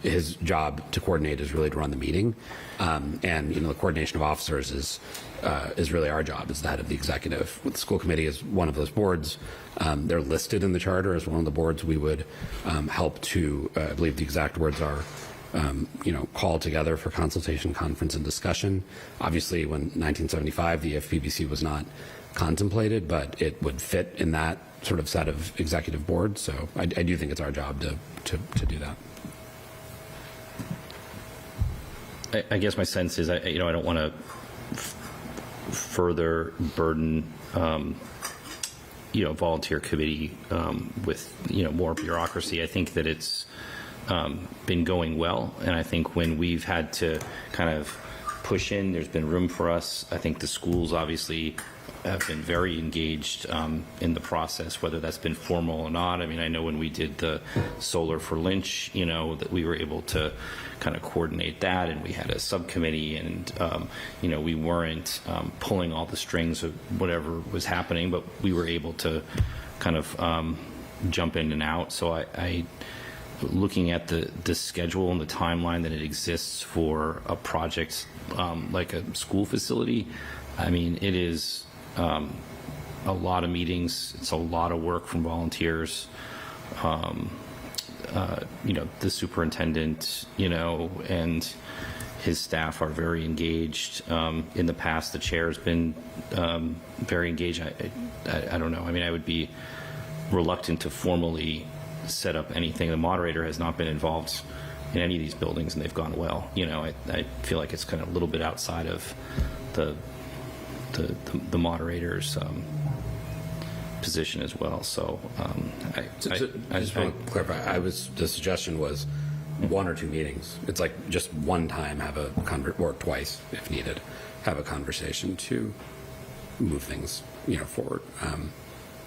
His job to coordinate is really to run the meeting, and the coordination of officers is really our job as the head of the executive. The school committee is one of those boards. They're listed in the charter as one of the boards we would help to. I believe the exact words are. Call together for consultation, conference, and discussion. Obviously, when 1975, the FPBC was not contemplated, but it would fit in that sort of set of executive boards. So I do think it's our job to do that. I guess my sense is, I don't want to further burden, volunteer committee with, more bureaucracy. I think that it's been going well, and I think when we've had to kind of push in, there's been room for us. I think the schools obviously have been very engaged in the process, whether that's been formal or not. I mean, I know when we did the solar for Lynch, that we were able to kind of coordinate that, and we had a subcommittee, and we weren't pulling all the strings of whatever was happening, but we were able to kind of jump in and out. So I looking at the schedule and the timeline that it exists for a project like a school facility, I mean, it is a lot of meetings. It's a lot of work from volunteers. The superintendent, and his staff are very engaged. In the past, the chair has been very engaged. I don't know. I mean, I would be reluctant to formally set up anything. The moderator has not been involved in any of these buildings, and they've gone well. I feel like it's kind of a little bit outside of the moderator's position as well. So I just want to clarify. The suggestion was 1 or 2 meetings. It's like just one time have a or twice if needed, have a conversation to move things forward. I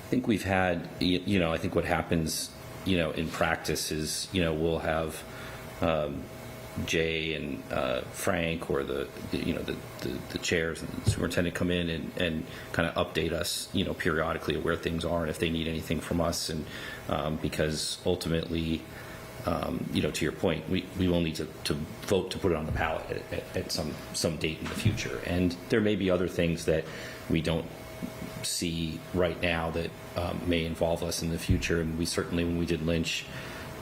think we've had I think what happens in practice is we'll have Jay and Frank or the chairs and the superintendent come in and kind of update us periodically of where things are and if they need anything from us, and because ultimately to your point, we will need to vote to put it on the ballot at some date in the future, and there may be other things that we don't see right now that may involve us in the future. And we certainly, when we did Lynch,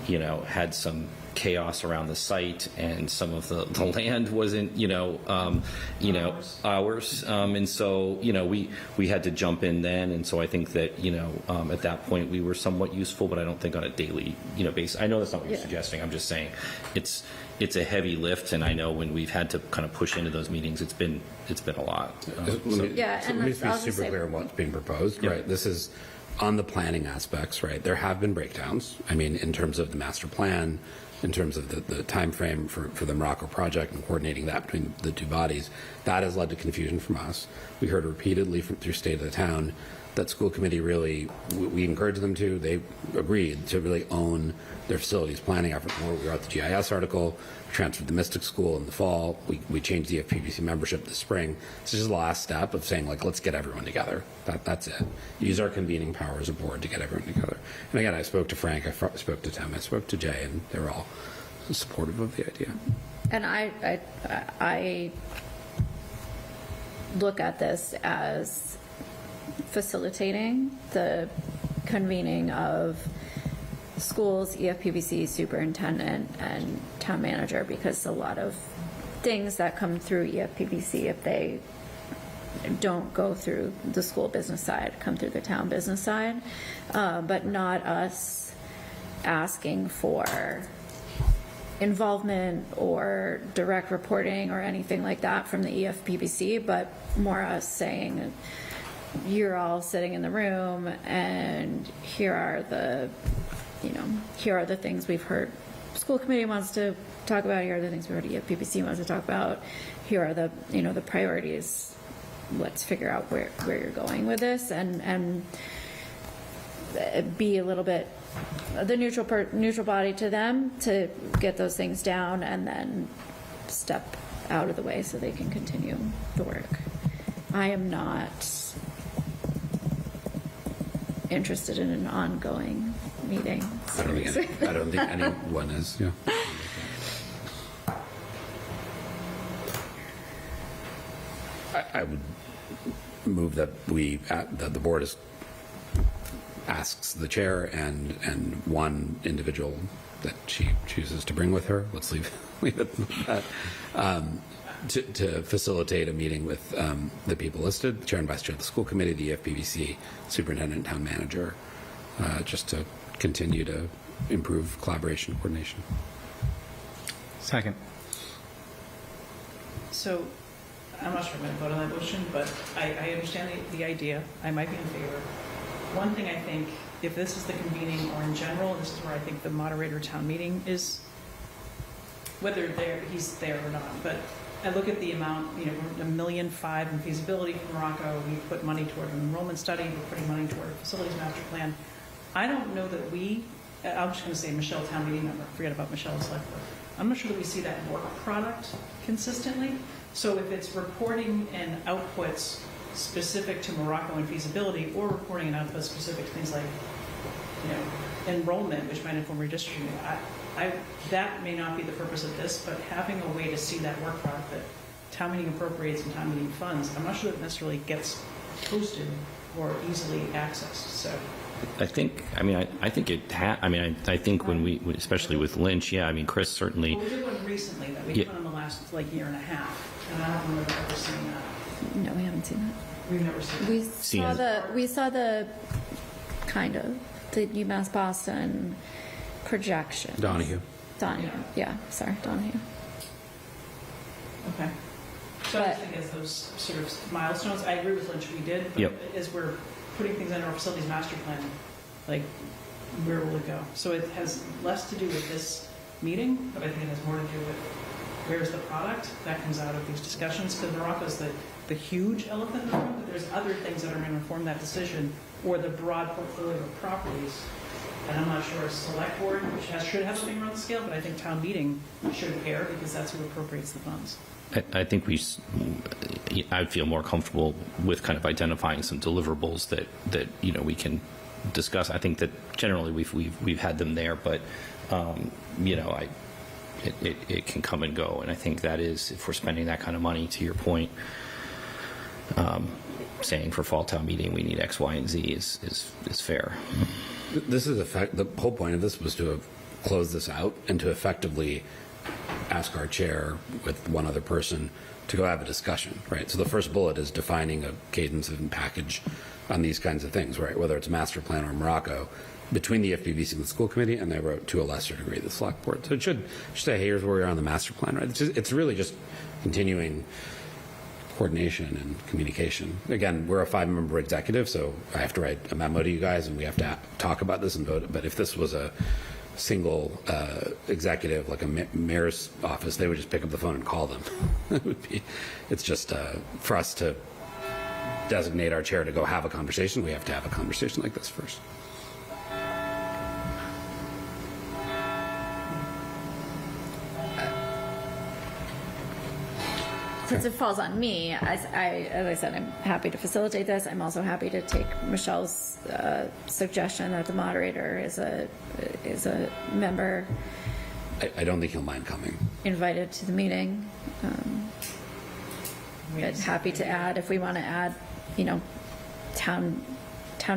had some chaos around the site, and some of the land wasn't ours, and so we had to jump in then. And so I think that at that point we were somewhat useful, but I don't think on a daily basis. I know that's not what you're suggesting. I'm just saying it's a heavy lift, and I know when we've had to kind of push into those meetings, it's been a lot. Let me just be super clear on what's being proposed. Right, this is on the planning aspects. Right, there have been breakdowns. I mean, in terms of the master plan, in terms of the time frame for the Morocco project and coordinating that between the two bodies, that has led to confusion from us. We heard repeatedly through State of the Town that school committee really, we encouraged them to, they agreed to really own their facilities planning effort more. We wrote the GIS article, we transferred the Mystic School in the fall, we changed the FPBC membership this spring. This is the last step of saying, like, let's get everyone together. That's it. Use our convening power as a board to get everyone together. And again, I spoke to Frank, I spoke to Tim, I spoke to Jay, and they were all supportive of the idea. And I look at this as facilitating the convening of schools, EFPBC, superintendent, and town manager, because a lot of things that come through EFPBC, if they don't go through the school business side, come through the town business side, but not us asking for involvement or direct reporting or anything like that from the EFPBC, but more us saying, you're all sitting in the room, and here are the things we've heard school committee wants to talk about, here are the things we heard EFPBC wants to talk about, here are the priorities. Let's figure out where you're going with this, and be a little bit the neutral body to them to get those things down, and then step out of the way so they can continue the work. I am not interested in an ongoing meeting. I don't think anyone is. Yeah. I would move that that the board asks the chair and one individual that she chooses to bring with her. Let's leave it at that. to facilitate a meeting with the people listed, chair and vice chair of the school committee, the EFPBC, superintendent, and town manager, just to continue to improve collaboration and coordination. Second. So I'm not sure I'm going to vote on that motion, but I understand the idea. I might be in favor. One thing I think, if this is the convening or in general, this is where I think the moderator town meeting is, whether he's there or not. But I look at the amount, we're $1.5 million in feasibility for Morocco. We put money toward an enrollment study. We're putting money toward a facilities master plan. I don't know that I'm just going to say Michelle, town meeting member. Forget about Michelle, select board. I'm not sure that we see that work product consistently. So if it's reporting and outputs specific to Morocco and feasibility, or reporting and outputs specific to things like, enrollment, which might inform redistricting, that may not be the purpose of this, but having a way to see that work product that town meeting appropriates and town meeting funds, I'm not sure that necessarily gets posted or easily accessed. So I think, I think when we, especially with Lynch, Chris certainly. Well, we did one recently that we've done in the last year and a half, and I don't remember ever seeing that. No, we haven't seen that. We've never seen that. We saw the kind of the UMass Boston projection. Donahue, yeah, sorry, Donahue. Okay. So I just think as those sort of milestones, I agree with Lynch, we did, but as we're putting things under our facilities master plan, like, where will it go? So it has less to do with this meeting, but I think it has more to do with where's the product that comes out of these discussions, because Morocco's the huge elephant in the room, but there's other things that are going to inform that decision, or the broad portfolio of properties. And I'm not sure a select board, which should have something around the scale, but I think town meeting should care, because that's who appropriates the funds. I think I'd feel more comfortable with kind of identifying some deliverables that we can discuss. I think that generally we've had them there, but it can come and go. And I think that is, if we're spending that kind of money, to your point, saying for fall town meeting we need X, Y, and Z is fair. this is the whole point of this was to close this out and to effectively ask our chair with one other person to go have a discussion, right? So the first bullet is defining a cadence and package on these kinds of things, right? Whether it's master plan or Morocco, between the FPBC and the school committee, and they wrote to a lesser degree the select board. So it should say, hey, here's where we are on the master plan, right? It's really just continuing coordination and communication. Again, we're a 5-member executive, so I have to write a memo to you guys, and we have to talk about this and vote. But if this was a single executive, like a mayor's office, they would just pick up the phone and call them. It's just for us to designate our chair to go have a conversation, we have to have a conversation like this first. Since it falls on me, as I said, I'm happy to facilitate this. I'm also happy to take Michelle's suggestion that the moderator is a member. I don't think he'll mind coming. Invited to the meeting. I'm happy to add, if we want to add, town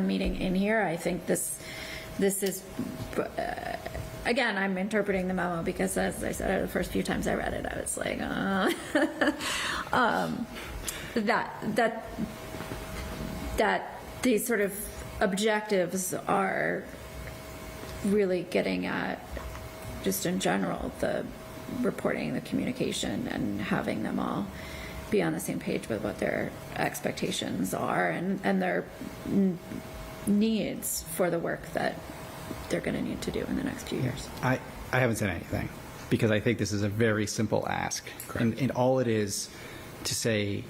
meeting in here. I think this is. Again, I'm interpreting the memo because, as I said, the first few times I read it, I was like, that these sort of objectives are really getting at, just in general, the reporting, the communication, and having them all be on the same page with what their expectations are and their needs for the work that they're going to need to do in the next few years. I haven't said anything because I think this is a very simple ask. And all it is to say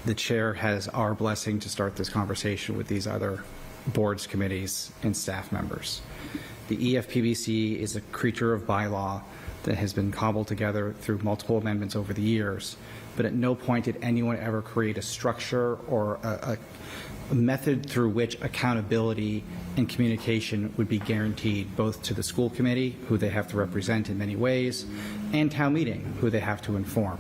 the chair has our blessing to start this conversation with these other boards, committees, and staff members. The EFPBC is a creature of bylaw that has been cobbled together through multiple amendments over the years, but at no point did anyone ever create a structure or a method through which accountability and communication would be guaranteed both to the school committee, who they have to represent in many ways, and town meeting, who they have to inform.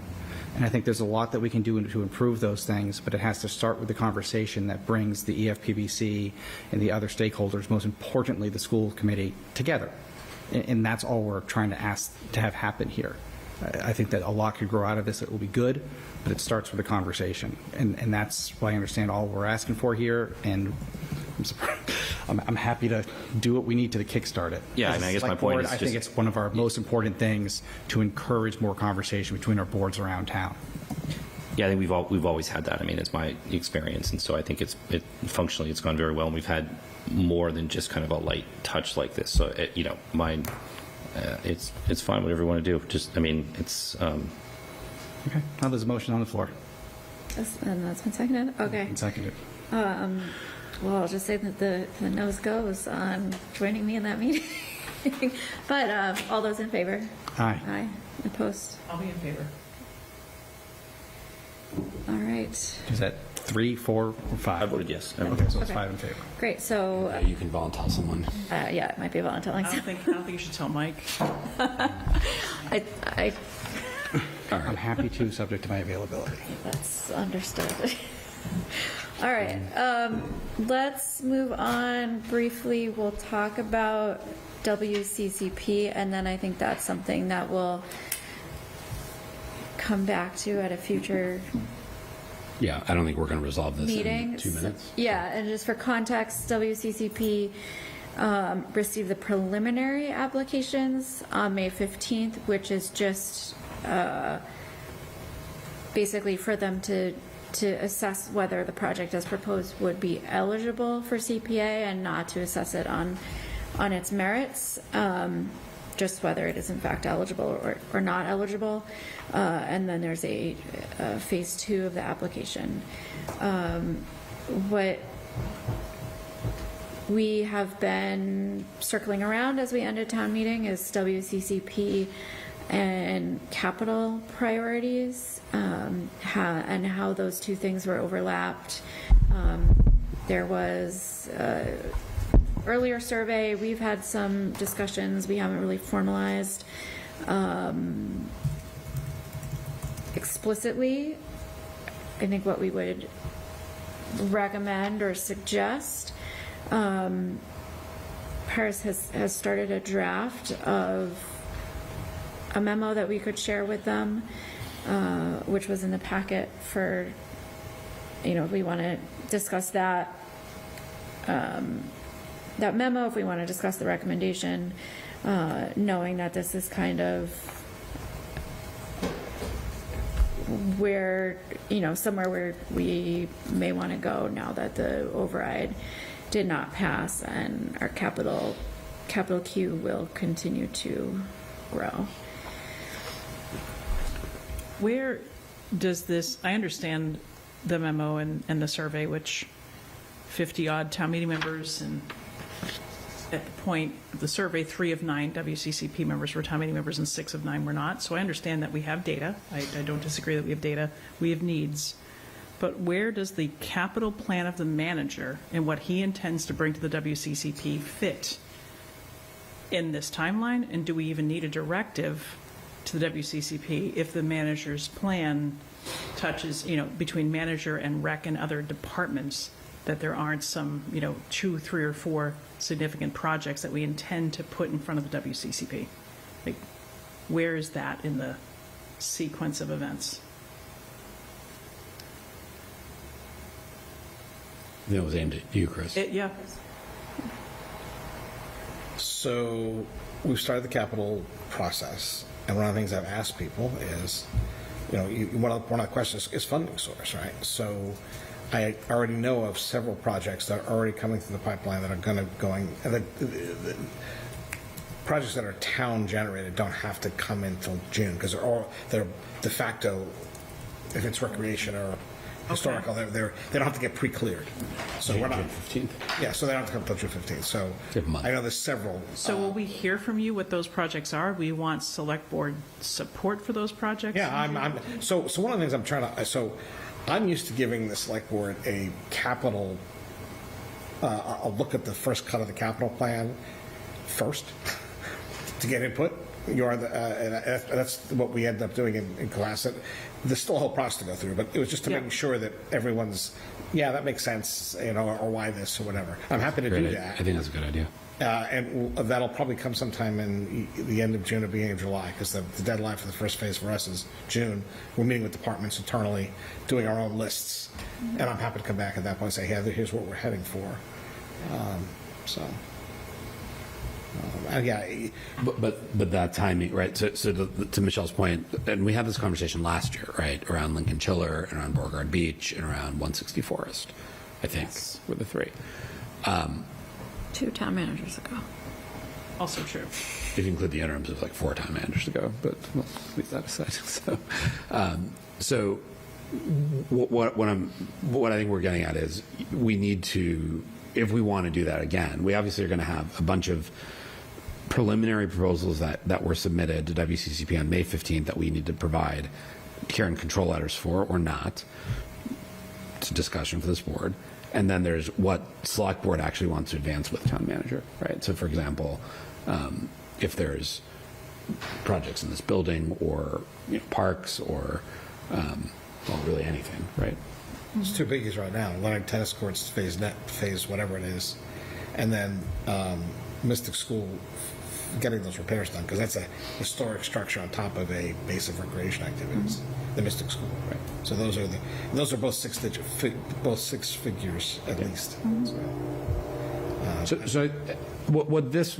And I think there's a lot that we can do to improve those things, but it has to start with the conversation that brings the EFPBC and the other stakeholders, most importantly the school committee, together. And that's all we're trying to ask to have happen here. I think that a lot could grow out of this. It will be good, but it starts with a conversation. And that's what I understand all we're asking for here. And I'm happy to do what we need to kickstart it. Yeah, As I a guess my select point board, is I think just- it's one of our most important things to encourage more conversation between our boards around town. Yeah, I think we've always had that. I mean, it's my experience, and so I think functionally it's gone very well. And we've had more than just kind of a light touch like this. So mine, it's fine. Whatever you want to do. Just, I mean, it's. Okay. Now there's a motion on the floor. And that's been seconded? Okay. And seconded. Well, I'll just say that the nose goes on joining me in that meeting. But all those in favor? Aye. Aye. Opposed? I'll be in favor. All right. Is that 3, 4, or 5? I voted yes. Okay, so it's Okay. 5 in favor. Great. So, Yeah, you can volunteer someone. yeah, it might be volunteering. I don't think you should tell Mike. I I'm happy to, subject to my availability. That's understood. All right. Let's move on briefly. We'll talk about WCCP, and then I think that's something that we'll come back to at a future Yeah, I don't think we're going to resolve this meeting. in 2 minutes. Yeah, and just for context, WCCP received the preliminary applications on May 15th, which is just basically for them to assess whether the project as proposed would be eligible for CPA and not to assess it on its merits, just whether it is in fact eligible or not eligible. And then there's a phase 2 of the application. What we have been circling around as we ended town meeting is WCCP and capital priorities, and how those two things were overlapped. There was earlier survey. We've had some discussions. We haven't really formalized explicitly, I think, what we would recommend or suggest. Paris has started a draft of a memo that we could share with them, which was in the packet for, if we want to discuss that memo, if we want to discuss the recommendation, knowing that this is kind of where, somewhere where we may want to go now that the override did not pass and our capital Q will continue to grow. Where does this, I understand the memo and the survey, which 50-odd town meeting members, and at the point of the survey, 3 of 9 WCCP members were town meeting members and 6 of 9 were not. So I understand that we have data. I don't disagree that we have data. We have needs. But where does the capital plan of the manager and what he intends to bring to the WCCP fit in this timeline? And do we even need a directive to the WCCP if the manager's plan touches, between manager and rec and other departments, that there aren't some, 2, 3, or 4 significant projects that we intend to put in front of the WCCP? Like, where is that in the sequence of events? That was aimed at you, Chris. Yeah. So we've started the capital process, and one of the things I've asked people is, one of the questions is funding source, right? So I already know of several projects that are already coming through the pipeline that are the projects that are town generated don't have to come in till June because they're de facto, if it's recreation or historical, they don't have to get pre-cleared. So we're not. June 15th. Yeah, so they don't have to come till June 15th. So I know there's several. So will we hear from you what those projects are? We want select board support for those projects? Yeah, so one of the things I'm trying to, so I'm used to giving the select board a capital, a look at the first cut of the capital plan first to get input. And that's what we ended up doing in Cohasset. There's still a whole process to go through, but it was just to make sure that everyone's, that makes sense, or why this or whatever. I'm happy to do that. I think that's a good idea. And that'll probably come sometime in the end of June or beginning of July, because the deadline for the first phase for us is June. We're meeting with departments internally, doing our own lists, and I'm happy to come back at that point and say, hey, here's what we're heading for. Yeah. But that timing, right? So to Michelle's point, and we had this conversation last year, right, around Lincoln Chiller, and around Beauregard Beach, and around 160 Forest, I think, were the three. 2 town managers ago. Also true. If you include the interims, it was like 4 town managers ago, but we'll leave that aside. So what I think we're getting at is we need to, if we want to do that again, we obviously are going to have a bunch of preliminary proposals that were submitted to WCCP on May 15th that we need to provide care and control letters for or not. It's a discussion for this board. And then there's what select board actually wants to advance with town manager, right? So for example, if there's projects in this building or parks or well, really anything, right? It's 2 biggies right now. Leonard Tennis Courts, phase whatever it is. And then Mystic School, getting those repairs done, because that's a historic structure on top of a base of recreation activities, the Mystic School. Right. So those are both 6 figures at least. So what this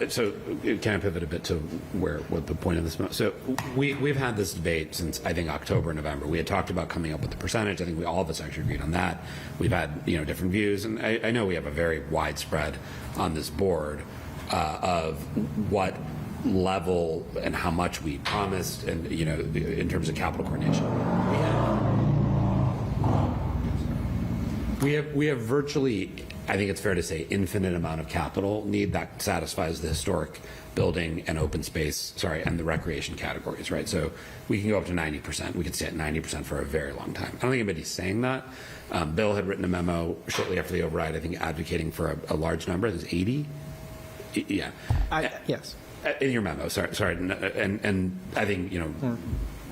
so can I pivot a bit to what the point of this? So we've had this debate since I think October, November. We had talked about coming up with the percentage. I think all of us actually agreed on that. We've had different views, and I know we have a very widespread on this board of what level and how much we promised, and in terms of capital coordination. We have virtually, I think it's fair to say, infinite amount of capital need that satisfies the historic building and open space, and the recreation categories, right? So we can go up to 90%. We could stay at 90% for a very long time. I don't think anybody's saying that. Bill had written a memo shortly after the override, I think, advocating for a large number. There's 80? Yeah. Yes. In your memo, sorry. And I think,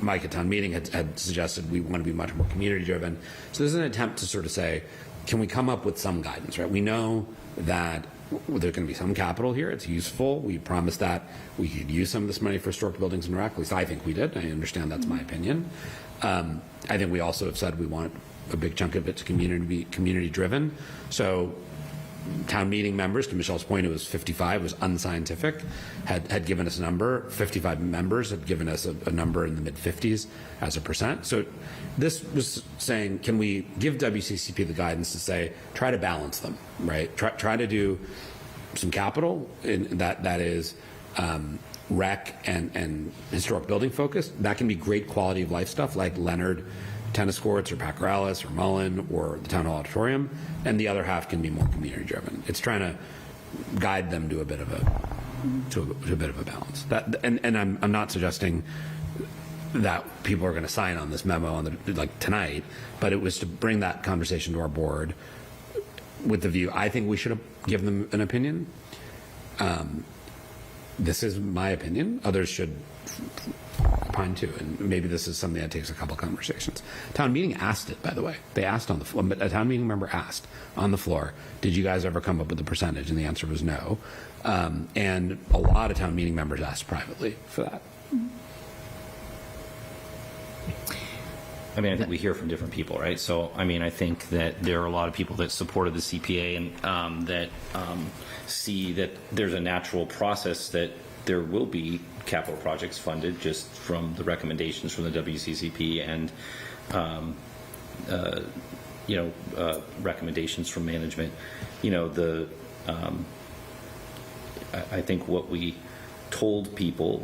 Mike at town meeting had suggested we want to be much more community driven. So there's an attempt to sort of say, can we come up with some guidance, right? We know that there's going to be some capital here. It's useful. We promised that we could use some of this money for historic buildings and rec. At least I think we did. I understand that's my opinion. I think we also have said we want a big chunk of it to community driven. So town meeting members, to Michelle's point, it was 55, was unscientific, had given us a number. 55 members had given us a number in the mid-50s as a percent. So this was saying, can we give WCCP the guidance to say, try to balance them, right? Try to do some capital that is rec and historic building focused. That can be great quality of life stuff like Leonard Tennis Courts or Pacaralis or Mullen or the Town Hall Auditorium, and the other half can be more community driven. It's trying to guide them to a bit of a balance. And I'm not suggesting that people are going to sign on this memo on tonight, but it was to bring that conversation to our board with the view. I think we should give them an opinion. This is my opinion. Others should opine too, and maybe this is something that takes a couple conversations. Town meeting asked it, by the way. They asked on the floor. A town meeting member asked on the floor, did you guys ever come up with a percentage? And the answer was no. And a lot of town meeting members asked privately for that. I mean, I think we hear from different people, right? So, I mean, I think that there are a lot of people that supported the CPA and that see that there's a natural process that there will be capital projects funded just from the recommendations from the WCCP and, recommendations from management. I think what we told people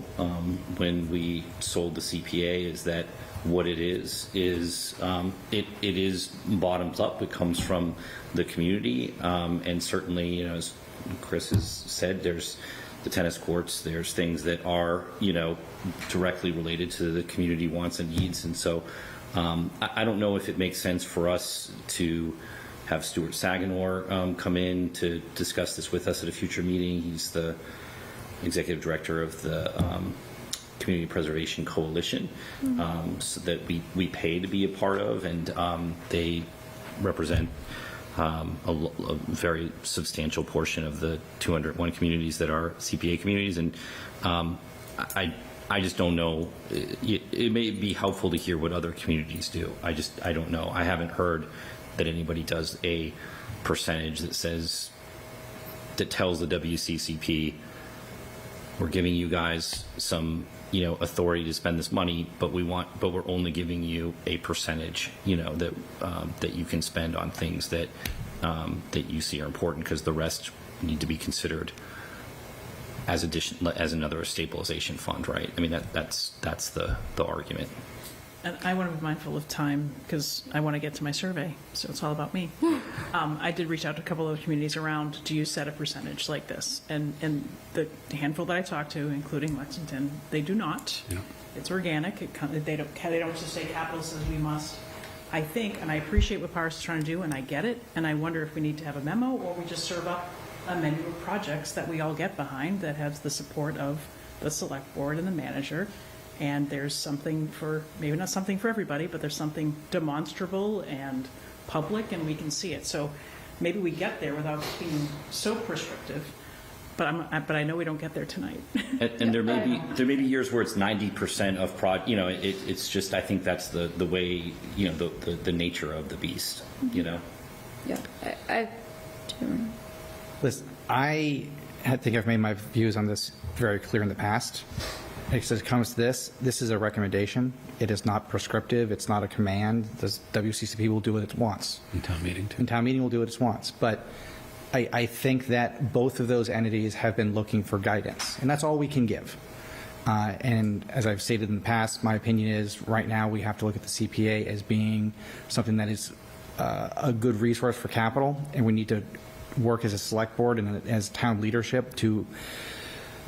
when we sold the CPA is that what it is it is bottoms up. It comes from the community, and certainly, as Chris has said, there's the tennis courts, there's things that are directly related to the community wants and needs. And so I don't know if it makes sense for us to have Stuart Saganor come in to discuss this with us at a future meeting. He's the executive director of the Community Preservation Coalition, so that we pay to be a part of, and they represent a very substantial portion of the 201 communities that are CPA communities. And I just don't know. It may be helpful to hear what other communities do. I don't know. I haven't heard that anybody does a percentage that tells the WCCP, we're giving you guys some, authority to spend this money, but we're only giving you a percentage, that you can spend on things that you see are important, because the rest need to be considered as another stabilization fund, right? I mean, that's the argument. And I want to be mindful of time because I want to get to my survey, so it's all about me. I did reach out to a couple of communities around, do you set a percentage like this? And the handful that I talked to, including Lexington, they do not. Yeah. It's organic. They don't just say capital says we must. I think, and I appreciate what Paris is trying to do, and I get it, and I wonder if we need to have a memo or we just serve up a menu of projects that we all get behind that has the support of the select board and the manager. And there's something for, maybe not something for everybody, but there's something demonstrable and public, and we can see it. So maybe we get there without being so prescriptive, but I know we don't get there tonight. And there may be years where it's 90% of it's just, I think that's the way, the nature of the beast, Yeah, I do. Listen, I think I've made my views on this very clear in the past. As it comes to this is a recommendation. It is not prescriptive. It's not a command. The WCCP will do what it wants. In town meeting, too. And town meeting will do what it wants. But I think that both of those entities have been looking for guidance, and that's all we can give. And as I've stated in the past, my opinion is right now we have to look at the CPA as being something that is a good resource for capital, and we need to work as a select board and as town leadership to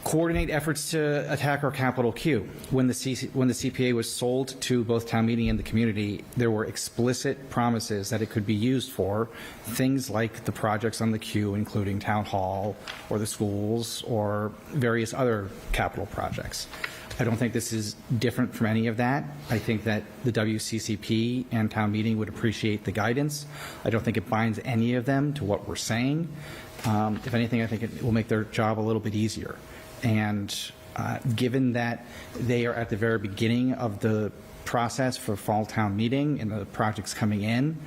coordinate efforts to attack our capital queue. When the CPA was sold to both town meeting and the community, there were explicit promises that it could be used for things like the projects on the queue, including town hall or the schools or various other capital projects. I don't think this is different from any of that. I think that the WCCP and town meeting would appreciate the guidance. I don't think it binds any of them to what we're saying. If anything, I think it will make their job a little bit easier. And given that they are at the very beginning of the process for fall town meeting and the projects coming in,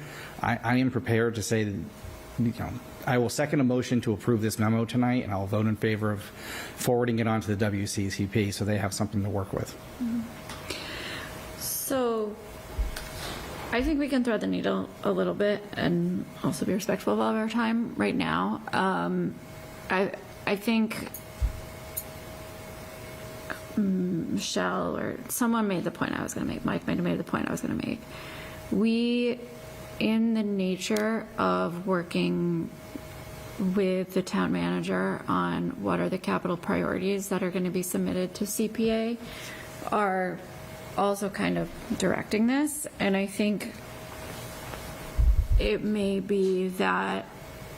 I am prepared to say that, I will second a motion to approve this memo tonight, and I'll vote in favor of forwarding it on to the WCCP so they have something to work with. So I think we can thread the needle a little bit and also be respectful of all of our time right now. I think Michelle or someone made the point I was going to make. Mike might have made the point I was going to make. We, in the nature of working with the town manager on what are the capital priorities that are going to be submitted to CPA, are also kind of directing this. And I think it may be that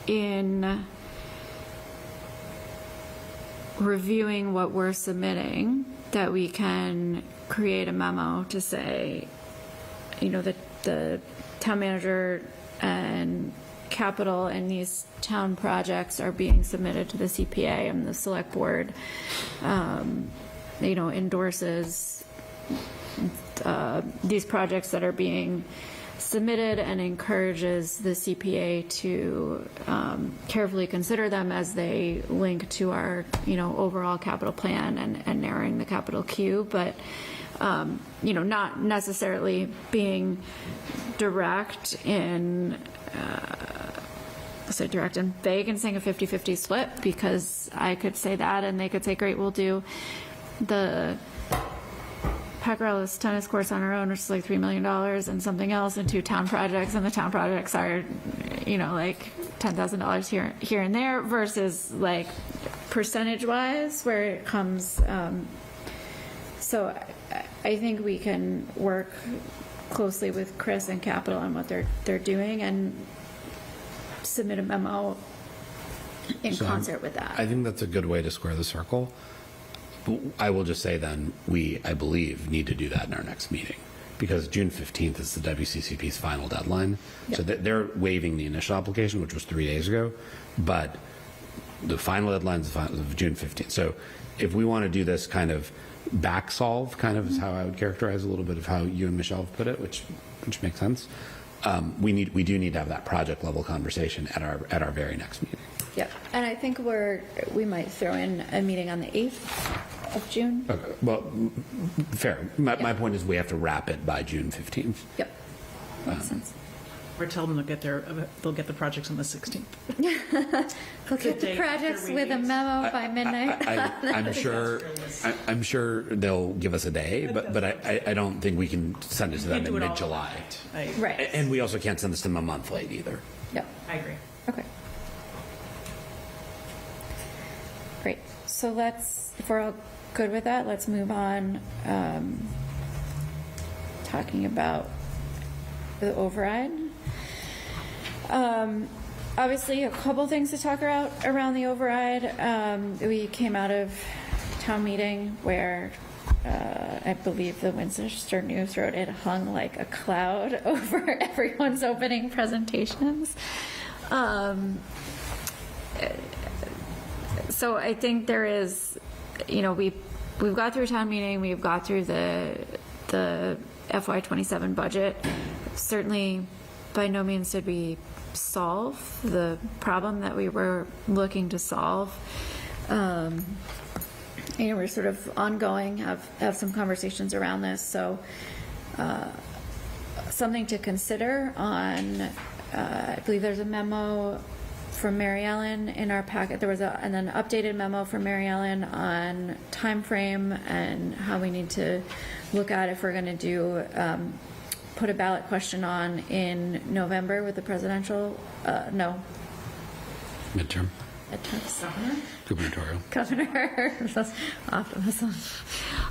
in reviewing what we're submitting, that we can create a memo to say, that the town manager and capital and these town projects are being submitted to the CPA, and the select board, endorses these projects that are being submitted and encourages the CPA to carefully consider them as they link to our, overall capital plan and narrowing the capital queue, but, not necessarily being direct in, say direct and vague and saying a 50-50 split, because I could say that and they could say, great, we'll do the Pecorello's tennis courts on our own, which is like $3 million, and something else, and 2 town projects, and the town projects are, like $10,000 here and there, versus like percentage-wise where it comes. So I think we can work closely with Chris and Capital on what they're doing and submit a memo in concert with that. I think that's a good way to square the circle. I will just say then, I believe, need to do that in our next meeting. because June 15th is the WCCP's final deadline. So they're waiving the initial application, which was 3 days ago, but the final deadline is June 15th. So if we want to do this kind of back solve, kind of is how I would characterize a little bit of how you and Michelle have put it, which makes sense. We do need to have that project level conversation at our very next meeting. Yep, and I think we might throw in a meeting on the 8th of June. Okay. Well, fair. My point is we have to wrap it by June 15th. Yep, makes sense. Or tell them they'll get the projects on the 16th. They'll get the projects with a memo by midnight. I'm sure they'll give us a day, but I don't think we can send it to them in mid-July. Right. And we also can't send this to them a month late either. Yep. I agree. Okay. Great. So if we're all good with that, let's move on. Talking about the override. Obviously, a couple things to talk about around the override. We came out of town meeting where I believe the Winchester News wrote it hung like a cloud over everyone's opening presentations. So I think there is, we've got through town meeting, we've got through the FY27 budget. Certainly, by no means did we solve the problem that we were looking to solve. We're sort of ongoing, have some conversations around this. So something to consider on, I believe there's a memo from Mary Ellen in our packet. There was an updated memo from Mary Ellen on time frame and how we need to look at if we're going to do put a ballot question on in November with the presidential, Midterm. Gubernatorial. Optimism.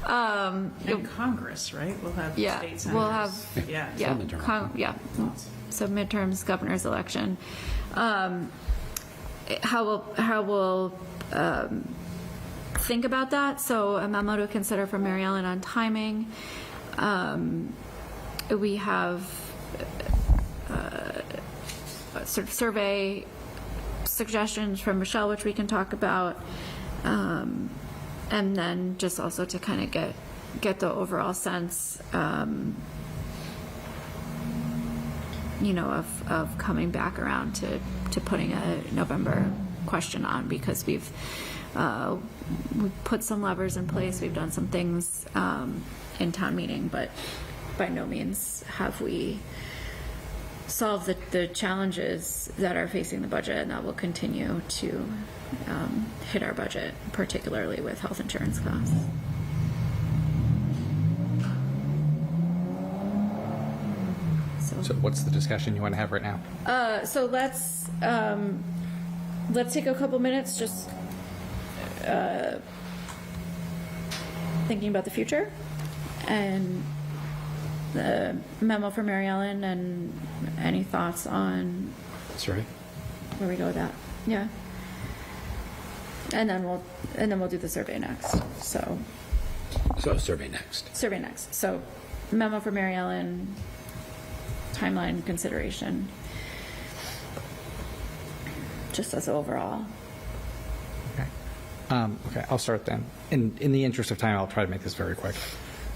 And Congress, right? We'll have state senators. We'll have, so midterms, governor's election. How we'll think about that. So a memo to consider from Mary Ellen on timing. We have sort of survey suggestions from Michelle, which we can talk about, and then just also to kind of get the overall sense, of coming back around to putting a November question on, because we've put some levers in place, we've done some things in town meeting, but by no means have we solved the challenges that are facing the budget, and that will continue to hit our budget, particularly with health insurance costs. So what's the discussion you want to have right now? So let's take a couple minutes just thinking about the future and the memo from Mary Ellen, and any thoughts on Sorry? where we go with that. Yeah. And then we'll do the survey next. So survey next. So memo from Mary Ellen, timeline consideration, just as overall. Okay, I'll start then. In the interest of time, I'll try to make this very quick.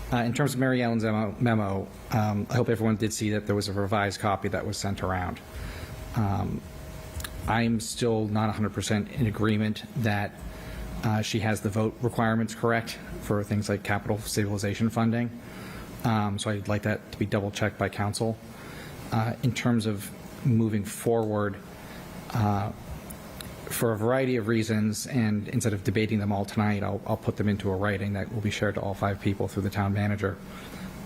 In terms of Mary Ellen's memo, I hope everyone did see that there was a revised copy that was sent around. I'm still not 100% in agreement that she has the vote requirements correct for things like capital stabilization funding. So I'd like that to be double checked by council. In terms of moving forward, for a variety of reasons, and instead of debating them all tonight, I'll put them into a writing that will be shared to all 5 people through the town manager.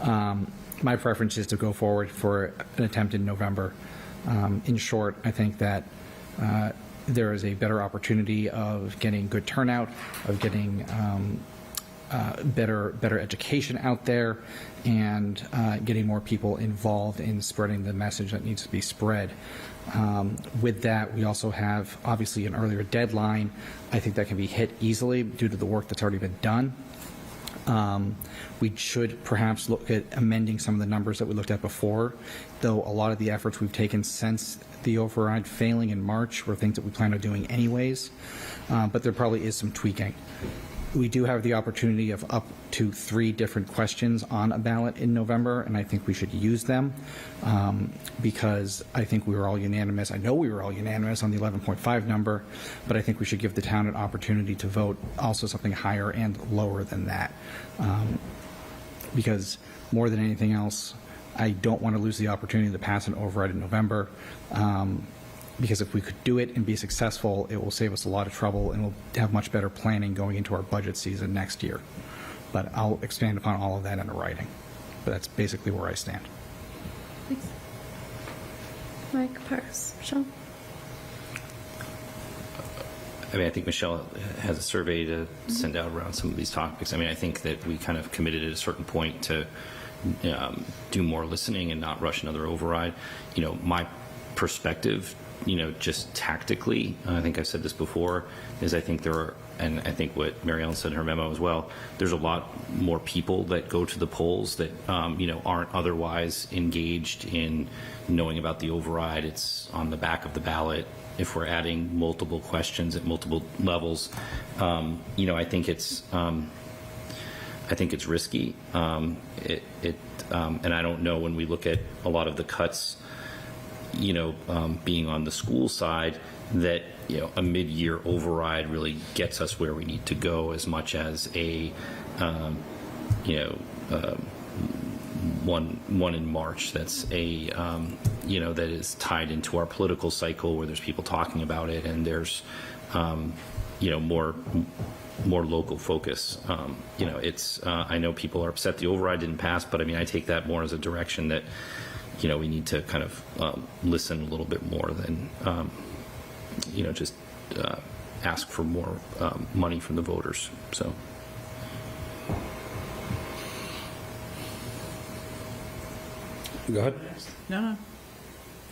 My preference is to go forward for an attempt in November. In short, I think that there is a better opportunity of getting good turnout, of getting better education out there, and getting more people involved in spreading the message that needs to be spread. With that, we also have obviously an earlier deadline. I think that can be hit easily due to the work that's already been done. We should perhaps look at amending some of the numbers that we looked at before, though a lot of the efforts we've taken since the override failing in March were things that we plan on doing anyways, but there probably is some tweaking. We do have the opportunity of up to 3 different questions on a ballot in November, and I think we should use them because I think we were all unanimous. I know we were all unanimous on the 11.5 number, but I think we should give the town an opportunity to vote also something higher and lower than that. Because more than anything else, I don't want to lose the opportunity to pass an override in November. Because if we could do it and be successful, it will save us a lot of trouble and we'll have much better planning going into our budget season next year. But I'll expand upon all of that in a writing. But that's basically where I stand. Thanks. Mike, Paris, Michelle? I mean, I think Michelle has a survey to send out around some of these topics. I mean, I think that we kind of committed at a certain point to do more listening and not rush another override. You know, my perspective, you know, just tactically, I think I've said this before, is I think there are, and I think what Mary Ellen said in her memo as well, there's a lot more people that go to the polls that, you know, aren't otherwise engaged in knowing about the override. It's on the back of the ballot. If we're adding multiple questions at multiple levels, you know, I think it's risky. And I don't know, when we look at a lot of the cuts, you know, being on the school side, that, you know, a mid-year override really gets us where we need to go as much as a, you know, one in March that's a, you know, that is tied into our political cycle where there's people talking about it and there's, you know, more local focus. You know, it's, I know people are upset the override didn't pass, but I mean, I take that more as a direction that, you know, we need to kind of listen a little bit more than, you know, just ask for more money from the voters. So. Go ahead. No.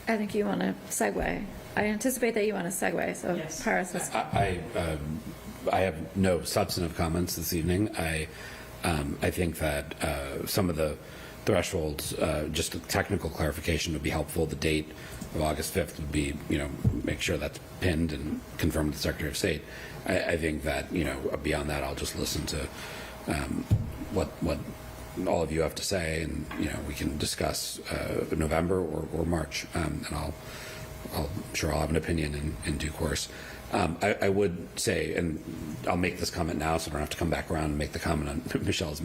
I think you want to segue. I anticipate that you want to segue, so Yes. Paris is... I have no substantive comments this evening. I think that some of the thresholds, just a technical clarification would be helpful. The date of August 5th would be, you know, make sure that's pinned and confirmed with the Secretary of State. I think that, you know, beyond that, I'll just listen to what all of you have to say, and, you know, we can discuss November or March, and I'm sure I'll have an opinion in due course. I would say, and I'll make this comment now so I don't have to come back around and make the comment on Michelle's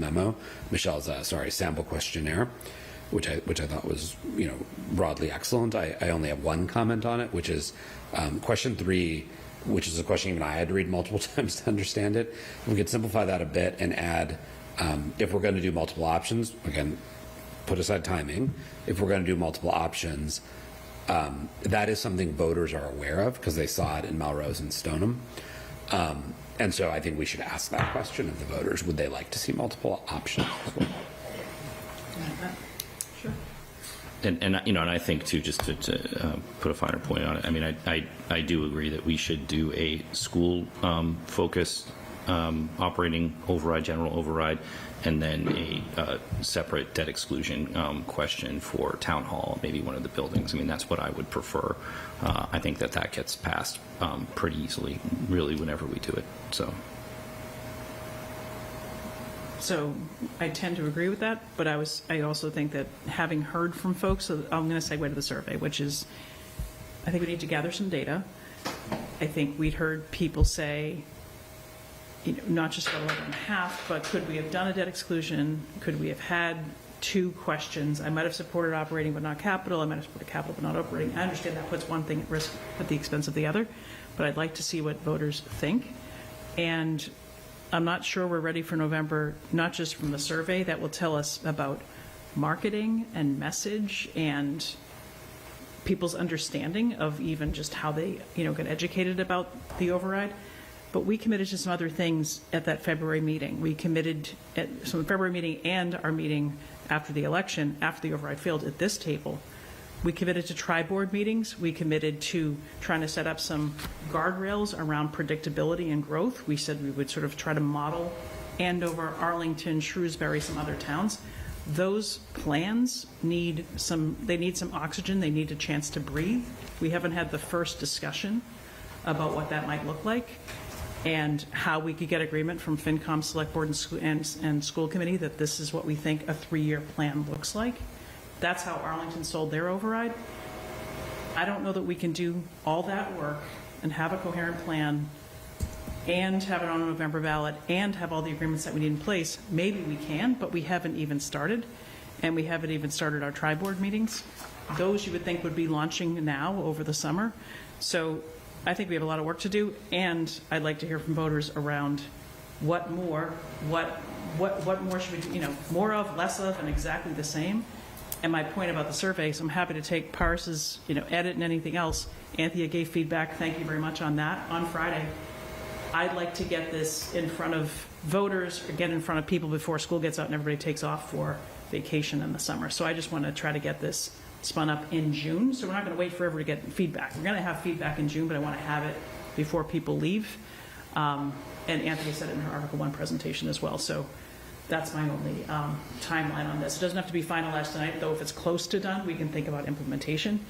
sample questionnaire, which I thought was, you know, broadly excellent. I only have one comment on it, which is question 3, which is a question even I had to read multiple times to understand it. If we could simplify that a bit and add, if we're going to do multiple options, again, put aside timing, if we're going to do multiple options, that is something voters are aware of because they saw it in Melrose and Stoneham. And so I think we should ask that question of the voters. Would they like to see multiple options? Sure. And you know, and I think too, just to put a finer point on it, I mean, I do agree that we should do a school focused operating override, general override, and then a separate debt exclusion question for town hall, maybe one of the buildings. I mean, that's what I would prefer. I think that gets passed pretty easily, really, whenever we do it. So I tend to agree with that, but I also think that having heard from folks, so I'm going to segue to the survey, which is, I think we need to gather some data. I think we'd heard people say, you know, not just about 11.5, but could we have done a debt exclusion? Could we have had 2 questions? I might have supported operating but not capital. I might have supported capital but not operating. I understand that puts one thing at risk at the expense of the other, but I'd like to see what voters think. And I'm not sure we're ready for November, not just from the survey that will tell us about marketing and message and people's understanding of even just how they, you know, get educated about the override. But we committed to some other things at that February meeting. We committed at some February meeting and our meeting after the election, after the override failed at this table. We committed to tri-board meetings. We committed to trying to set up some guardrails around predictability and growth. We said we would sort of try to model Andover, Arlington, Shrewsbury, some other towns. Those plans need some oxygen. They need a chance to breathe. We haven't had the first discussion about what that might look like and how we could get agreement from FinCom, Select Board, and School Committee that this is what we think a 3-year plan looks like. That's how Arlington sold their override. I don't know that we can do all that work and have a coherent plan and have it on a November ballot and have all the agreements that we need in place. Maybe we can, but we haven't even started, and we haven't even started our tri-board meetings. Those you would think would be launching now over the summer. So I think we have a lot of work to do, and I'd like to hear from voters around what more should we do, more of, less of, and exactly the same. And my point about the survey, so I'm happy to take Pars's, edit and anything else. Anthea gave feedback. Thank you very much on that on Friday. I'd like to get this in front of voters or get in front of people before school gets out and everybody takes off for vacation in the summer. So I just want to try to get this spun up in June. So we're not going to wait forever to get feedback. We're going to have feedback in June, but I want to have it before people leave. And Anthea said it in her Article 1 presentation as well. So that's my only timeline on this. It doesn't have to be finalized tonight, though. If it's close to done, we can think about implementation.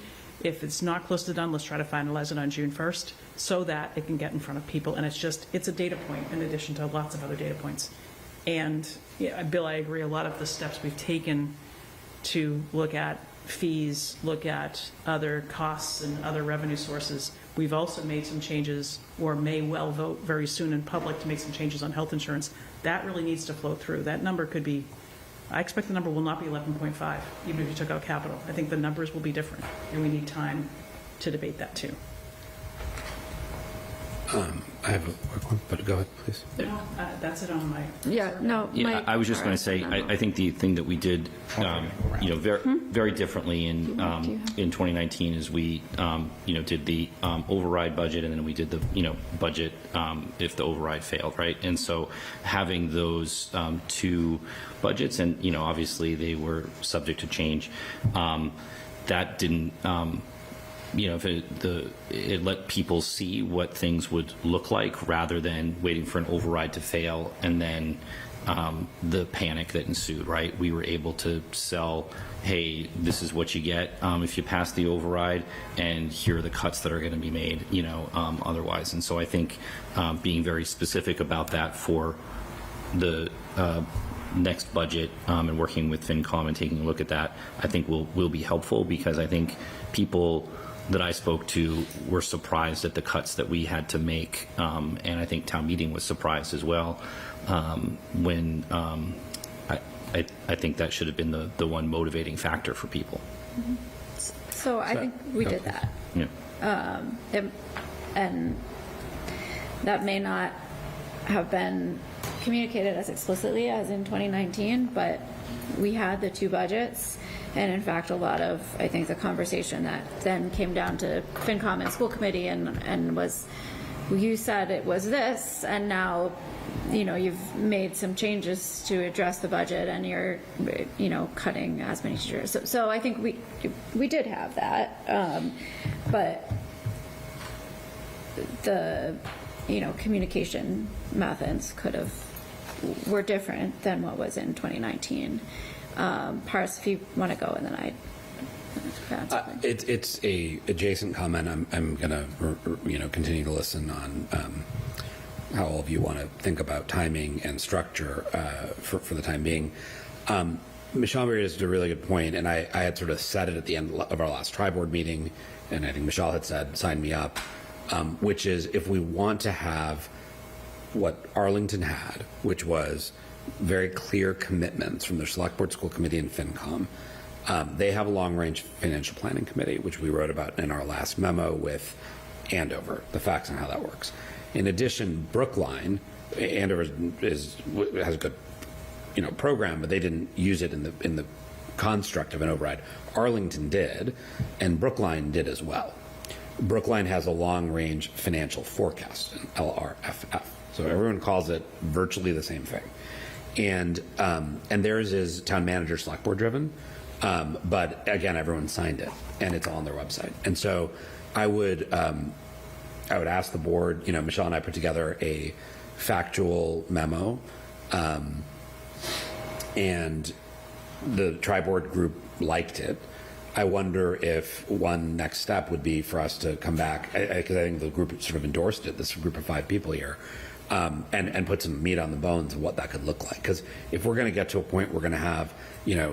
If it's not close to done, let's try to finalize it on June 1st so that it can get in front of people. And it's a data point in addition to lots of other data points. And Bill, I agree, a lot of the steps we've taken to look at fees, look at other costs and other revenue sources. We've also made some changes, or may well vote very soon in public to make some changes on health insurance. That really needs to flow through. That number could be, I expect the number will not be 11.5, even if you took out capital. I think the numbers will be different, and we need time to debate that too. I have a quick one, but go ahead, please. No, that's it on my... Yeah, no. Yeah, I was just going to say, I think the thing that we did, very differently in 2019 is we, did the override budget, and then we did the, budget if the override failed, right? And so having those two budgets, and obviously they were subject to change, that didn't. If it let people see what things would look like rather than waiting for an override to fail and then the panic that ensued, right? We were able to sell, hey, this is what you get if you pass the override, and here are the cuts that are going to be made, otherwise. And so I think being very specific about that for the next budget and working with FinCom and taking a look at that, I think will be helpful, because I think people that I spoke to were surprised at the cuts that we had to make, and I think town meeting was surprised as well. When I think that should have been the one motivating factor for people. Mm-hmm. So I think we did that. Yeah. And that may not have been communicated as explicitly as in 2019, but we had the two budgets. And in fact, a lot of, I think, the conversation that then came down to FinCom and School Committee and was, you said it was this, and now, you've made some changes to address the budget, and you're, cutting as many teachers. So I think we did have that, but the, communication methods were different than what was in 2019. Paris, if you want to go, and then it's a adjacent comment. I'm going to continue to listen on how all of you want to think about timing and structure for the time being. Michelle raised a really good point, and I had sort of said it at the end of our last tri-board meeting, and I think Michelle had said, sign me up, which is if we want to have what Arlington had, which was very clear commitments from their Select Board, School Committee, and FinCom. They have a long-range financial planning committee, which we wrote about in our last memo with Andover, the facts on how that works. In addition, Brookline, Andover has a good, program, but they didn't use it in the construct of an override. Arlington did, and Brookline did as well. Brookline has a long-range financial forecast, an LRFF. So everyone calls it virtually the same thing. And theirs is town manager select board driven, but again, everyone signed it, and it's all on their website. And so I would ask the board. Michelle and I put together a factual memo And the tri-board group liked it. I wonder if one next step would be for us to come back, because I think the group sort of endorsed it, this group of 5 people here, and put some meat on the bones of what that could look like. Because if we're going to get to a point we're going to have,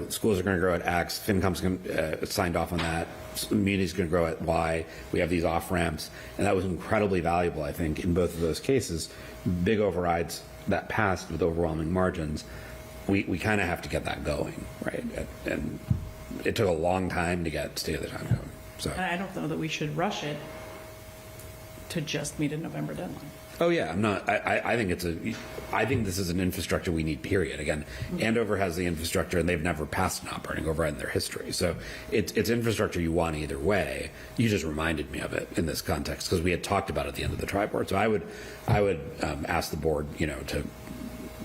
schools are going to grow at X, FinCom's signed off on that, community's going to grow at Y, we have these off-ramps, and that was incredibly valuable, I think, in both of those cases. Big overrides that passed with overwhelming margins. We kind of have to get that going, right? And it took a long time to get state of the town going. So And I don't know that we should rush it to just meet a November deadline. oh yeah, I'm not. I think I think this is an infrastructure we need. Period. Again, Andover has the infrastructure, and they've never passed an operating override in their history. So it's infrastructure you want either way. You just reminded me of it in this context because we had talked about it at the end of the tri-board. So I would ask the board, to.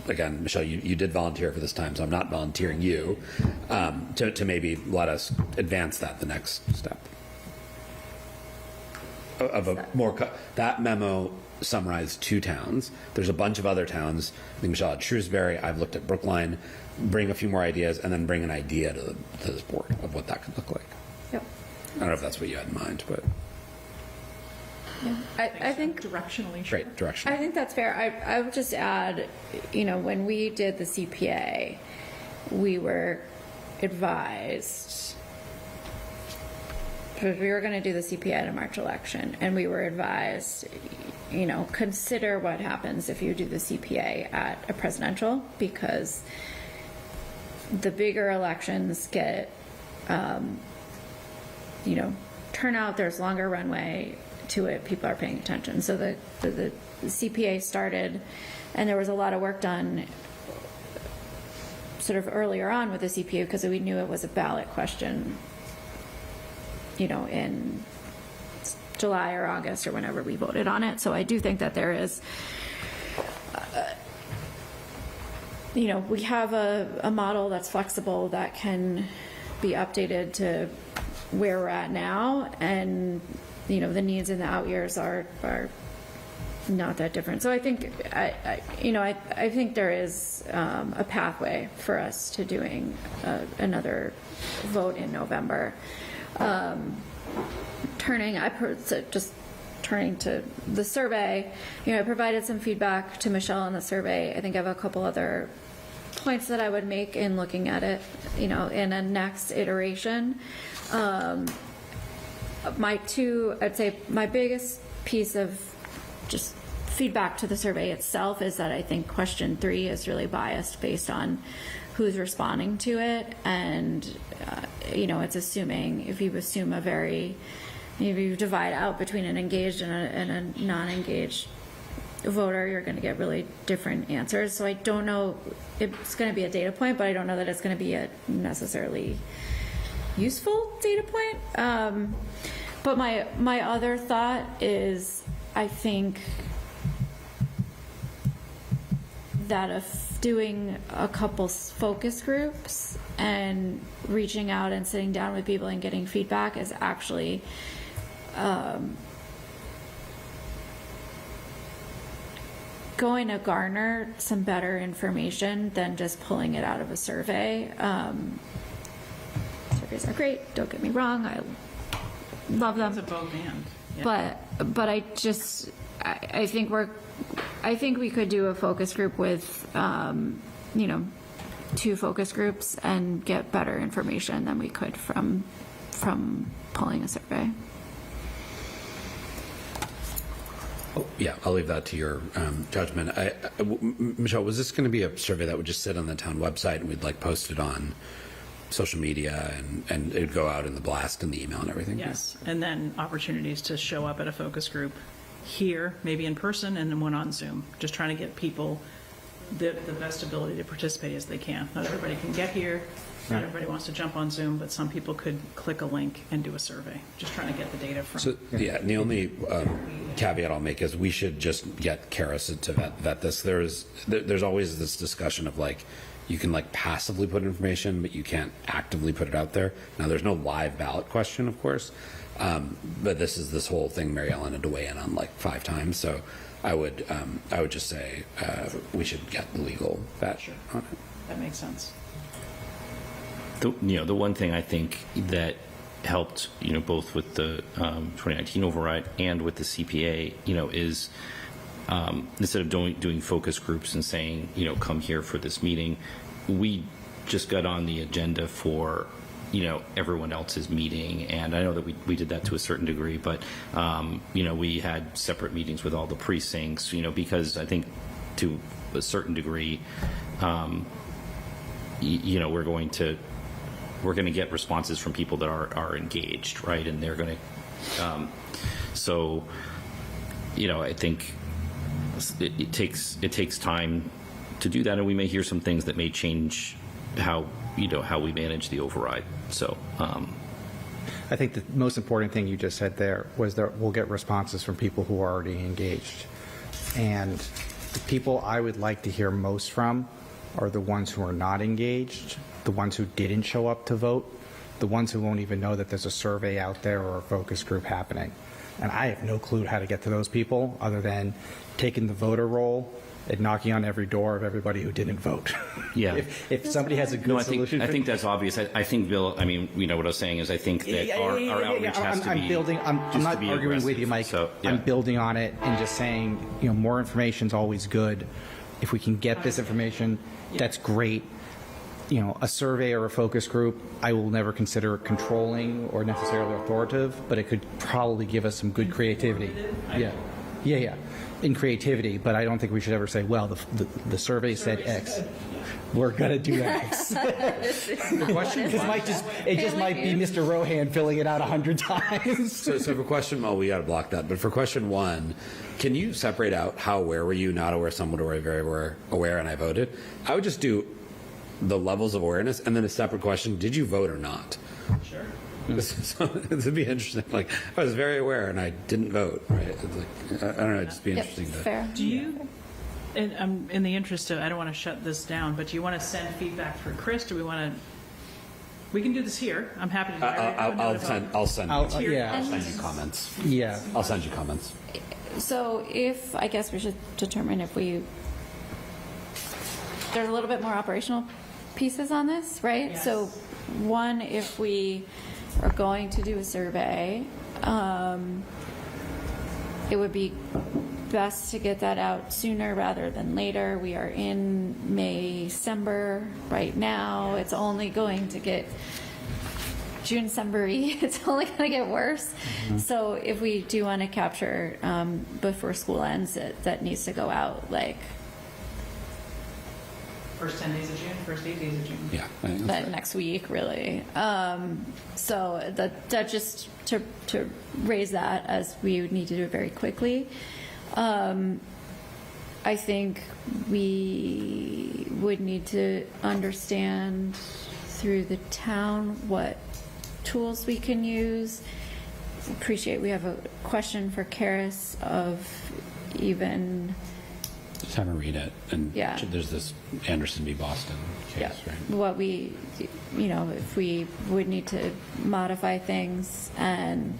Again, Michelle, you did volunteer for this time, so I'm not volunteering you to maybe let us advance that the next step. Of a more that memo summarized 2 towns. There's a bunch of other towns. I think Michelle had Shrewsbury. I've looked at Brookline. Bring a few more ideas, and then bring an idea to this board of what that could look like. Yep. I don't know if that's what you had in mind, but Yeah. I think Directionally, sure. great direction. I think that's fair. I would just add, when we did the CPA, we were advised, because we were going to do the CPA at a March election, and we were advised, consider what happens if you do the CPA at a presidential, because the bigger elections get, turnout, there's longer runway to it, people are paying attention. So the CPA started, and there was a lot of work done sort of earlier on with the CPA because we knew it was a ballot question, in July or August or whenever we voted on it. So I do think that there is, we have a model that's flexible that can be updated to where we're at now, and the needs in the out years are not that different. So I think I think there is a pathway for us to doing another vote in November. Turning to the survey, I provided some feedback to Michelle on the survey. I think I have a couple other points that I would make in looking at it, in a next iteration. I'd say my biggest piece of just feedback to the survey itself is that I think question 3 is really biased based on who's responding to it. And, it's assuming, if you assume if you divide out between an engaged and a non-engaged voter, you're going to get really different answers. So I don't know, it's going to be a data point, but I don't know that it's going to be a necessarily useful data point. But my other thought is, I think that if doing a couple focus groups and reaching out and sitting down with people and getting feedback is actually going to garner some better information than just pulling it out of a survey. Surveys are great, don't get me wrong, I love them. It's a both and. Yeah. But I think we could do a focus group with 2 focus groups and get better information than we could from pulling a survey. Oh, yeah, I'll leave that to your judgment. Michelle, was this going to be a survey that would just sit on the town website and we'd post it on social media and it'd go out in the blast and the email and everything? Yes, and then opportunities to show up at a focus group here, maybe in person, and then one on Zoom. Just trying to get people the best ability to participate as they can. Not everybody can get here. Not everybody wants to jump on Zoom, but some people could click a link and do a survey. Just trying to get the data from. So, yeah, the only caveat I'll make is we should just get Karis to vet this. There's always this discussion of you can passively put information, but you can't actively put it out there. Now, there's no live ballot question, of course, but this whole thing Mary Ellen had to weigh in on 5 times. So I would just say we should get the legal vet on it. That makes sense. The one thing I think that helped, both with the 2019 override and with the CPA, is instead of doing focus groups and saying, come here for this meeting, we just got on the agenda for everyone else's meeting. And I know that we did that to a certain degree, but we had separate meetings with all the precincts, because I think to a certain degree, we're going to get responses from people that are engaged, right? And they're going to, I think it takes time to do that, and we may hear some things that may change how we manage the override. So, I think the most important thing you just said there was that we'll get responses from people who are already engaged. And the people I would like to hear most from are the ones who are not engaged, the ones who didn't show up to vote, the ones who won't even know that there's a survey out there or a focus group happening. And I have no clue how to get to those people other than taking the voter roll and knocking on every door of everybody who didn't vote. Yeah. If somebody has a good solution. I think that's obvious. I think, Bill, what I was saying is I think that our outreach has to be... I'm not arguing with you, Mike. So, yeah. I'm building on it and just saying, more information is always good. If we can get this information, that's great. A survey or a focus group, I will never consider controlling or necessarily authoritative, but it could probably give us some good creativity. Yeah. In creativity, but I don't think we should ever say, well, the survey said X. We're going to do X. The question, because it just might be Mr. Rohan filling it out 100 times. So for question, we got to block that. But for question 1, can you separate out how aware were you, not aware, somewhat aware, very aware, and I voted? I would just do the levels of awareness, and then a separate question: did you vote or not? Sure. So this would be interesting. Like, I was very aware and I didn't vote. Right? It's like, I don't know. It'd just be interesting. Fair. Do you, and in the interest of, I don't want to shut this down, but do you want to send feedback for Chris? Do we want to? We can do this here. I'm happy to do it. I'll send you comments. Yeah. I'll send you comments. So I guess we should determine if there's a little bit more operational pieces on this, right? Yes. So one, if we are going to do a survey, it would be best to get that out sooner rather than later. We are in May-December right now. It's only going to get June-December-y. It's only going to get worse. Mm-hmm. So if we do want to capture before school ends, that needs to go out like first 10 days of June, first 8 days of June. Yeah. But next week, really. So that just to raise that, as we would need to do it very quickly. I think we would need to understand through the town what tools we can use. Appreciate we have a question for Karis of even... Just have her read it. And there's this Anderson v. Boston case, right? What we, if we would need to modify things, and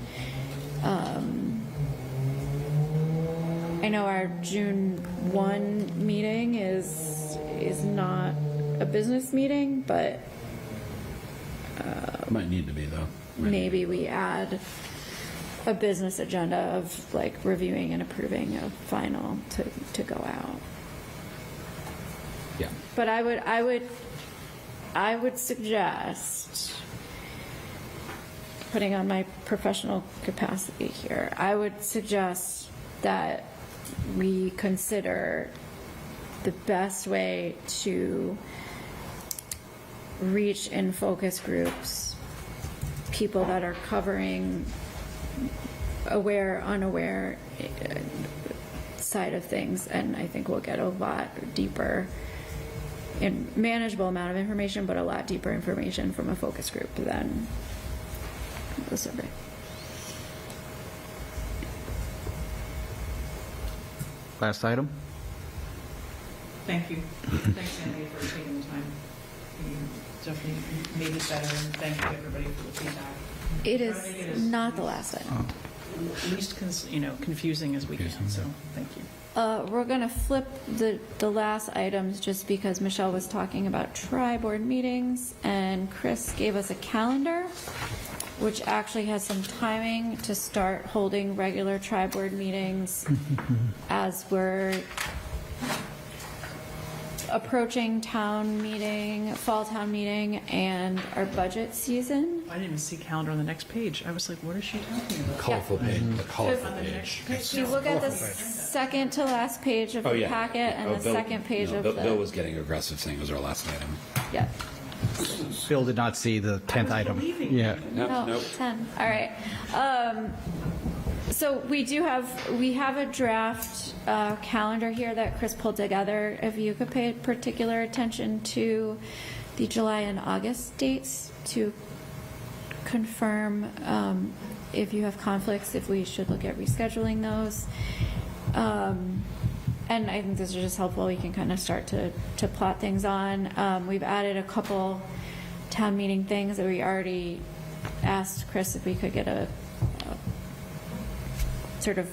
I know our June 1 meeting is not a business meeting, but might need to be, though. Maybe we add a business agenda of like reviewing and approving a final to go out. Yeah. But I would suggest, putting on my professional capacity here, I would suggest that we consider the best way to reach in focus groups people that are covering aware, unaware side of things, and I think we'll get a lot deeper and manageable amount of information, but a lot deeper information from a focus group than the survey. Last item. Thank you. Thanks, Andy, for taking the time. You definitely made it better, and thank you, everybody, for the feedback. It is not the last item. least, confusing as we can, so thank you. We're going to flip the last items just because Michelle was talking about tri-board meetings and Chris gave us a calendar, which actually has some timing to start holding regular tri-board meetings as we're approaching fall town meeting and our budget season. I didn't even see calendar on the next page. I was like, what is she talking about? Colorful page, the colorful On the page. next If you look at the second to last page of the packet and the second page of Bill the, was getting aggressive saying it was our last item. yeah. Bill did not see the 10th item. Yeah. No, 10. All right. So we have a draft calendar here that Chris pulled together. If you could pay particular attention to the July and August dates to confirm if you have conflicts, if we should look at rescheduling those. And I think this is just helpful. We can kind of start to plot things on. We've added a couple town meeting things that we already asked Chris if we could get a sort of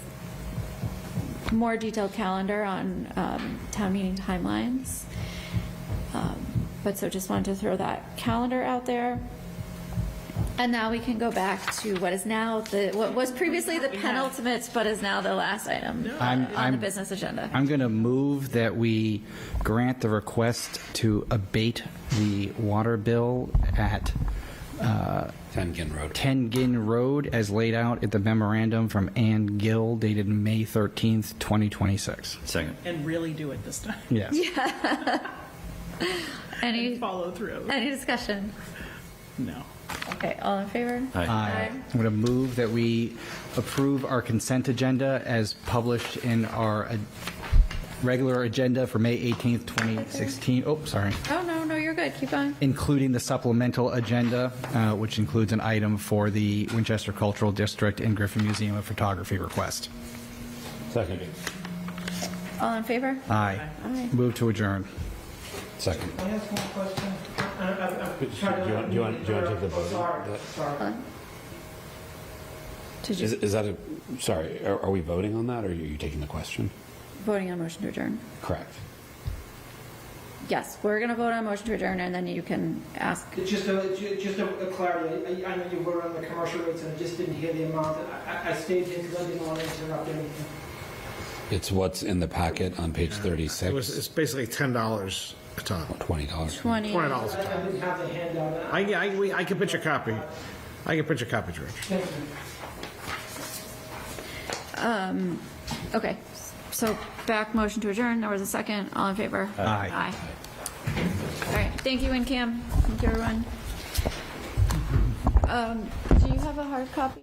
more detailed calendar on town meeting timelines. But so just wanted to throw that calendar out there. And now we can go back to what is now what was previously the penultimate, but is now the last item on the business agenda. I'm going to move that we grant the request to abate the water bill at 10 Ginn Road. 10 Ginn Road as laid out at the memorandum from Ann Gill dated May 13th, 2026. Second. And really do it this time. Yes. Any follow through. Any discussion? No. Okay, all in favor? Aye. I'm going to move that we approve our consent agenda as published in our regular agenda for May 18th, 2016. Oh, sorry. Oh, no, you're good. Keep going. Including the supplemental agenda, which includes an item for the Winchester Cultural District and Griffin Museum of Photography request. Second. All in favor? Aye. Aye. Move to adjourn. Second. Can I ask one question? Do you want to take the vote? Sorry. Is that a, sorry, are we voting on that or are you taking the question? Voting on motion to adjourn. Correct. Yes, we're going to vote on motion to adjourn, and then you can ask. Just a clarity. I know you voted on the commercial rates, and I just didn't hear the amount. I stayed here because I didn't want to interrupt anything. It's what's in the packet on page 36. It's basically $10 a ton. $20. $20. $20 a I ton. didn't have the handout. I can print your copy. I can print your copy, George. Thank you. Okay, so back motion to adjourn. There was a second. All in favor? Aye. Aye. All right. Thank you, WinCam. Thank you, everyone. Do you have a hard copy?